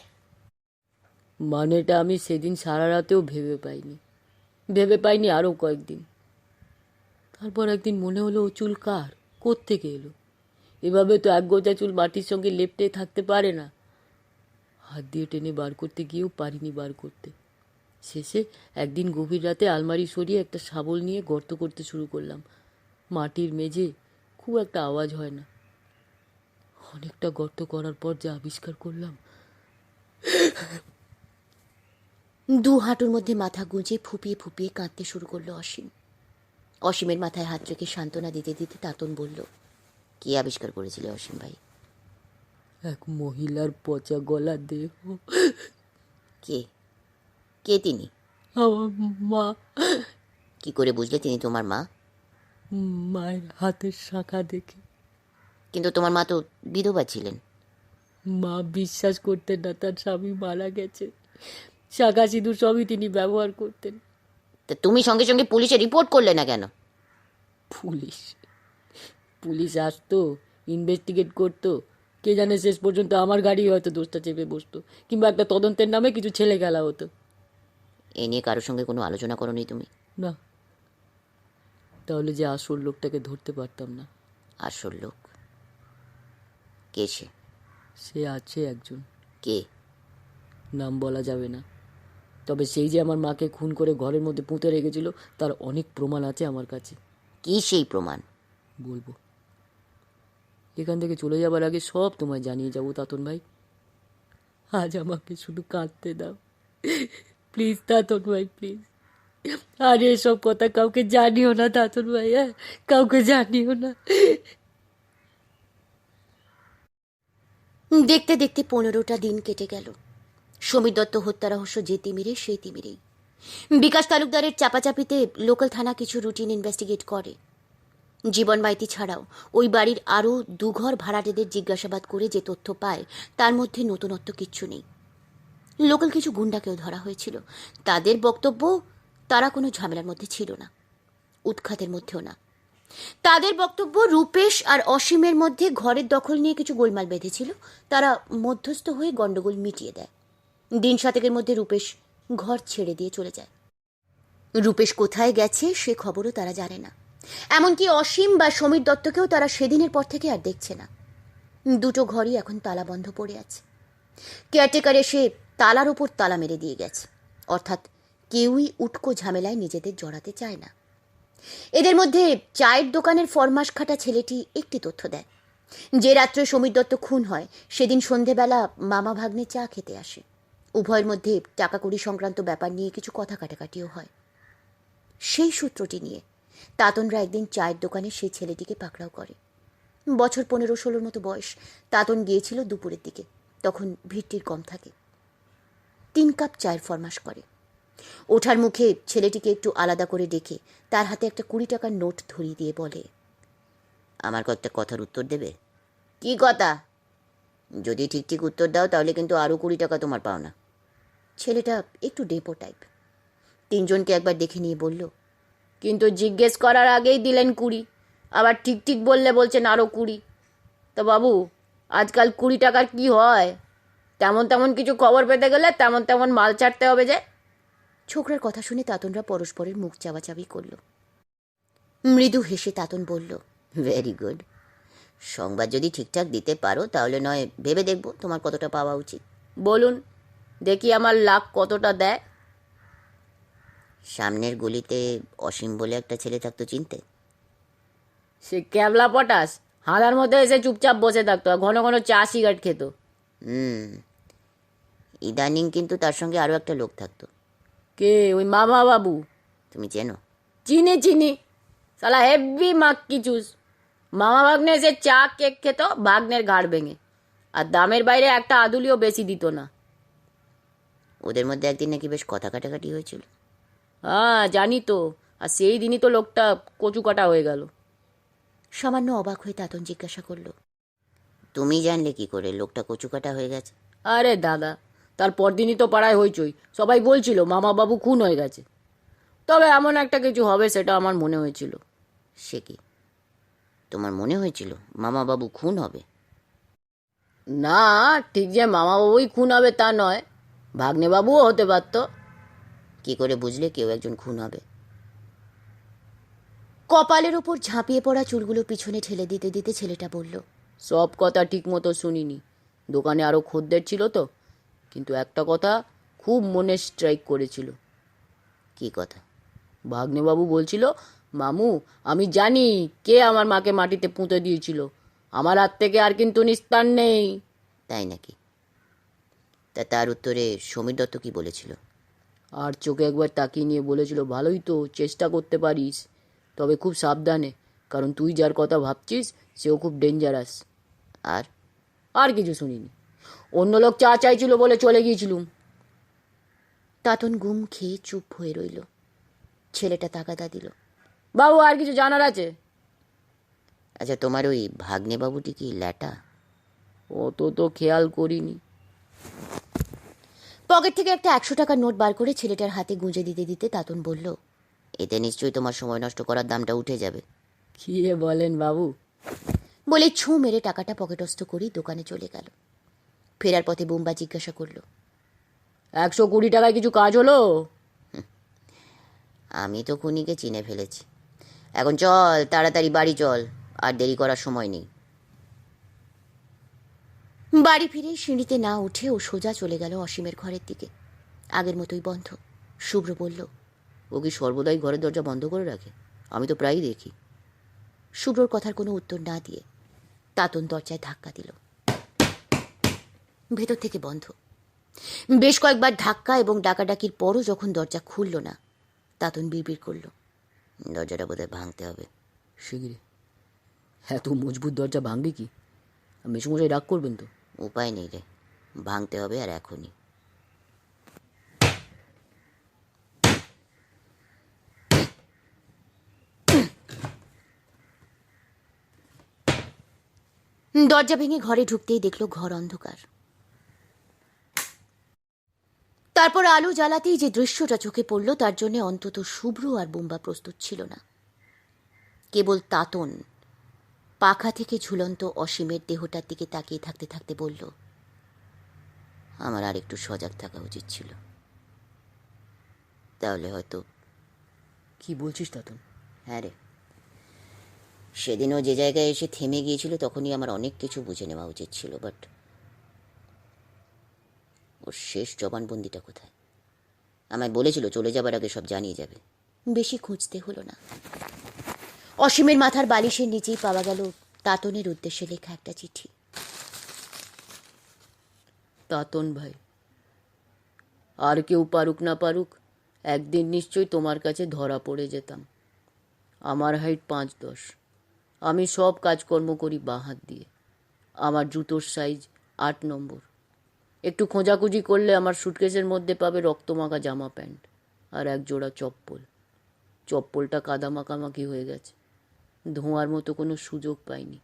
মানেটা আমি সেদিন সারা রাতেও ভেবে পাইনি আরও কয়েকদিন। তারপর একদিন মনে হলো ও চুল কার, কোত্থেকে এলো। এভাবে তো এক গোছা চুল মাটির সঙ্গে লেপ্টে থাকতে পারে না। হাত দিয়ে টেনে বার করতে গিয়েও পারিনি বার করতে। শেষে একদিন গভীর রাতে আলমারি সরিয়ে একটা শাবল নিয়ে গর্ত করতে শুরু করলাম। মাটির মেঝে, খুব একটা আওয়াজ হয় না। অনেকটা গর্ত করার পর যা আবিষ্কার করলাম, দু হাঁটুর মধ্যে মাথা গুঁজে ফুপিয়ে ফুপিয়ে কাঁদতে শুরু করলো অসীম। অসীমের মাথায় হাত রেখে সান্ত্বনা দিতে দিতে তাতন বলল, কি আবিষ্কার করেছিলে অসীম ভাই? এক মহিলার পচা গলা দেহ। কে কে তিনি? আমার মা। কি করে বুঝলে তিনি তোমার মা? মায়ের হাতের শাখা দেখে। কিন্তু তোমার মা তো বিধবা ছিলেন। মা বিশ্বাস করতেন না তার স্বামী মারা গেছে। শাখা সিঁদুর সবই তিনি ব্যবহার করতেন। তা তুমি সঙ্গে সঙ্গে পুলিশে রিপোর্ট করলে না কেন? পুলিশ আসতো, ইনভেস্টিগেট করতো। কে জানে শেষ পর্যন্ত আমার গাড়ি হয়তো দোষটা চেপে বসতো, কিংবা একটা তদন্তের নামে কিছু ছেলে খেলা হতো। এ নিয়ে কারোর সঙ্গে কোনো আলোচনা করোনি তুমি? না, তাহলে যে আসল লোকটাকে ধরতে পারতাম না। আসল লোক কে? সে আছে একজন। কে? নাম বলা যাবে না। তবে সেই যে আমার মাকে খুন করে ঘরের মধ্যে পুঁতে রেখেছিল, তার অনেক প্রমাণ আছে আমার কাছে। কি সেই প্রমাণ? বলবো, এখান থেকে চলে যাবার আগে সব তোমায় জানিয়ে যাবো তাতন ভাই। আজ আমাকে শুধু কাঁদতে দাও, প্লিজ তাতন ভাই, প্লিজ। আর এসব কথা কাউকে জানিও না তাতন ভাই, হ্যাঁ, কাউকে জানিও না। দেখতে দেখতে 15টা দিন কেটে গেল। সমীর দত্ত হত্যা রহস্য যে তিমিরে সেই তিমিরেই। বিকাশ তালুকদারের চাপাচাপিতে লোকাল থানা কিছু রুটিন ইনভেস্টিগেট করে। জীবন মাইতি ছাড়াও ওই বাড়ির আরও 2 ঘর ভাড়াটেদের জিজ্ঞাসাবাদ করে যে তথ্য পায় তার মধ্যে নতুনত্ব কিচ্ছু নেই। লোকাল কিছু গুন্ডাকেও ধরা হয়েছিল। তাদের বক্তব্য তারা কোনো ঝামেলার মধ্যে ছিল না, উৎখাতের মধ্যেও না। তাদের বক্তব্য রূপেশ আর অসীমের মধ্যে ঘরের দখল নিয়ে কিছু গোলমাল বেঁধেছিল। তারা মধ্যস্থ হয়ে গন্ডগোল মিটিয়ে দেয়। দিন 7 মধ্যে রূপেশ ঘর ছেড়ে দিয়ে চলে যায়। রূপেশ কোথায় গেছে সে খবরও তারা জানে না। এমনকি অসীম বা সমীর দত্তকেও তারা সেদিনের পর থেকে আর দেখছে না। 2টো ঘরই এখন তালা বন্ধ পড়ে আছে। কেয়ারটেকার এসে তালার ওপর তালা মেরে দিয়ে গেছে। অর্থাৎ কেউই উটকো ঝামেলায় নিজেদের জড়াতে চায় না। এদের মধ্যে চায়ের দোকানের ফরমাস খাটা ছেলেটি একটি তথ্য দেয়। যে রাত্রে সমীর দত্ত খুন হয় সেদিন সন্ধেবেলা মামা ভাগ্নে চা খেতে আসে। উভয়ের মধ্যে টাকা কড়ি সংক্রান্ত ব্যাপার নিয়ে কিছু কথা কাটাকাটিও হয়। সেই সূত্রটি নিয়ে তাতনরা একদিন চায়ের দোকানে সেই ছেলেটিকে পাকড়াও করে। বছর 15-16 মতো বয়স। তাতন গিয়েছিল দুপুরের দিকে, তখন ভিড়টির কম থাকে। 3 কাপ চায়ের ফরমাস করে। ওঠার মুখে ছেলেটিকে একটু আলাদা করে ডেকে তার হাতে একটা 20 টাকার নোট ধরিয়ে দিয়ে বলে, আমার কয়েকটা কথার উত্তর দেবে? কি কথা? যদি ঠিক ঠিক উত্তর দাও তাহলে কিন্তু আরও 20 টাকা তোমার পাওনা। ছেলেটা একটু ডেপো টাইপ। 3 জনকে একবার দেখে নিয়ে বলল, কিন্তু জিজ্ঞেস করার আগেই দিলেন 20, আবার ঠিক ঠিক বললে বলছেন আরও 20। তো বাবু, আজকাল 20 টাকার কি হয়? তেমন তেমন কিছু খবর পেতে গেলে তেমন তেমন মাল ছাড়তে হবে যে। ছোকরার কথা শুনে তাতনরা পরস্পরের মুখ চাওয়াচাবি করল। মৃদু হেসে তাতন বলল, ভেরি গুড। সংবাদ যদি ঠিকঠাক দিতে পারো তাহলে নয় ভেবে দেখব তোমার কতটা পাওয়া উচিত। বলুন দেখি আমার লাখ কতটা দেয়। সামনের গলিতে অসীম বলে একটা ছেলে থাকতো, চিনতে? সে ক্যাবলা পটাশ, হাঁদার মধ্যে এসে চুপচাপ বসে থাকতো আর ঘন ঘন চা সিগারেট খেত। ইদানিং কিন্তু তার সঙ্গে আরও একটা লোক থাকতো। কে? ওই মামা বাবু? তুমি চেনো? চিনি, শালা হেভি মাক্কি চুস। মামা ভাগ্নে এসে চা কেক খেত ভাগ্নের ঘাড় ভেঙে, আর দামের বাইরে একটা আদুলিও বেশি দিত না। ওদের মধ্যে একদিন নাকি বেশ কথা কাটাকাটি হয়েছিল। হ্যাঁ জানি তো, আর সেই দিনই তো লোকটা কচু কাটা হয়ে গেল। সামান্য অবাক হয়ে তাতন জিজ্ঞাসা করল, তুমি জানলে কি করে লোকটা কচুকাটা হয়ে গেছে? আরে দাদা, তার পরদিনই তো পাড়ায় হইচই, সবাই বলছিল মামা বাবু খুন হয়ে গেছে। তবে এমন একটা কিছু হবে সেটা আমার মনে হয়েছিল। সে কি, তোমার মনে হয়েছিল মামা বাবু খুন হবে? না, ঠিক যে মামা বাবুই খুন হবে তা নয়, ভাগ্নে বাবুও হতে পারত। কি করে বুঝলে কেউ একজন খুন হবে? কপালের ওপর ঝাঁপিয়ে পড়া চুলগুলো পিছনে ঠেলে দিতে দিতে ছেলেটা বলল, সব কথা ঠিক মতো শুনিনি, দোকানে আরও খদ্দের ছিল তো, কিন্তু একটা কথা খুব মনে স্ট্রাইক করেছিল। কি কথা? ভাগ্নেবাবু বলছিল, মামু আমি জানি কে আমার মাকে মাটিতে পুঁতে দিয়েছিল, আমার হাত থেকে আর কিন্তু নিস্তার নেই। তাই নাকি? তার উত্তরে সমীর দত্ত কি বলেছিল? আর চোখে একবার তাকিয়ে নিয়ে বলেছিল, ভালোই তো, চেষ্টা করতে পারিস, তবে খুব সাবধানে, কারণ তুই যার কথা ভাবছিস সেও খুব ডেঞ্জারাস। আর? আর কিছু শুনিনি, অন্য লোক চা চাইছিল বলে চলে গিয়েছিলুম। তাতন গুম খেয়ে চুপ হয়ে রইল। ছেলেটা তাগাদা দিল, বাবু আর কিছু জানার আছে? আচ্ছা, তোমার ওই ভাগ্নে বাবুটি কি ল্যাটা? অত তো খেয়াল করিনি। পকেট থেকে একটা 100 টাকার নোট বার করে ছেলেটার হাতে গুঁজে দিতে দিতে তাতন বলল, এতে নিশ্চয়ই তোমার সময় নষ্ট করার দামটা উঠে যাবে। কি বলেন বাবু? বলে ছুঁ মেরে টাকাটা পকেটস্থ করেই দোকানে চলে গেল। ফেরার পথে বোম্বা জিজ্ঞাসা করল, 120 টাকায় কিছু কাজ হলো? আমি তো খুনিকে চিনে ফেলেছি। এখন চল, তাড়াতাড়ি বাড়ি চল, আর দেরি করার সময় নেই। বাড়ি ফিরে সিঁড়িতে না উঠে ও সোজা চলে গেল অসীমের ঘরের দিকে। আগের মতোই বন্ধ। শুভ্র বলল, ও কি সর্বদাই ঘরের দরজা বন্ধ করে রাখে? আমি তো প্রায়ই দেখি। শুভ্রর কথার কোনো উত্তর না দিয়ে তাতন দরজায় ধাক্কা দিল। ভেতর থেকে বন্ধ। বেশ কয়েকবার ধাক্কা এবং ডাকাডাকির পরও যখন দরজা খুলল না, তাতন বিড়বিড় করল, দরজাটা বোধহয় ভাঙতে হবে। শিগগিরি। এত মজবুত দরজা ভাঙবে কি? মেসমশাই রাগ করবেন তো? উপায় নেই রে, ভাঙতে হবে, আর এখনই। দরজা ভেঙে ঘরে ঢুকতেই দেখল ঘর অন্ধকার। তারপর আলো জ্বালাতেই যে দৃশ্যটা চোখে পড়ল তার জন্য অন্তত শুভ্র আর বোম্বা প্রস্তুত ছিল না। কেবল তাতন পাখা থেকে ঝুলন্ত অসীমের দেহটার দিকে তাকিয়ে থাকতে থাকতে বলল, আমার আর একটু সজাগ থাকা উচিত ছিল, তাহলে হয়তো। কি বলছিস তাতন? হ্যাঁ রে, সেদিনও যে জায়গায় এসে থেমে গিয়েছিল তখনই আমার অনেক কিছু বুঝে নেওয়া উচিত ছিল। বাট ওর শেষ জবানবন্দিটা কোথায়? আমায় বলেছিল চলে যাবার আগে সব জানিয়ে যাবে। বেশি খুঁজতে হলো না। অসীমের মাথার বালিশের নিচেই পাওয়া গেল তাতনের উদ্দেশ্যে লেখা একটা চিঠি। তাতন ভাই, আর কেউ পারুক না পারুক, একদিন নিশ্চয়ই তোমার কাছে ধরা পড়ে যেতাম। আমার হাইট 5'10", আমি সব কাজকর্ম করি বাঁ হাত দিয়ে, আমার জুতোর সাইজ 8 নম্বর। একটু খোঁজাখুঁজি করলে আমার সুটকেসের মধ্যে পাবে রক্তমাখা জামা প্যান্ট আর এক জোড়া চপ্পল। চপ্পলটা কাদা মাখামাখি হয়ে গেছে, ধোঁয়ার মতো কোনো সুযোগ পাইনি।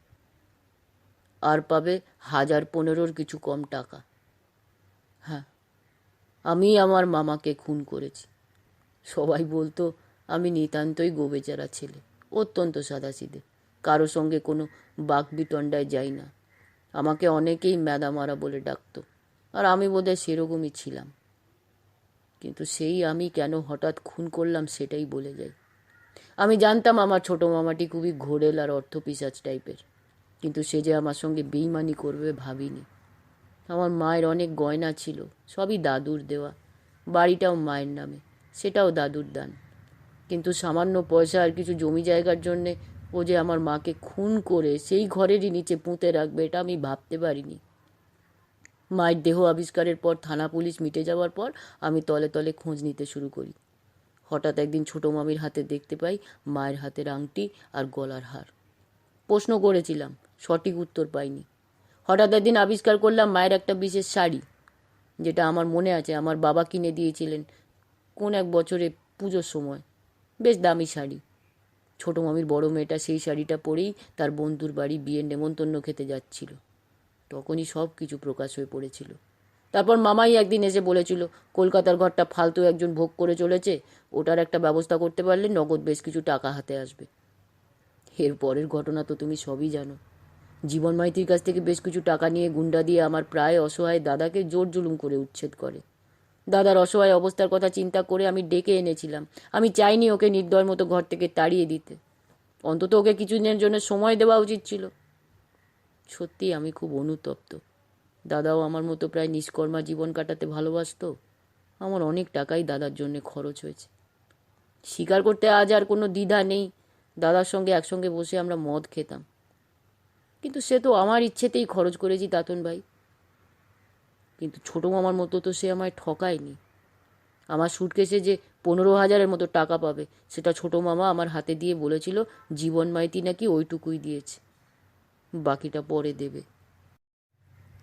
আর পাবে 1015-র কিছু কম টাকা। হ্যাঁ, আমি আমার মামাকে খুন করেছি। সবাই বলতো আমি নিতান্তই গোবেচারা ছেলে, অত্যন্ত সাদাসিধে, কারো সঙ্গে কোনো বাকবিতণ্ডায় যাই না। আমাকে অনেকেই ম্যাদামারা বলে ডাকতো, আর আমি বোধহয় সেরকমই ছিলাম। কিন্তু সেই আমি কেন হঠাৎ খুন করলাম সেটাই বলে যাই। আমি জানতাম আমার ছোট মামাটি খুবই ঘোরেল আর অর্থপিশাচ টাইপের, কিন্তু সে যে আমার সঙ্গে বেইমানি করবে ভাবিনি। আমার মায়ের অনেক গয়না ছিল, সবই দাদুর দেওয়া, বাড়িটাও মায়ের নামে, সেটাও দাদুর দান। কিন্তু সামান্য পয়সা আর কিছু জমি জায়গার জন্যে ও যে আমার মাকে খুন করে সেই ঘরেরই নিচে পুঁতে রাখবে, এটা আমি ভাবতে পারিনি। মায়ের দেহ আবিষ্কারের পর থানা পুলিশ মিটে যাওয়ার পর আমি তলে তলে খোঁজ নিতে শুরু করি। হঠাৎ একদিন ছোটো মামির হাতে দেখতে পাই মায়ের হাতের আংটি আর গলার হার। প্রশ্ন করেছিলাম, সঠিক উত্তর পাইনি। হঠাৎ একদিন আবিষ্কার করলাম মায়ের একটা বিশেষ শাড়ি, যেটা আমার মনে আছে আমার বাবা কিনে দিয়েছিলেন কোন এক বছরে পুজোর সময়। বেশ দামি শাড়ি। ছোটো মামির বড় মেয়েটা সেই শাড়িটা পরেই তার বন্ধুর বাড়ি বিয়ের নেমন্তন্ন খেতে যাচ্ছিল। তখনই সব কিছু প্রকাশ হয়ে পড়েছিল। তারপর মামাই একদিন এসে বলেছিল কলকাতার ঘরটা ফালতু একজন ভোগ করে চলেছে, ওটার একটা ব্যবস্থা করতে পারলে নগদ বেশ কিছু টাকা হাতে আসবে। এর পরের ঘটনা তো তুমি সবই জানো। জীবন মাইতির কাছ থেকে বেশ কিছু টাকা নিয়ে গুন্ডা দিয়ে আমার প্রায় অসহায় দাদাকে জোর জুলুম করে উচ্ছেদ করে। দাদার অসহায় অবস্থার কথা চিন্তা করে আমি ডেকে এনেছিলাম। আমি চাইনি ওকে নির্দয়ের মতো ঘর থেকে তাড়িয়ে দিতে, অন্তত ওকে কিছুদিনের জন্য সময় দেওয়া উচিত ছিল। সত্যি আমি খুব অনুতপ্ত। দাদাও আমার মতো প্রায় নিষ্কর্মা জীবন কাটাতে ভালোবাসতো। আমার অনেক টাকাই দাদার জন্য খরচ হয়েছে। স্বীকার করতে আজ আর কোনো দ্বিধা নেই, দাদার সঙ্গে একসঙ্গে বসে আমরা মদ খেতাম। কিন্তু সে তো আমার ইচ্ছেতেই খরচ করেছি তাতন ভাই। কিন্তু ছোটো মামার মতো তো সে আমায় ঠকায়নি। আমার সুটকেসে যে 15,000-এর মতো টাকা পাবে, সেটা ছোটো মামা আমার হাতে দিয়ে বলেছিল জীবন মাইতি নাকি ওইটুকুই দিয়েছে, বাকিটা পরে দেবে।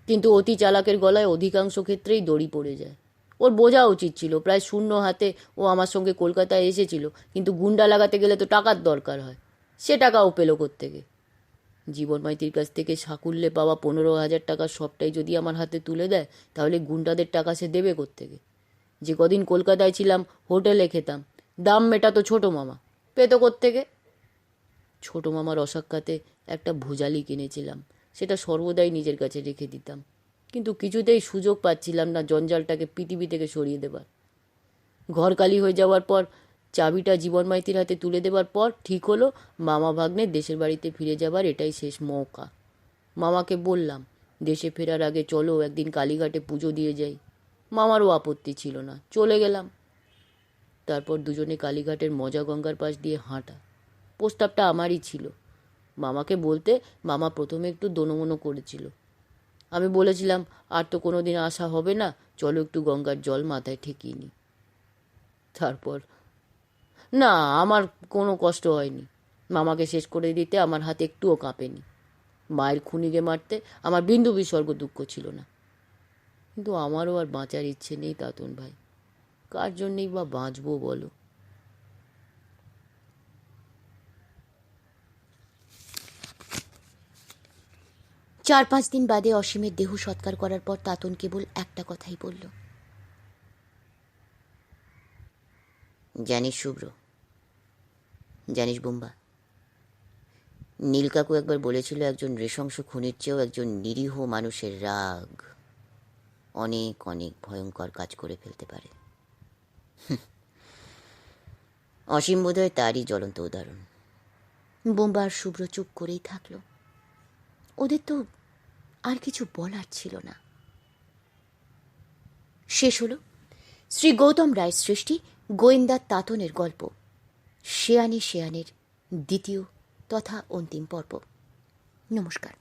কিন্তু অতি চালাকের গলায় অধিকাংশ ক্ষেত্রেই দড়ি পড়ে যায়। ওর বোঝা উচিত ছিল প্রায় শূন্য হাতে ও আমার সঙ্গে কলকাতায় এসেছিল, কিন্তু গুন্ডা লাগাতে গেলে তো টাকার দরকার হয়। সে টাকা ও পেল কোত্থেকে? জীবন মাইতির কাছ থেকে সাকুল্যে পাওয়া 15,000 টাকার সবটাই যদি আমার হাতে তুলে দেয়, তাহলে গুন্ডাদের টাকা সে দেবে কোত্থেকে? যে কদিন কলকাতায় ছিলাম হোটেলে খেতাম, দাম মেটাতো ছোটো মামা, পেতো কোত্থেকে? ছোটো মামার অসাক্ষাতে একটা ভুজালি কিনেছিলাম, সেটা সর্বদাই নিজের কাছে রেখে দিতাম, কিন্তু কিছুতেই সুযোগ পাচ্ছিলাম না জঞ্জালটাকে পৃথিবী থেকে সরিয়ে দেবার। ঘর খালি হয়ে যাওয়ার পর চাবিটা জীবন মাইতির হাতে তুলে দেবার পর ঠিক হলো মামা ভাগ্নে দেশের বাড়িতে ফিরে যাবার এটাই শেষ মৌকা। মামাকে বললাম দেশে ফেরার আগে চলো একদিন কালীঘাটে পুজো দিয়ে যাই। মামারও আপত্তি ছিল না, চলে গেলাম। তারপর দুজনে কালীঘাটের মজা গঙ্গার পাশ দিয়ে হাঁটা। প্রস্তাবটা আমারই ছিল। মামাকে বলতে মামা প্রথমে একটু দোনোমনো করেছিল। আমি বলেছিলাম আর তো কোনো দিন আসা হবে না, চলো একটু গঙ্গার জল মাথায় ঠেকিয়ে নিই। তারপর না, আমার কোনো কষ্ট হয়নি। মামাকে শেষ করে দিতে আমার হাত একটুও কাঁপেনি। মায়ের খুনিকে মারতে আমার বিন্দু বিসর্গ দুঃখ ছিল না। কিন্তু আমারও আর বাঁচার ইচ্ছে নেই তাতন ভাই। কার জন্যেই বা বাঁচবো বলো? চার পাঁচ দিন বাদে অসীমের দেহ সৎকার করার পর তাতন কেবল একটা কথাই বলল, জানিস শুভ্র, জানিস বুম্বা, নীল কাকু একবার বলেছিল একজন নৃশংস খুনির চেয়েও একজন নিরীহ মানুষের রাগ অনেক অনেক ভয়ঙ্কর কাজ করে ফেলতে পারে। অসীম বোধহয় তারই জ্বলন্ত উদাহরণ। বোম্বা আর শুভ্র চুপ করেই থাকলো। ওদের তো আর কিছু বলার ছিল না। শেষ হলো শ্রী গৌতম রায়ের সৃষ্টি গোয়েন্দা তাতনের গল্প শেয়ানে শেয়ানের দ্বিতীয় তথা অন্তিম পর্ব। নমস্কার।